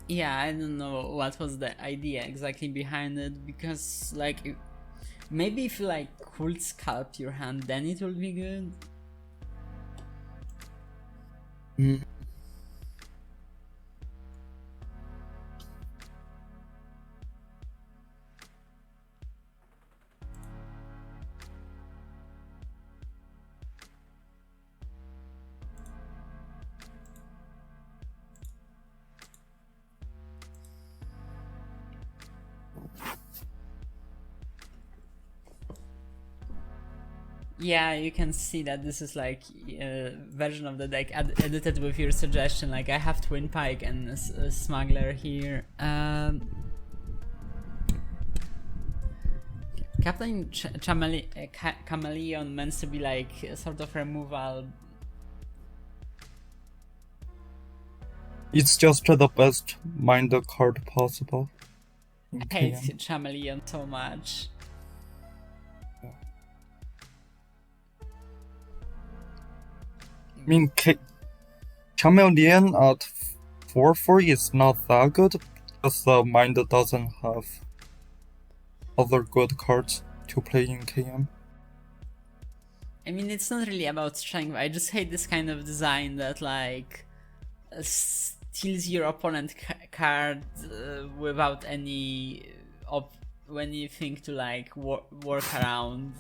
Yeah, I don't know what was the idea exactly behind it, because like maybe if you like could sculpt your hand, then it will be good. Yeah, you can see that this is like a version of the deck edited with your suggestion. Like I have Twin Pike and a Smuggler here. Captain Chameleon meant to be like a sort of removal. It's just the best minder card possible. I hate Chameleon so much. I mean, Chameleon at 4/4 is not that good because the minder doesn't have other good cards to play in KM. I mean, it's not really about strength. I just hate this kind of design that like steals your opponent card without any anything to like work around.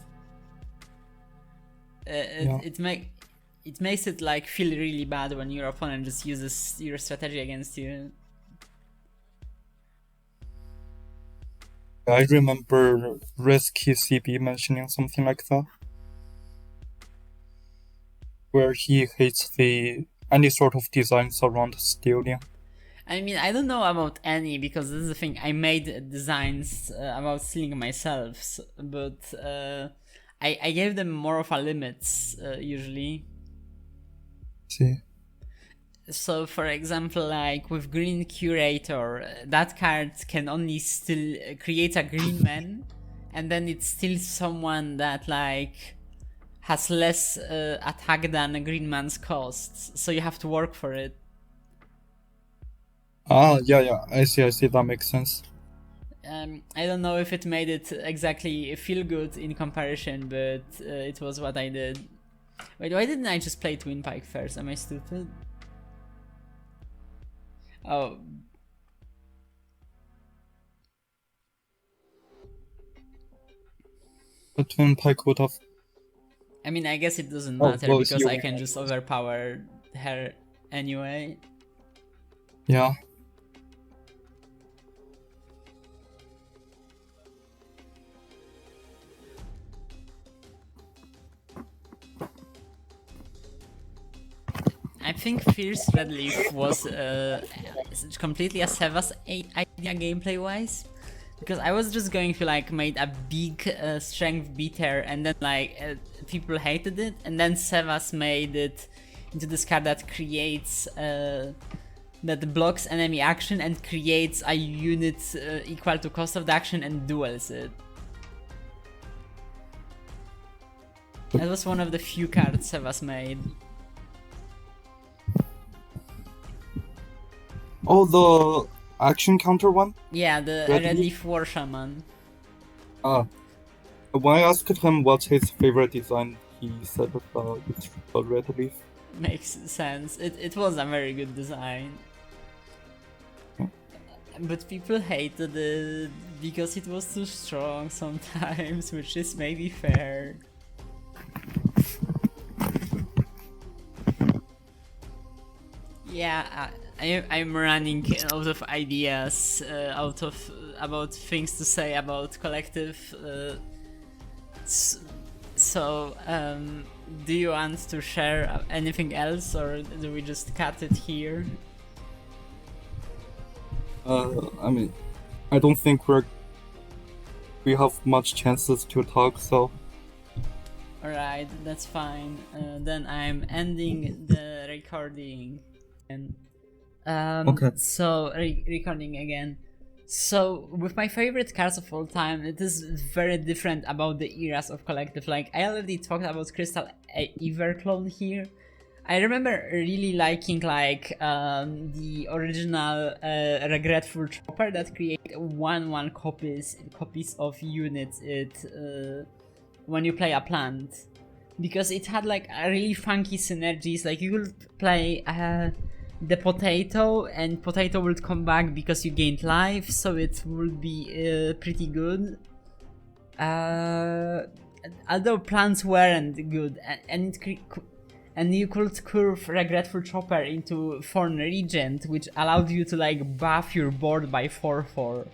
It makes it like feel really bad when your opponent just uses your strategy against you. I remember Risky CB mentioning something like that, where he hates any sort of designs around stealing. I mean, I don't know about any, because this is the thing, I made designs about stealing myself, but I gave them more of a limits usually. See. So for example, like with Green Curator, that card can only still create a green man, and then it's still someone that like has less attack than a green man's costs, so you have to work for it. Ah, yeah, I see, that makes sense. I don't know if it made it exactly feel good in comparison, but it was what I did. Wait, why didn't I just play Twin Pike first? Am I stupid? Oh. The Twin Pike would have... I mean, I guess it doesn't matter because I can just overpower her anyway. Yeah. I think Fierce Red Leaf was completely a Seva's idea gameplay-wise, because I was just going to like make a big strength beater, and then like people hated it, and then Sevas made it into this card that creates that blocks enemy action and creates a unit equal to cost of the action and duels it. That was one of the few cards Sevas made. Oh, the action counter one? Yeah, the Red Leaf War Shaman. When I asked him what's his favorite design, he said it's the Red Leaf. Makes sense. It was a very good design. But people hated it because it was too strong sometimes, which is maybe fair. Yeah, I'm running out of ideas, about things to say about collective. So, do you want to share anything else, or do we just cut it here? I mean, I don't think we have much chances to talk, so... Alright, that's fine. Then I'm ending the recording. And okay. So recording again. So with my favorite cards of all time, it is very different about the eras of collective. Like I already talked about Crystal Everclone here. I remember really liking like the original Regretful Chopper that create 1/1 copies of units when you play a plant, because it had like a really funky synergies. Like you could play the potato, and potato would come back because you gained life, so it would be pretty good. Although plants weren't good, and you could curve Regretful Chopper into Thorn Regent, which allowed you to like buff your board by 4/4.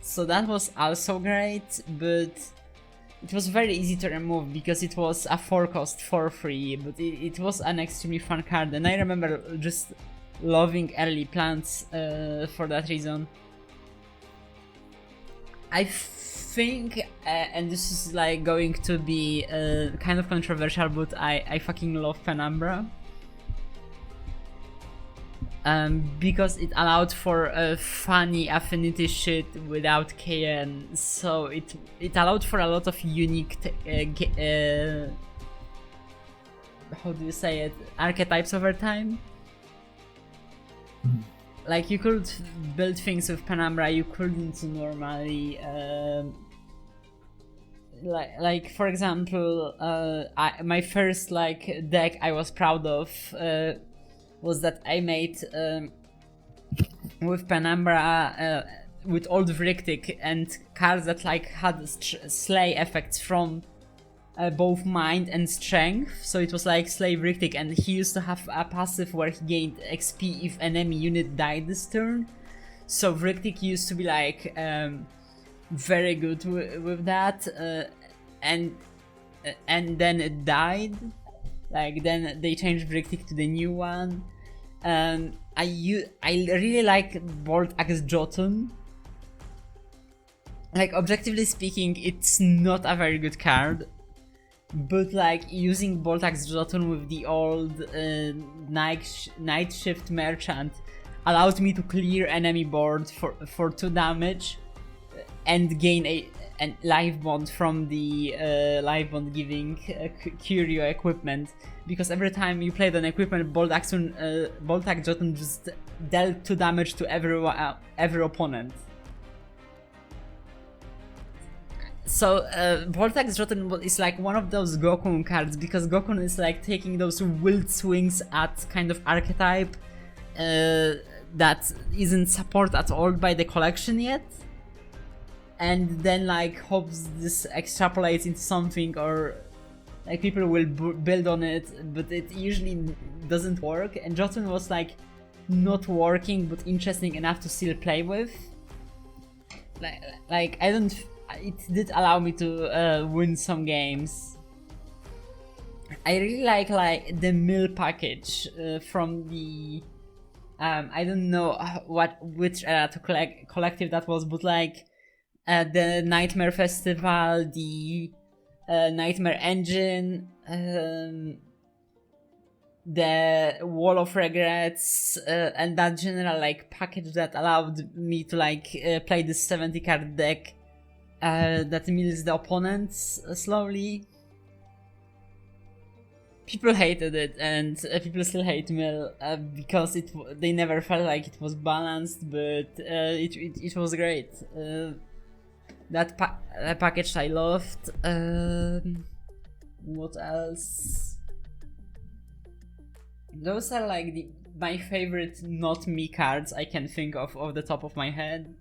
So that was also great, but it was very easy to remove because it was a 4-cost for free, but it was an extremely fun card, and I remember just loving early plants for that reason. I think, and this is like going to be kind of controversial, but I fucking love Penumbra. Because it allowed for a funny affinity shit without KN, so it allowed for a lot of unique how do you say it, archetypes over time. Like you could build things with Penumbra you couldn't normally. Like for example, my first like deck I was proud of was that I made with Penumbra with Old Vrictic and cards that like had slay effects from both mind and strength. So it was like Slay Vrictic, and he used to have a passive where he gained XP if enemy unit died this turn. So Vrictic used to be like very good with that, and then it died. Like then they changed Vrictic to the new one. I really like Bolt Axe Jotun. Like objectively speaking, it's not a very good card, but like using Bolt Axe Jotun with the old Night Shift Merchant allowed me to clear enemy board for 2 damage and gain a life bond from the life bond giving curio equipment, because every time you played an equipment, Bolt Axe Jotun just dealt 2 damage to every opponent. So Bolt Axe Jotun is like one of those Gokun cards, because Gokun is like taking those wild swings at kind of archetype that isn't supported at all by the collection yet, and then like hopes this extrapolates into something, or like people will build on it, but it usually doesn't work. And Jotun was like not working but interesting enough to still play with. Like I don't. It did allow me to win some games. I really like the mill package from the I don't know which collective that was, but like the Nightmare Festival, the Nightmare Engine, the Wall of Regrets, and that general like package that allowed me to like play this 70 card deck that mills the opponents slowly. People hated it, and people still hate mill because they never felt like it was balanced, but it was great. That package I loved. What else? Those are like my favorite not me cards I can think of off the top of my head.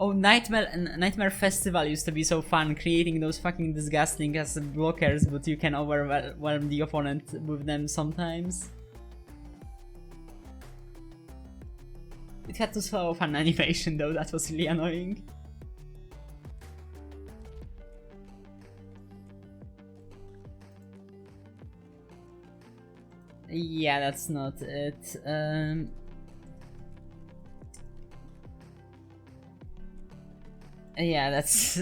Oh, Nightmare Festival used to be so fun, creating those fucking disgusting as blockers, but you can overwhelm the opponent with them sometimes. It had too slow of an animation though, that was really annoying. Yeah, that's not it. Yeah, that's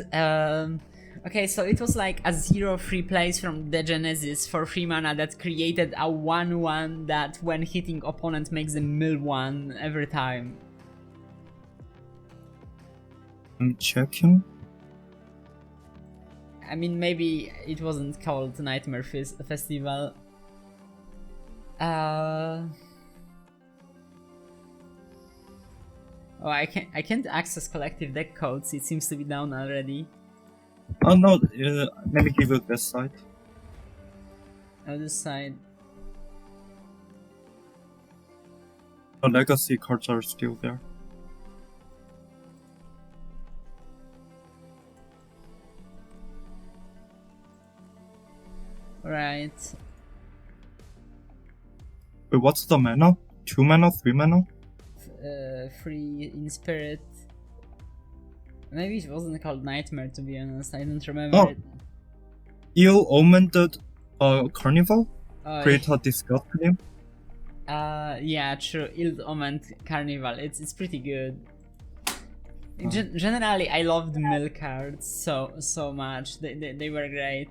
okay, so it was like a 0 free plays from the Genesis for 3 mana that created a 1/1 that when hitting opponent makes them mill 1 every time. I'm checking. I mean, maybe it wasn't called Nightmare Festival. Oh, I can't access collective deck codes. It seems to be down already. Oh no, let me give you this side. Oh, this side. The legacy cards are still there. Right. Wait, what's the mana? 2 mana? 3 mana? 3 in spirit. Maybe it wasn't called Nightmare, to be honest. I don't remember it. Ill Omened Carnival? Oh, Create a disgust name? yeah, true. Ill Omened Carnival. It's pretty good. Generally, I loved mill cards so much. They were great.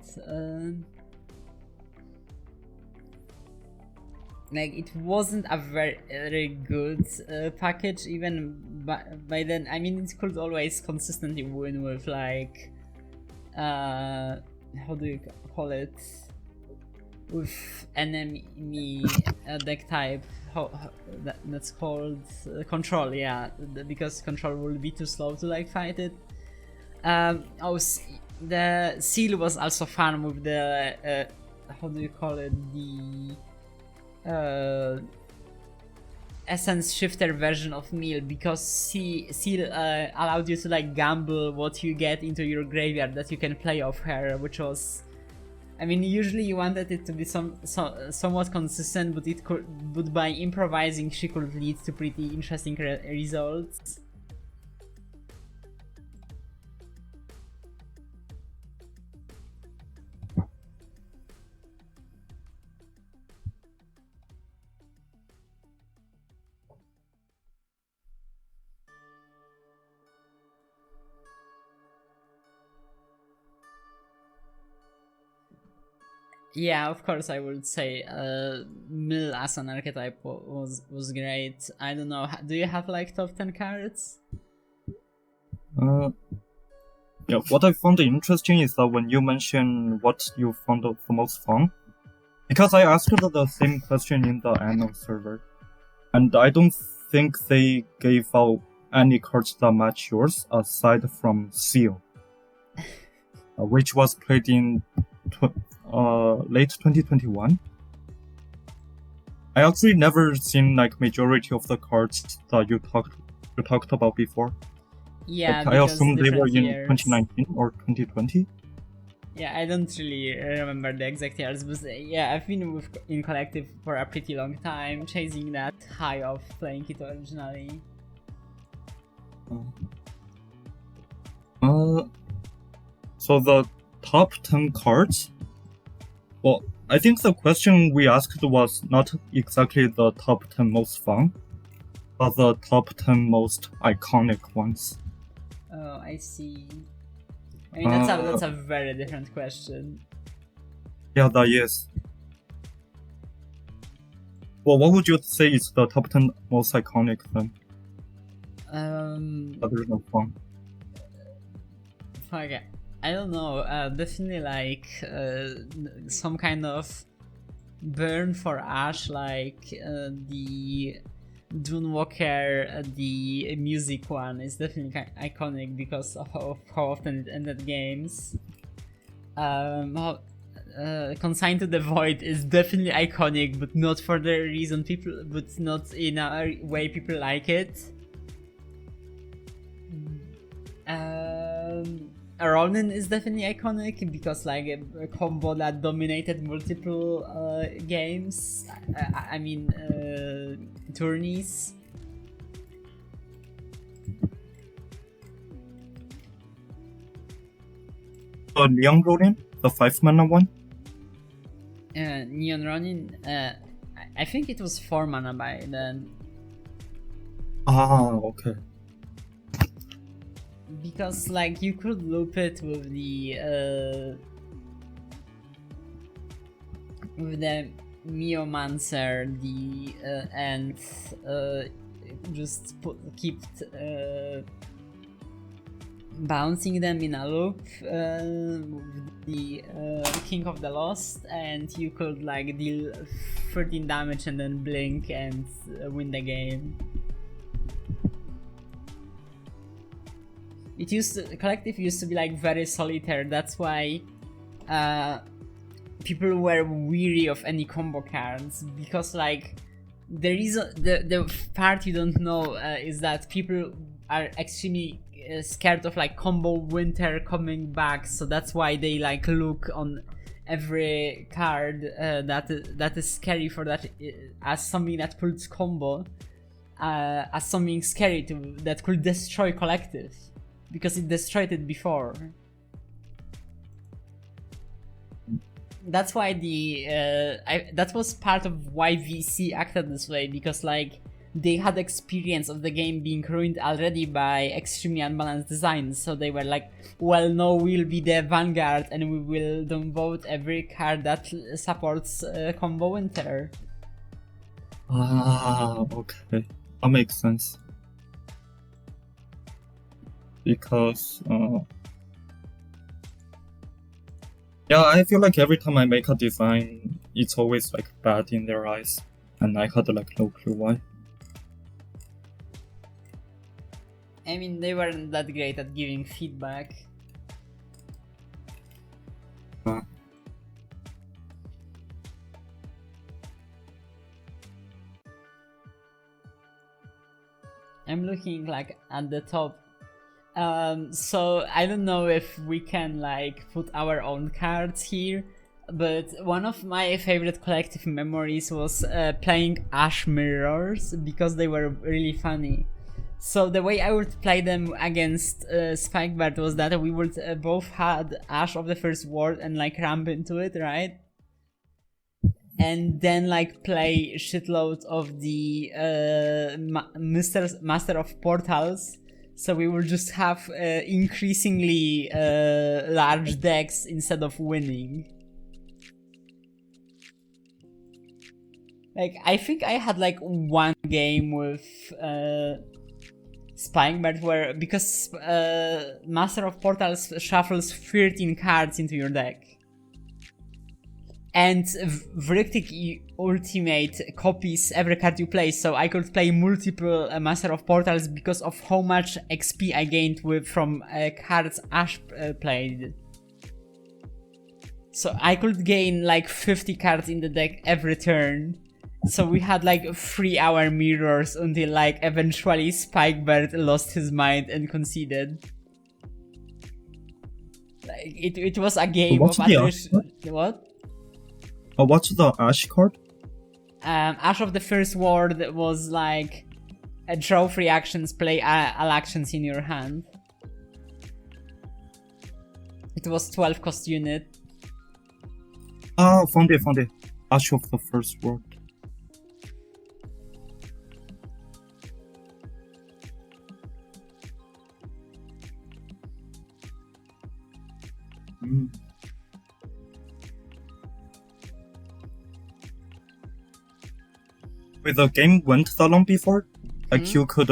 Like, it wasn't a very good package even by then. I mean, it could always consistently win with like how do you call it, with enemy deck type. That's called control. Yeah, because control will be too slow to like fight it. The seal was also fun with the how do you call it, the essence shifter version of Mill, because seal allowed you to like gamble what you get into your graveyard that you can play off her, which was, I mean, usually you wanted it to be somewhat consistent, but by improvising she could lead to pretty interesting results. Yeah, of course I would say Mill as an archetype was great. I don't know, do you have like top 10 cards? Yeah, what I found interesting is that when you mention what you found the most fun, because I asked the same question in the Anno server, and I don't think they gave out any cards that match yours aside from Seal, which was played in late 2021. I actually never seen like majority of the cards that you talked about before. Yeah, like, I assume they were in years. 2019 or 2020. Yeah, I don't really remember the exact years, but yeah, I've been in Collective for a pretty long time, chasing that high of playing it originally. So the top 10 cards. Well, I think the question we asked was not exactly the top 10 most fun, but the top 10 most iconic ones. Oh, I see. I mean, that's a very different question. Yeah, that is. Well, what would you say is the top 10 most iconic then? Other than fun. Okay. I don't know, definitely like some kind of burn for Ash, like the Dunewalker, the music one is definitely iconic because of how often it ended games. Consigned to the Void is definitely iconic, but not for the reason but not in a way people like it. Ronin is definitely iconic because like a combo that dominated multiple games. I mean tourneys. Neon Ronin, the 5-mana one. Neon Ronin. I think it was 4 mana by then. Ah, okay. Because like you could loop it with the Miomancer, and just keep bouncing them in a loop with the King of the Lost, and you could like deal 13 damage and then blink and win the game. Collective used to be like very solitaire. That's why people were weary of any combo cards, because like the part you don't know is that people are extremely scared of like combo winter coming back, so that's why they like look on every card that is scary for that as something that could combo, as something scary that could destroy Collective. because it destroyed it before. That's why that was part of why VC acted this way, because like they had experience of the game being ruined already by extremely unbalanced designs, so they were like, well, no, we'll be the vanguard and we will downvote every card that supports combo winter. Ah, okay, that makes sense. Because yeah, I feel like every time I make a design, it's always like bad in their eyes, and I had like no clue why. I mean, they weren't that great at giving feedback. I'm looking like at the top. So I don't know if we can like put our own cards here, but one of my favorite collective memories was playing Ash Mirrors, because they were really funny. So the way I would play them against Spikebird was that we would both had Ash of the first ward and like ramp into it, right? And then like play shitload of the Master of Portals. So we will just have increasingly large decks instead of winning. Like, I think I had like one game with Spikebird where, because Master of Portals shuffles 13 cards into your deck. And Vrictic Ultimate copies every card you play, so I could play multiple Master of Portals because of how much XP I gained from cards Ash played. So I could gain like 50 cards in the deck every turn. So we had like 3-hour mirrors until like eventually Spikebird lost his mind and conceded. Like it was a game of attrition. What? What's the Ash card? Ash of the first ward was like draw 3 actions, play all actions in your hand. It was 12 cost unit. Ah, found it. Ash of the first ward. Wait, the game went that long before? Like you could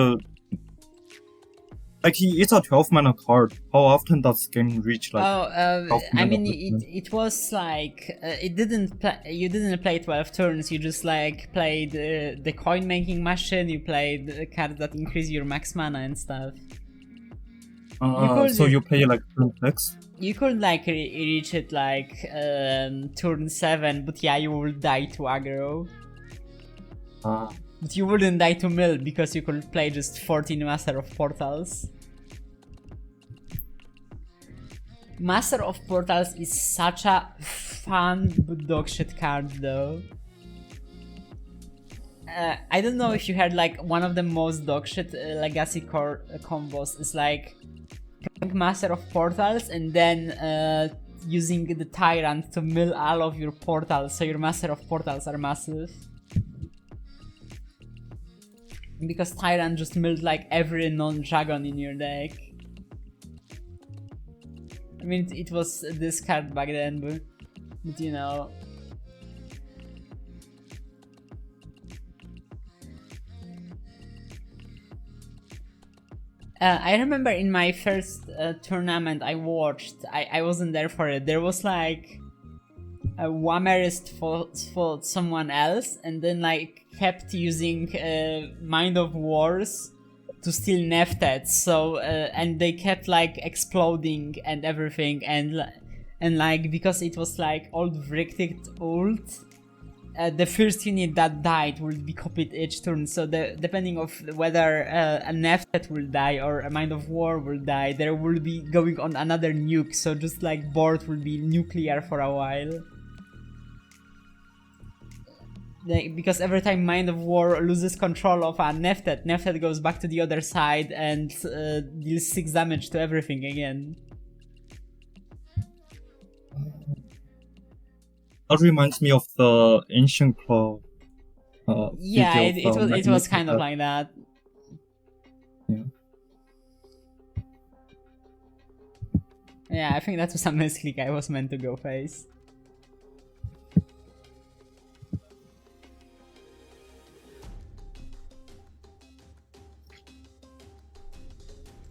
like it's a 12 mana card. How often does game reach like? I mean, it was like you didn't play 12 turns. You just like played the coin making machine. You played the cards that increase your max mana and stuff. So you play like turn 6? You could like reach it like turn 7, but yeah, you will die to aggro. But you wouldn't die to mill because you could play just 14 Master of Portals. Master of Portals is such a fun but dogshit card though. I don't know if you heard, like one of the most dogshit legacy core combos is like playing Master of Portals and then using the Tyrant to mill all of your portals, so your Master of Portals are massive. Because Tyrant just milled like every non-dragon in your deck. I mean, it was this card back then, but you know. I remember in my first tournament I watched, I wasn't there for it, there was like a Whammerist fought someone else and then like kept using Mind of Wars to steal Neftet, so and they kept like exploding and everything, and like because it was like old Vrictic ult, the first unit that died will be copied each turn, so depending of whether a Neftet will die or a Mind of War will die, there will be going on another nuke, so just like board will be nuclear for a while. because every time Mind of War loses control of a Nefted goes back to the other side and deals 6 damage to everything again. That reminds me of the Ancient Claw. Yeah, it was kind of that. like that. Yeah. Yeah, I think that was a misclick. I was meant to go face.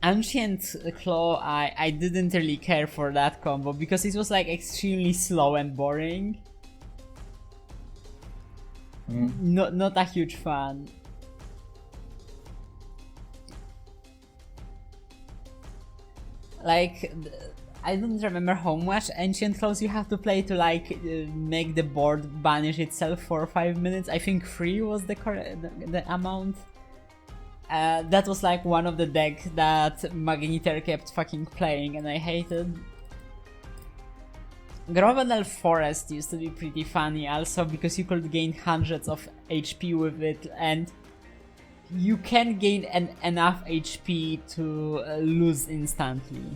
Ancient Claw, I didn't really care for that combo because it was like extremely slow and boring. Not a huge fan. Like, I don't remember how much Ancient Claws you have to play to like make the board banish itself for 5 minutes. I think 3 was the amount. That was like one of the decks that Magneter kept fucking playing and I hated. Grovenel Forest used to be pretty funny also because you could gain hundreds of HP with it, and you can gain enough HP to lose instantly.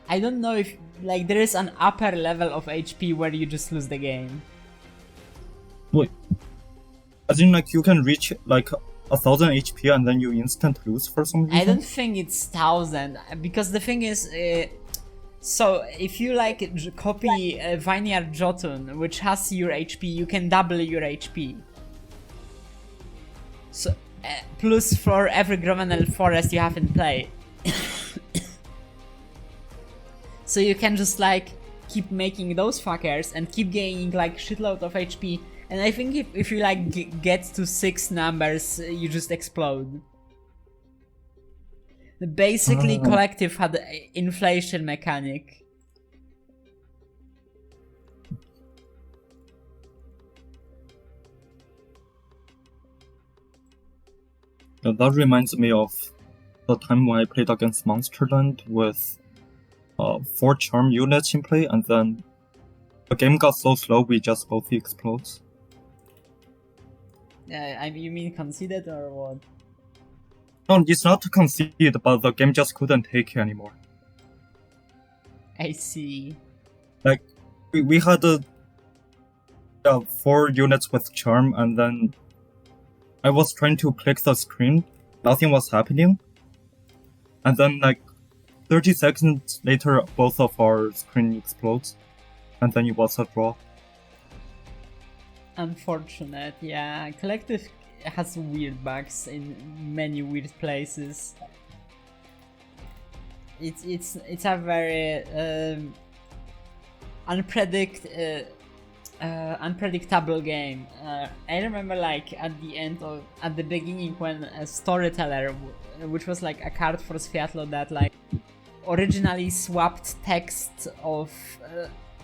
I don't know if like there is an upper level of HP where you just lose the game. Wait. As in, like, you can reach like 1000 HP and then you instant lose for some reason? I don't think it's 1000 because the thing is, so if you like copy Vineyard Jotun, which has your HP, you can double your HP. So plus for every Grovenel Forest you have in play. So you can just like keep making those fuckers and keep gaining like shitload of HP. And I think if you like get to 6 numbers, you just explode. Basically, Collective had an inflation mechanic. Yeah, that reminds me of the time when I played against Monsterland with 4 charm units in play, and then the game got so slow we just both explodes. You mean conceded or what? No, it's not conceded, but the game just couldn't take it anymore. I see. Like, we had 4 units with charm, and then I was trying to click the screen, nothing was happening. And then like 30 seconds later, both of our screen explodes, and then it was a draw. Unfortunate, yeah. Collective has weird bugs in many weird places. It's a very unpredictable game. I remember like at the beginning when a storyteller, which was like a card for Sviatlo that like originally swapped text of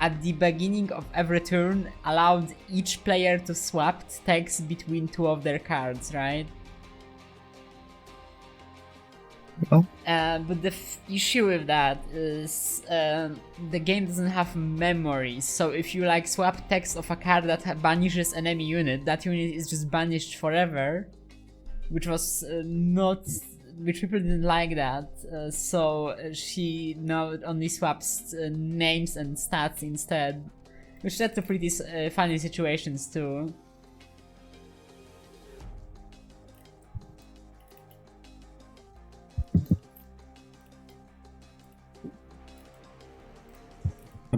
at the beginning of every turn, allowed each player to swap text between 2 of their cards, right? Oh. But the issue with that is the game doesn't have memory, so if you like swap text of a card that banishes enemy unit, that unit is just banished forever, which was which people didn't like that, so she now only swaps names and stats instead, which led to pretty funny situations too.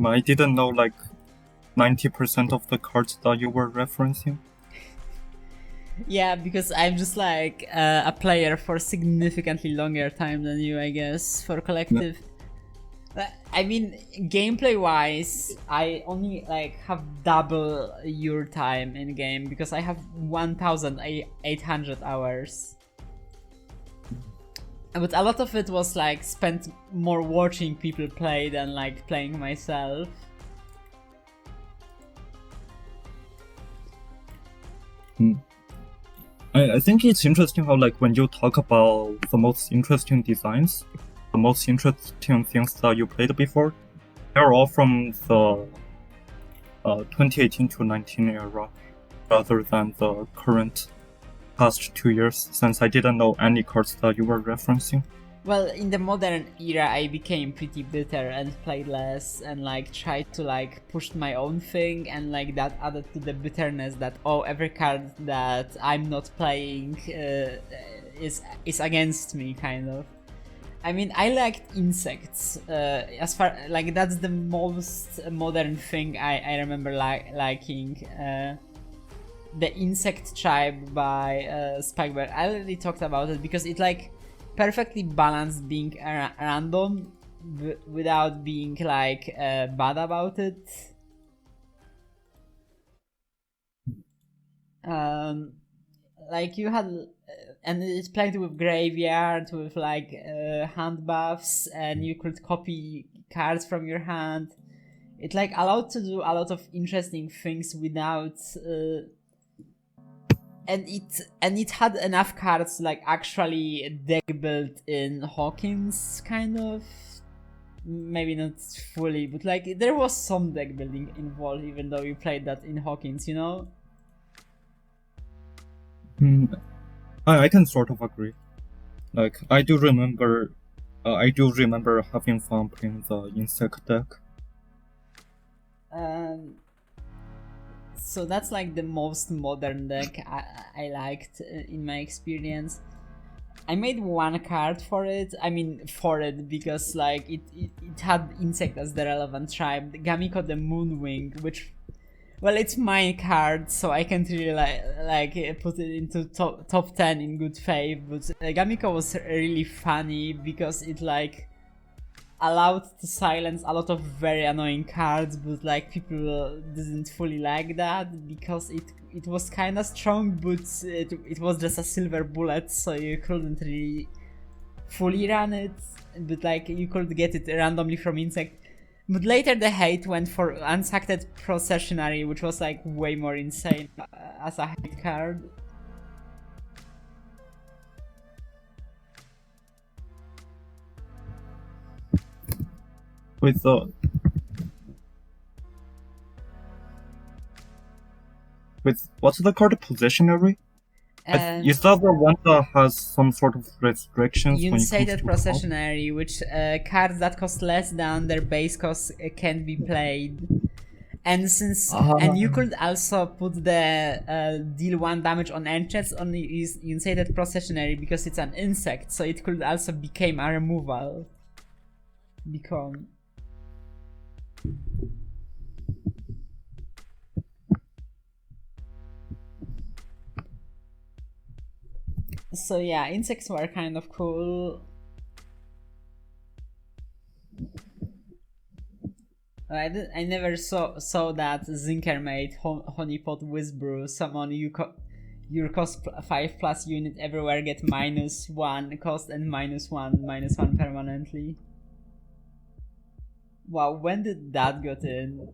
I didn't know like 90% of the cards that you were referencing. Yeah, because I'm just like a player for significantly longer time than you, I guess, for Collective. Yeah. I mean, gameplay wise, I only like have double your time in game because I have 1,800 hours. But a lot of it was like spent more watching people play than like playing myself. I think it's interesting how like when you talk about the most interesting designs, the most interesting things that you played before, they're all from the 2018 to 19 era rather than the current past 2 years, since I didn't know any cards that you were referencing. Well, in the modern era, I became pretty bitter and played less and like tried to like push my own thing, and like that added to the bitterness that every card that I'm not playing is against me, kind of. I mean, I liked insects. As far like that's the most modern thing I remember liking. The insect tribe by Spikeberg. I already talked about it because it like perfectly balanced being random without being like bad about it. Like you had, and it's played with graveyard, with like hand buffs, and you could copy cards from your hand. It like allowed to do a lot of interesting things without. And it had enough cards like actually deck built in Hawkins, kind of. Maybe not fully, but like there was some deck building involved, even though you played that in Hawkins, you know? I can sort of agree. Like I do remember having fun playing the insect deck. So that's like the most modern deck I liked in my experience. I made one card for it. I mean, because like it had insect as the relevant tribe. Gamiko the Moonwing, which, well, it's my card, so I can't really like put it into top 10 in good faith. But Gamiko was really funny because it like allowed to silence a lot of very annoying cards, but like people didn't fully like that because it was kind of strong, but it was just a silver bullet, so you couldn't really fully run it, but like you could get it randomly from insect. But later the hate went for Unsucked Processionary, which was like way more insane as a hate card. With what's the card, Possessionary? Is that the one that has some sort of restrictions? Unsated Processionary, which cards that cost less than their base cost can be played. And since and you could also put the deal 1 damage on enchants on the Unsated Processionary because it's an insect, so it could also become a removal. So yeah, insects were kind of cool. I never saw that Zinker made Honeypot Whisbrew summon your cost 5+ unit everywhere get -1 cost and -1 permanently. Wow, when did that get in?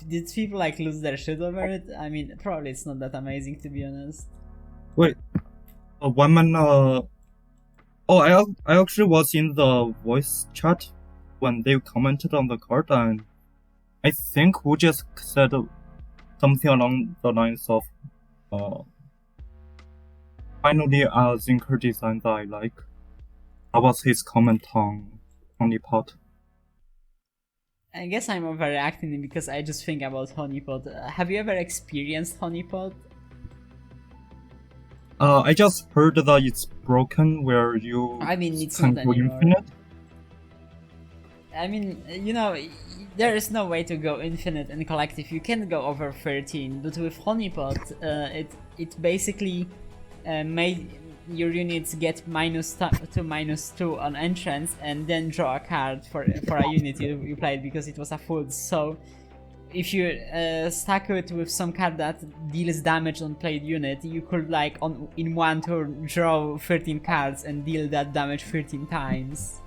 Did people like lose their shit over it? I mean, probably it's not that amazing, to be honest. Wait, one man. I actually was in the voice chat when they commented on the card, and I think Wu just said something along the lines of, finally a Zinker design that I like. That was his comment on Honeypot. I guess I'm overreacting because I just think about Honeypot. Have you ever experienced Honeypot? I just heard that it's broken where you it's can not go anymore. infinite. I mean, you know, there is no way to go infinite in collective. You can't go over 13, but with Honeypot, it basically made your units get -2 to -2 on entrance, and then draw a card for a unit you played because it was a food. So if you stack it with some card that deals damage on played unit, you could like in one turn draw 13 cards and deal that damage 13 times.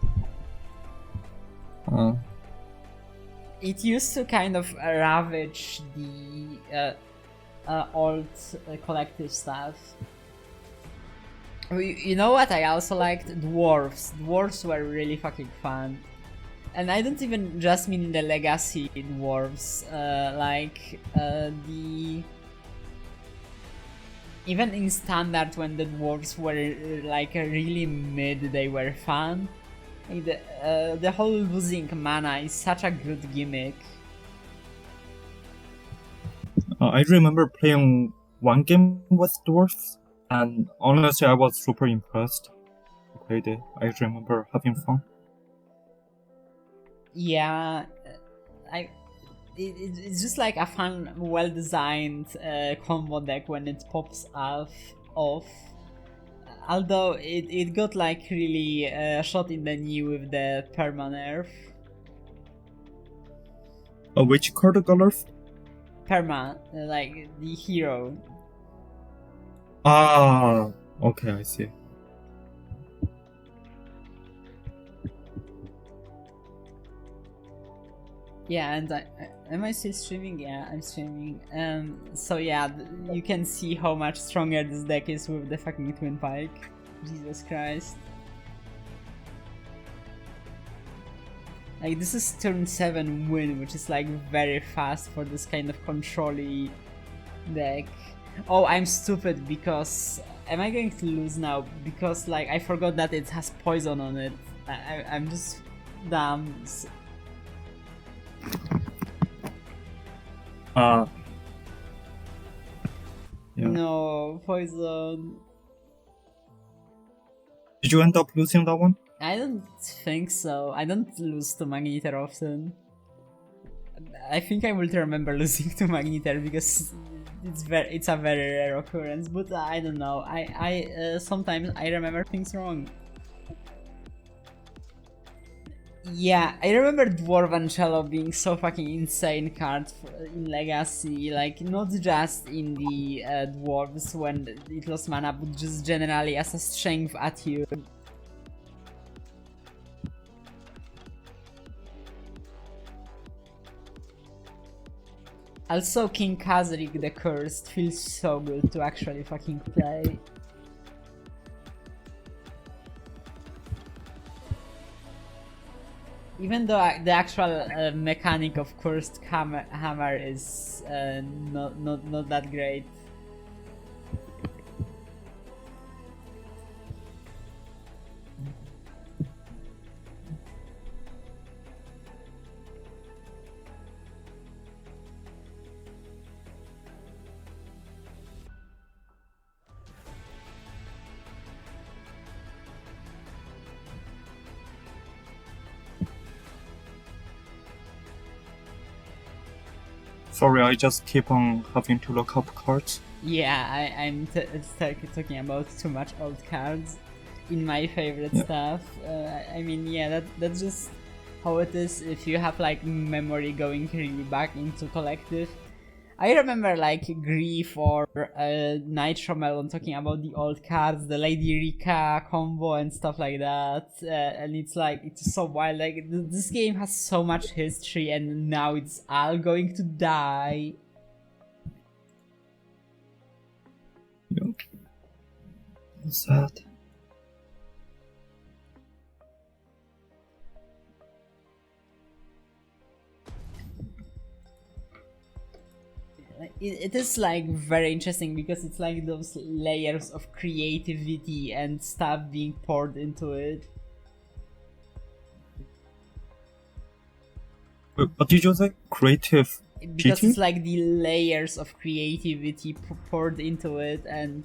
It used to kind of ravage the old collective stuff. You know what I also liked? Dwarves. Dwarves were really fucking fun. And I don't even just mean the legacy dwarves, even in standard when the dwarves were like really mid, they were fun. Like the whole losing mana is such a good gimmick. I remember playing one game with dwarves, and honestly, I was super impressed. I played it. I remember having fun. Yeah, it's just like a fun, well-designed combo deck when it pops off. Although it got like really shot in the knee with the perma nerf. Which card got nerfed? Perma, like the hero. Ah, okay, I see. Yeah, and am I still streaming? Yeah, I'm streaming. So yeah, you can see how much stronger this deck is with the fucking Twin Pike. Jesus Christ. Like, this is turn 7 win, which is like very fast for this kind of control-y deck. Oh, I'm stupid because... Am I going to lose now? Because like, I forgot that it has poison on it. I'm just dumb. Yeah. No, poison. Did you end up losing that one? I don't think so. I don't lose to Magneter often. I think I will remember losing to Magneter because it's a very rare occurrence. But I don't know. I sometimes I remember things wrong. Yeah, I remember Dwarvancello being so fucking insane card in Legacy, like not just in the dwarves when it lost mana, but just generally as a strength attitude. Also, King Khazrik the Cursed feels so good to actually fucking play. Even though the actual mechanic of Cursed Hammer is not that great. Sorry, I just keep on having to look up cards. Yeah, I'm talking about too much old cards in my favorite stuff. I mean, yeah, that's just how it is if you have like memory going really back into collective. I remember like Grief or Nitro Melon talking about the old cards, the Lady Rika combo and stuff like that, and it's like, it's so wild. Like, this game has so much history and now it's all going to die. Yep. Sad. It is like very interesting because it's like those layers of creativity and stuff being poured into it. What did you say? Creative Because cheating? it's like the layers of creativity poured into it, and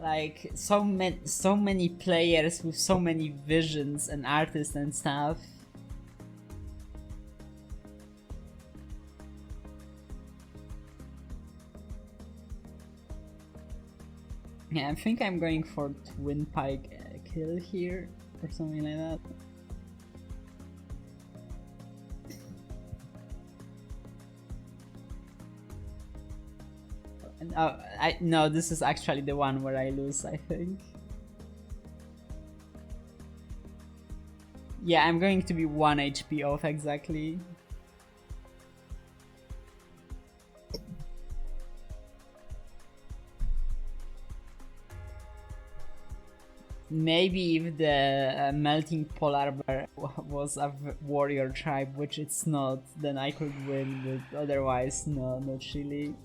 like so many players with so many visions and artists and stuff. Yeah, I think I'm going for Twin Pike kill here or something like that. No, this is actually the one where I lose, I think. Yeah, I'm going to be 1 HP off exactly. maybe if the melting polar bear was a warrior tribe, which it's not, then I could win, but otherwise, no, not really.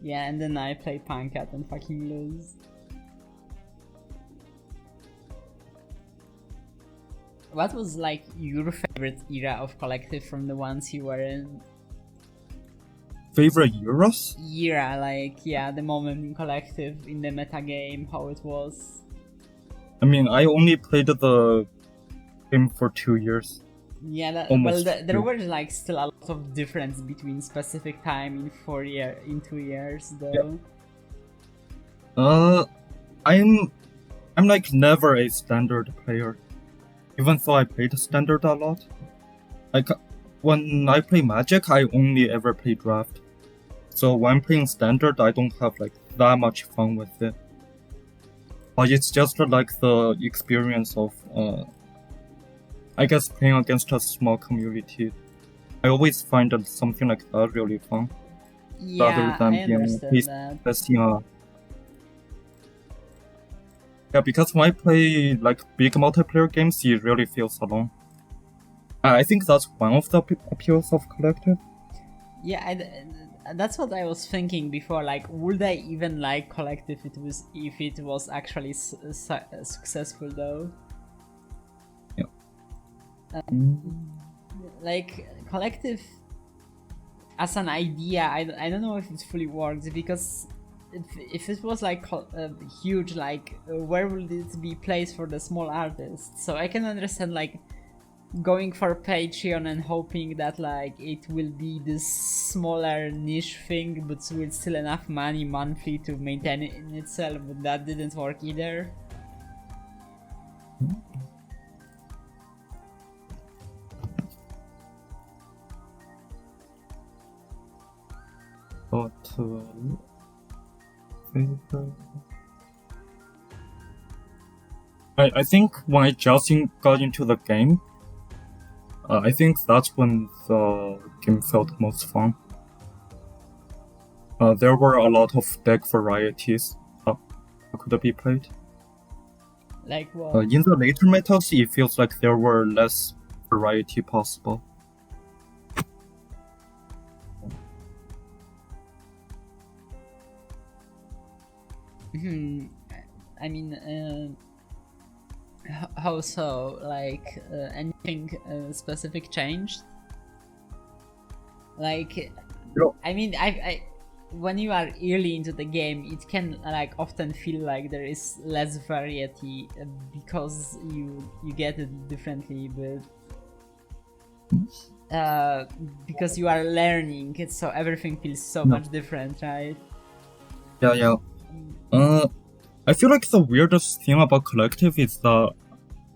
Yeah, and then I play Pancat and fucking lose. What was like your favorite era of Collective from the ones you were in? Favorite eras? Era, like, yeah, the moment in Collective, in the metagame, how it was. I mean, I only played the game for 2 years. Yeah, there were like still a lot of difference between specific time in 2 years, though. Yeah. I'm like never a standard player, even though I played standard a lot. Like when I play Magic, I only ever play draft. So when I'm playing standard, I don't have like that much fun with it. But it's just like the experience of I guess playing against a small community. I always find that something like that really fun. Yeah, rather than I understand that. Yeah, because when I play like big multiplayer games, it really feels alone. I think that's one of the appeals of Collective. Yeah, that's what I was thinking before. Like, would I even like Collective if it was actually successful though? Yeah. Like Collective as an idea, I don't know if it fully works, because if it was like huge, like where would it be placed for the small artists? So I can understand like going for Patreon and hoping that like it will be this smaller niche thing, but with still enough money monthly to maintain it in itself, but that didn't work either. But I think when I just got into the game, I think that's when the game felt most fun. There were a lot of deck varieties that could be played. Like what? In the later metas, it feels like there were less variety possible. I mean, how so? Like, anything specific changed? Like, No. I mean, I when you are early into the game, it can like often feel like there is less variety because you get it differently, but because you are learning it, so everything feels so much different, right? Yeah. I feel like the weirdest thing about Collective is that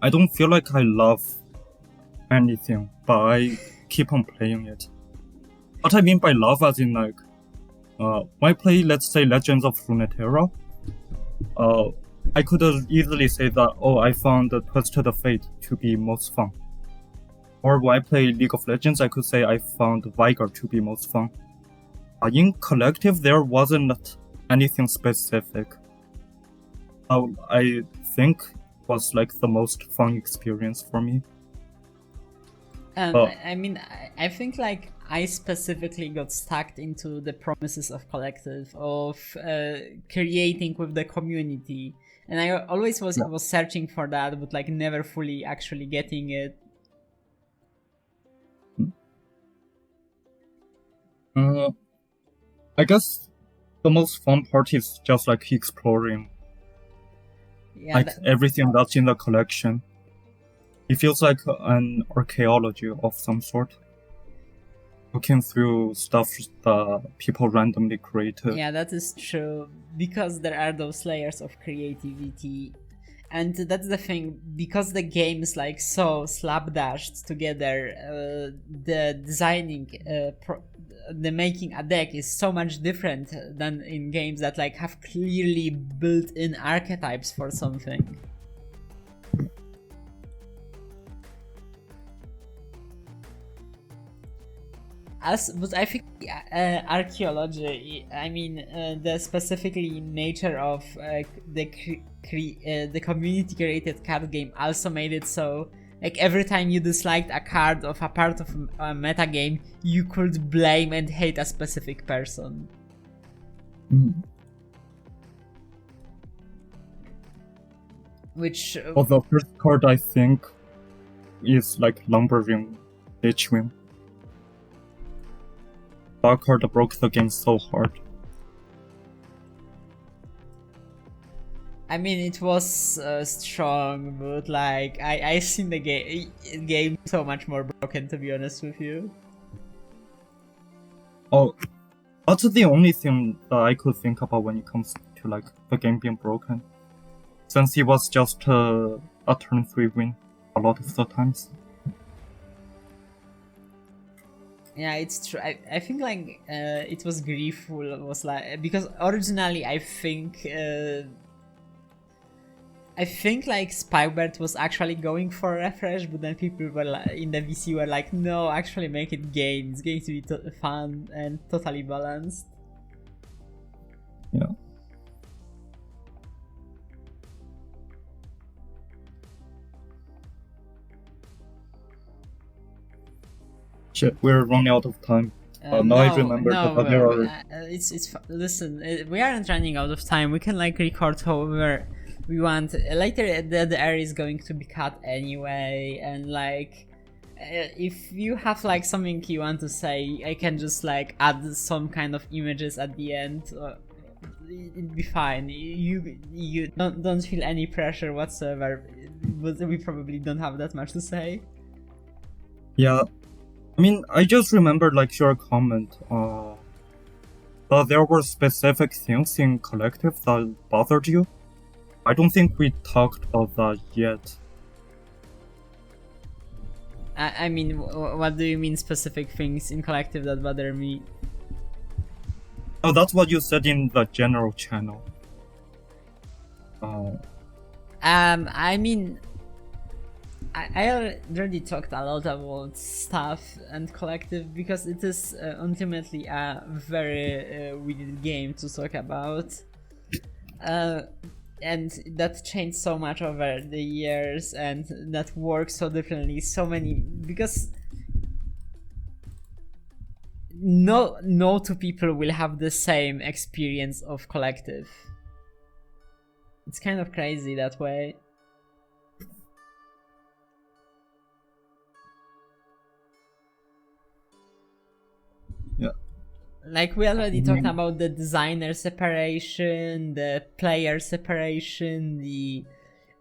I don't feel like I love anything, but I keep on playing it. What I mean by love, as in like, when I play, let's say, Legends of Runeterra, I could easily say that, oh, I found the Twisted Fate to be most fun. Or when I play League of Legends, I could say I found Vigor to be most fun. In Collective, there wasn't anything specific. I think was like the most fun experience for me. I mean, I think like I specifically got stuck into the promises of Collective, of creating with the community, and I always was searching for that, but like never fully actually getting it. I guess the most fun part is just like exploring, like everything that's in the collection. It feels like an archaeology of some sort. Looking through stuff that people randomly created. Yeah, that is true, because there are those layers of creativity, and that's the thing, because the game is like so slapdashed together, the designing, the making a deck is so much different than in games that like have clearly built-in archetypes for something. but I think archaeology, I mean, the specifically nature of the community created card game also made it so like every time you disliked a card of a part of a meta game, you could blame and hate a specific person. Which well, the first card I think is like Lumbering Ditchwing. That card broke the game so hard. I mean, it was strong, but like I seen the game so much more broken, to be honest with you. Oh, that's the only thing that I could think about when it comes to like the game being broken, since it was just a turn 3 win a lot of the times. Yeah, it's true. I think like it was Griefful. It was like because originally I think like Spikebird was actually going for a refresh, but then people were like, in the VC were like, no, actually make it game. It's going to be fun and totally balanced. Yeah. Shit, we're running out of time. Now I remember that there are... listen, we aren't running out of time. We can like record however we want. Later the area is going to be cut anyway, and like if you have like something you want to say, I can just like add some kind of images at the end. It'd be fine. You don't feel any pressure whatsoever, but we probably don't have that much to say. Yeah. I mean, I just remembered like your comment, that there were specific things in Collective that bothered you. I don't think we talked about that yet. I mean, what do you mean specific things in Collective that bother me? Oh, that's what you said in the general channel. I mean, I already talked a lot about stuff and Collective because it is ultimately a very weird game to talk about, and that changed so much over the years, and that works so differently. So many because no two people will have the same experience of Collective. It's kind of crazy that way. Yeah. Like we already talked about the designer separation, the player separation, the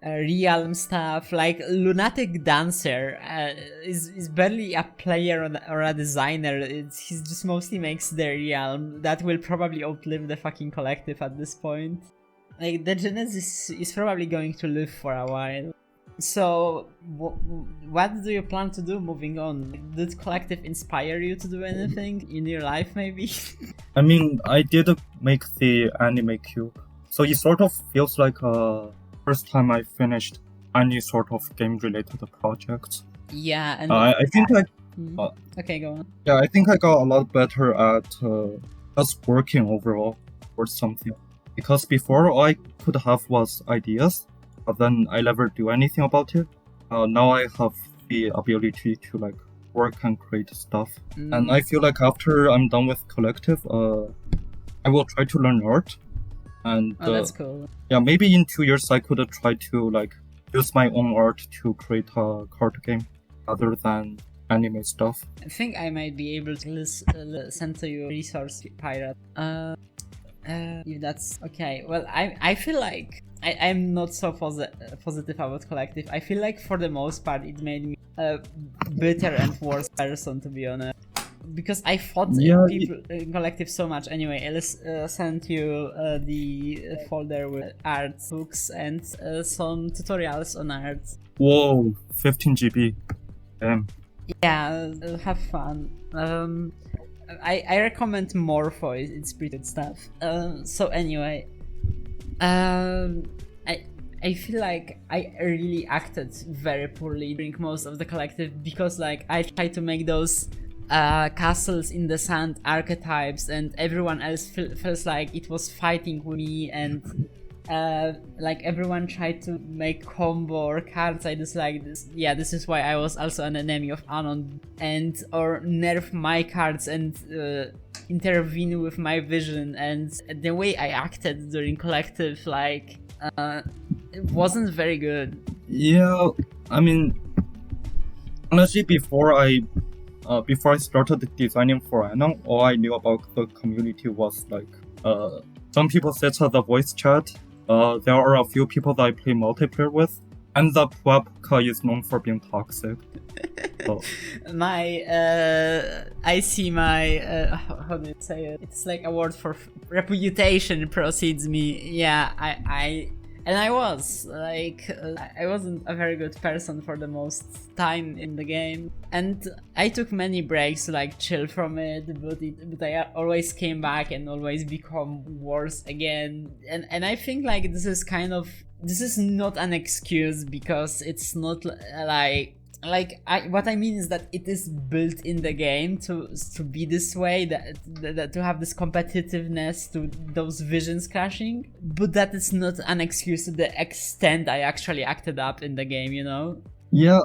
realm stuff. Like Lunatic Dancer is barely a player or a designer. He just mostly makes the realm that will probably outlive the fucking Collective at this point. Like the Genesis is probably going to live for a while. So, what do you plan to do moving on? Did Collective inspire you to do anything in your life, maybe? I mean, I did make the anime cube, so it sort of feels like first time I finished any sort of game-related project. Yeah, and I think okay, go on. Yeah, I think I got a lot better at just working overall or something. Because before all I could have was ideas, but then I never do anything about it. Now I have the ability to like work and create stuff. And I feel like after I'm done with Collective, I will try to learn art. And that's cool. Yeah, maybe in 2 years I could try to like use my own art to create a card game other than anime stuff. I think I might be able to send to you resource pirate. If that's okay. Well, I feel like I'm not so positive about Collective. I feel like for the most part it made me a better and worse person, to be honest. Because I fought people in Collective so much. Anyway, I'll send you the folder with art books and some tutorials on art. Whoa, 15 GB. Damn. Yeah, have fun. I recommend Morpho. It's pretty good stuff. So anyway, I feel like I really acted very poorly during most of the Collective because like I tried to make those castles in the sand archetypes, and everyone else feels like it was fighting with me, and like everyone tried to make combo or cards I dislike. This, yeah, this is why I was also an enemy of Anon, and or nerf my cards and intervene with my vision, and the way I acted during collective, like it wasn't very good. Yeah, I mean, honestly, before I started designing for Anon, all I knew about the community was like some people said the voice chat. There are a few people that I play multiplayer with, and the Puapka is known for being toxic. So. I see my how do you say it? It's like a word for reputation precedes me. Yeah, I was like I wasn't a very good person for the most time in the game, and I took many breaks to like chill from it, but I always came back and always become worse again. And I think like this is not an excuse, because it's not what I mean is that it is built in the game to be this way, that to have this competitiveness, to those visions clashing, but that is not an excuse to the extent I actually acted up in the game, you know? Yeah,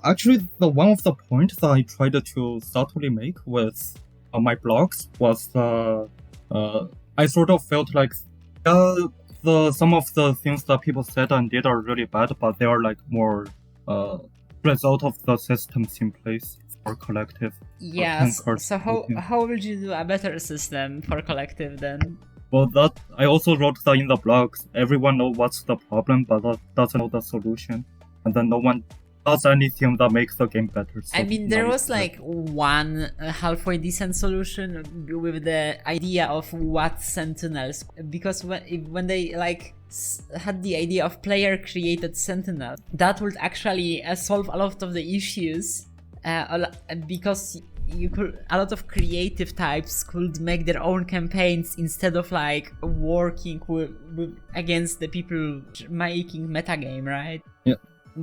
actually the one of the points that I tried to subtly make with my blogs was I sort of felt like some of the things that people said and did are really bad, but they are like more result of the systems in place for collective. Yes. So how would you do a better system for collective then? Well, that I also wrote that in the blogs. Everyone knows what's the problem, but that doesn't know the solution, and then no one does anything that makes the game better. So I mean, there was like one halfway decent solution with the idea of what sentinels, because when they like had the idea of player created sentinel, that would actually solve a lot of the issues, because a lot of creative types could make their own campaigns instead of like working with against the people making metagame, right? Yeah.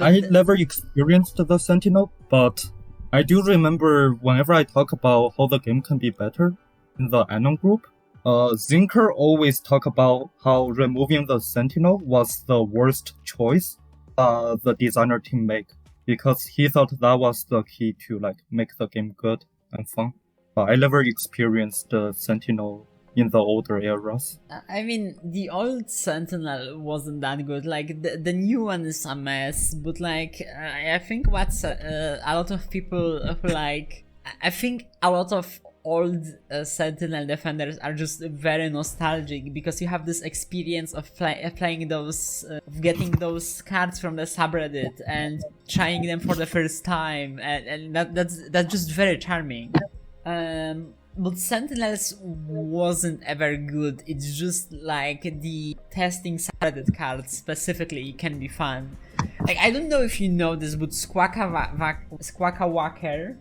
I never experienced the Sentinel, but I do remember whenever I talk about how the game can be better in the Anon group, Zinker always talk about how removing the Sentinel was the worst choice the designer team make, because he thought that was the key to like make the game good and fun. But I never experienced the Sentinel in the older eras. I mean, the old Sentinel wasn't that good. Like the new one is a mess, but like I think what's a lot of people who like, I think a lot of old Sentinel defenders are just very nostalgic, because you have this experience of playing those, getting those cards from the subreddit and trying them for the first time, and that's just very charming. But Sentinels wasn't ever good. It's just like the testing subreddit cards specifically can be fun. Like, I don't know if you know this, but Squawka Walker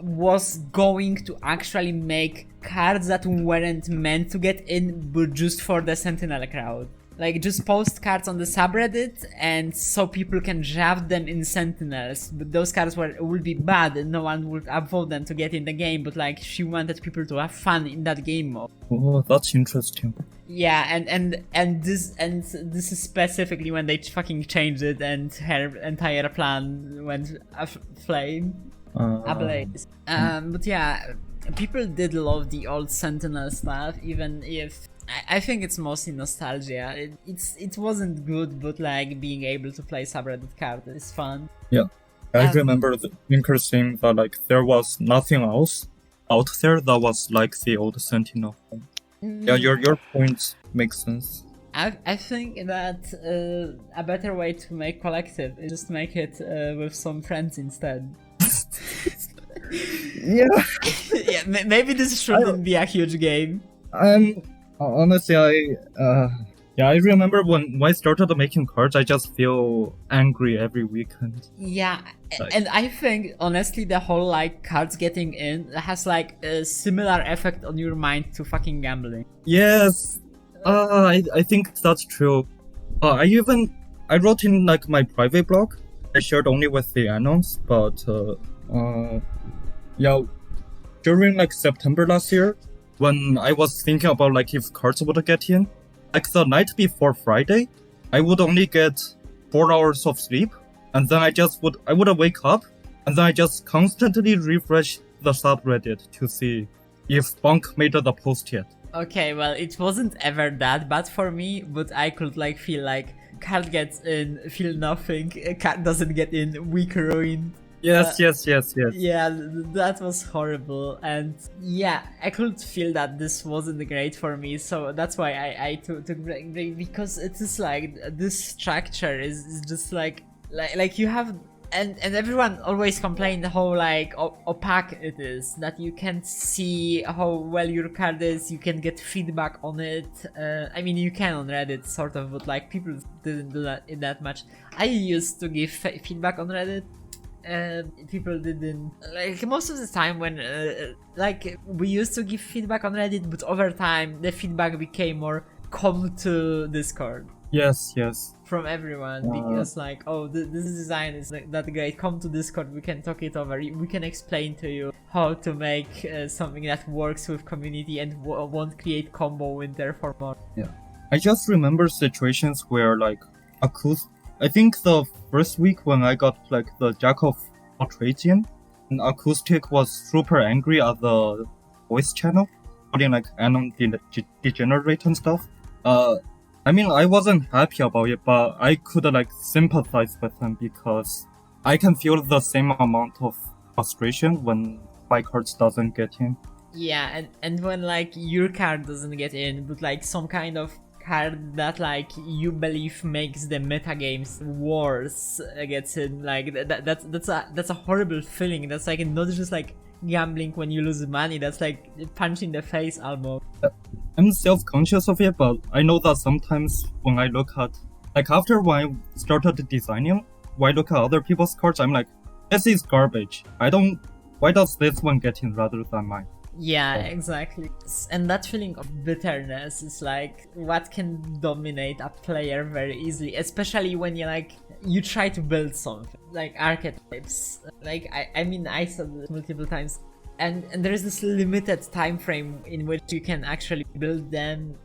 was going to actually make cards that weren't meant to get in, but just for the Sentinel crowd. Like, just post cards on the subreddit, and so people can draft them in Sentinels. But those cards would be bad, and no one would upvote them to get in the game. But like, she wanted people to have fun in that game mode. Oh, that's interesting. Yeah, and this is specifically when they fucking changed it, and her entire plan went ablaze. But yeah, people did love the old Sentinel stuff, even if I think it's mostly nostalgia. It wasn't good, but like being able to play subreddit card is fun. Yeah, I remember the Linker saying that like there was nothing else out there that was like the old Sentinel. Yeah, your points make sense. I think that a better way to make collective is just make it with some friends instead. Yeah. Yeah, maybe this shouldn't be a huge game. Honestly, I remember when I started making cards, I just feel angry every weekend. Yeah, and I think honestly the whole like cards getting in has like a similar effect on your mind to fucking gambling. Yes, I think that's true. I wrote in like my private blog. I shared only with the Anons, but Yeah, during like September last year, when I was thinking about like if cards would get in, like the night before Friday, I would only get 4 hours of sleep, and then I would wake up, and then I just constantly refresh the subreddit to see if Bunk made the post yet. Okay, well, it wasn't ever that bad for me, but I could like feel like card gets in, feel nothing, card doesn't get in, week ruined. Yes. Yeah, that was horrible, and yeah, I could feel that this wasn't great for me, so that's why I took break, because it is like this structure is just like you have, and everyone always complained how like opaque it is, that you can't see how well your card is, you can get feedback on it. I mean, you can on Reddit sort of, but like people didn't do that much. I used to give feedback on Reddit. People didn't, like most of the time when like we used to give feedback on Reddit, but over time the feedback became more come to Discord. Yes. From everyone, because like, oh, this design is like that great, come to Discord, we can talk it over, we can explain to you how to make something that works with community and won't create combo winter for more. Yeah, I just remember situations where like I think the first week when I got like the Jack of all trades in, and Acoustic was super angry at the voice channel, putting like Anon degenerate and stuff. I mean, I wasn't happy about it, but I could like sympathize with him because I can feel the same amount of frustration when my cards doesn't get in. Yeah, and when like your card doesn't get in, but like some kind of card that like you believe makes the metagames worse gets in, like that's a horrible feeling. That's like not just like gambling when you lose money, that's like punch in the face almost. I'm self-conscious of it, but I know that sometimes when I look at, like after when I started designing, when I look at other people's cards, I'm like, this is garbage. Why does this one get in rather than mine? Yeah, exactly. And that feeling of bitterness is like what can dominate a player very easily, especially when you try to build something like archetypes. Like I mean, I said this multiple times, and there is this limited time frame in which you can actually build them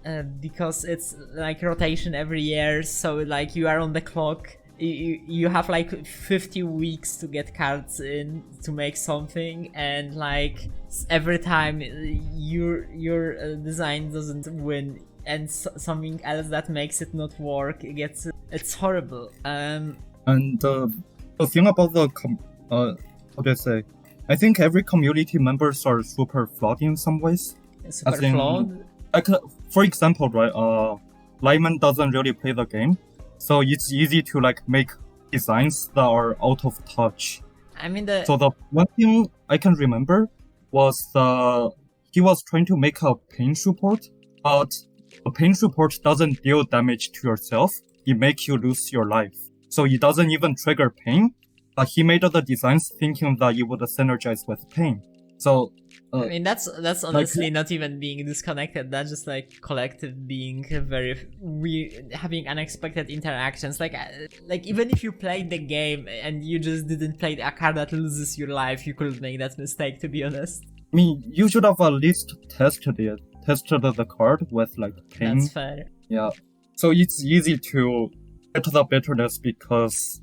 because it's like rotation every year, so like you are on the clock. You have like 50 weeks to get cards in to make something, and like every time your design doesn't win and something else that makes it not work, it's horrible. And the thing about the how do I say, I think every community members are super flawed in some ways. Super flawed? Like for example, right, Lyman doesn't really play the game, so it's easy to like make designs that are out of touch. I mean, so the one thing I can remember was he was trying to make a pain support, but a pain support doesn't deal damage to yourself, it makes you lose your life. So it doesn't even trigger pain, but he made the designs thinking that it would synergize with pain. So I mean, that's honestly like, not even being disconnected. That's just like collective being very weird, having unexpected interactions. Like even if you played the game and you just didn't play a card that loses your life, you could make that mistake. To be honest, I mean, you should have at least tested the card with like pain. That's fair. Yeah, so it's easy to get the bitterness because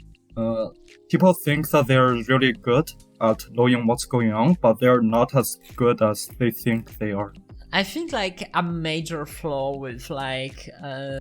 people think that they're really good at knowing what's going on, but they're not as good as they think they are. I think like a major flaw with like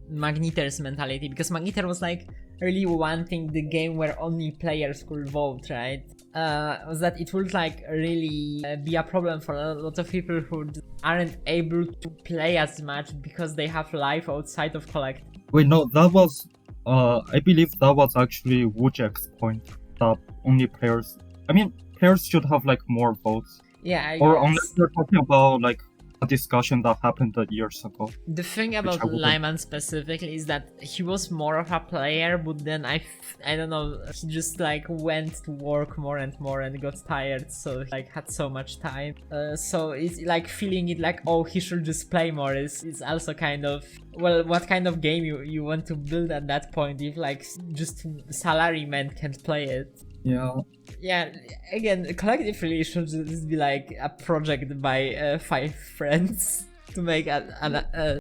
Magniter's mentality, because Magniter was like really wanting the game where only players could vote, right? Was that it would like really be a problem for a lot of people who aren't able to play as much because they have life outside of Collect. Wait, no, that was I believe that was actually Wujak's point, that only players, I mean, players should have like more votes. Yeah, I or guess. unless you're talking about like a discussion that happened years ago. The thing about Lyman specifically is that he was more of a player, but then I don't know, he just like went to work more and more and got tired, so like had so much time. So it's like feeling it like, oh, he should just play more is also kind of, well, what kind of game you want to build at that point if like just salarymen can't play it? Yeah. Yeah, again, collective really should just be like a project by 5 friends to make a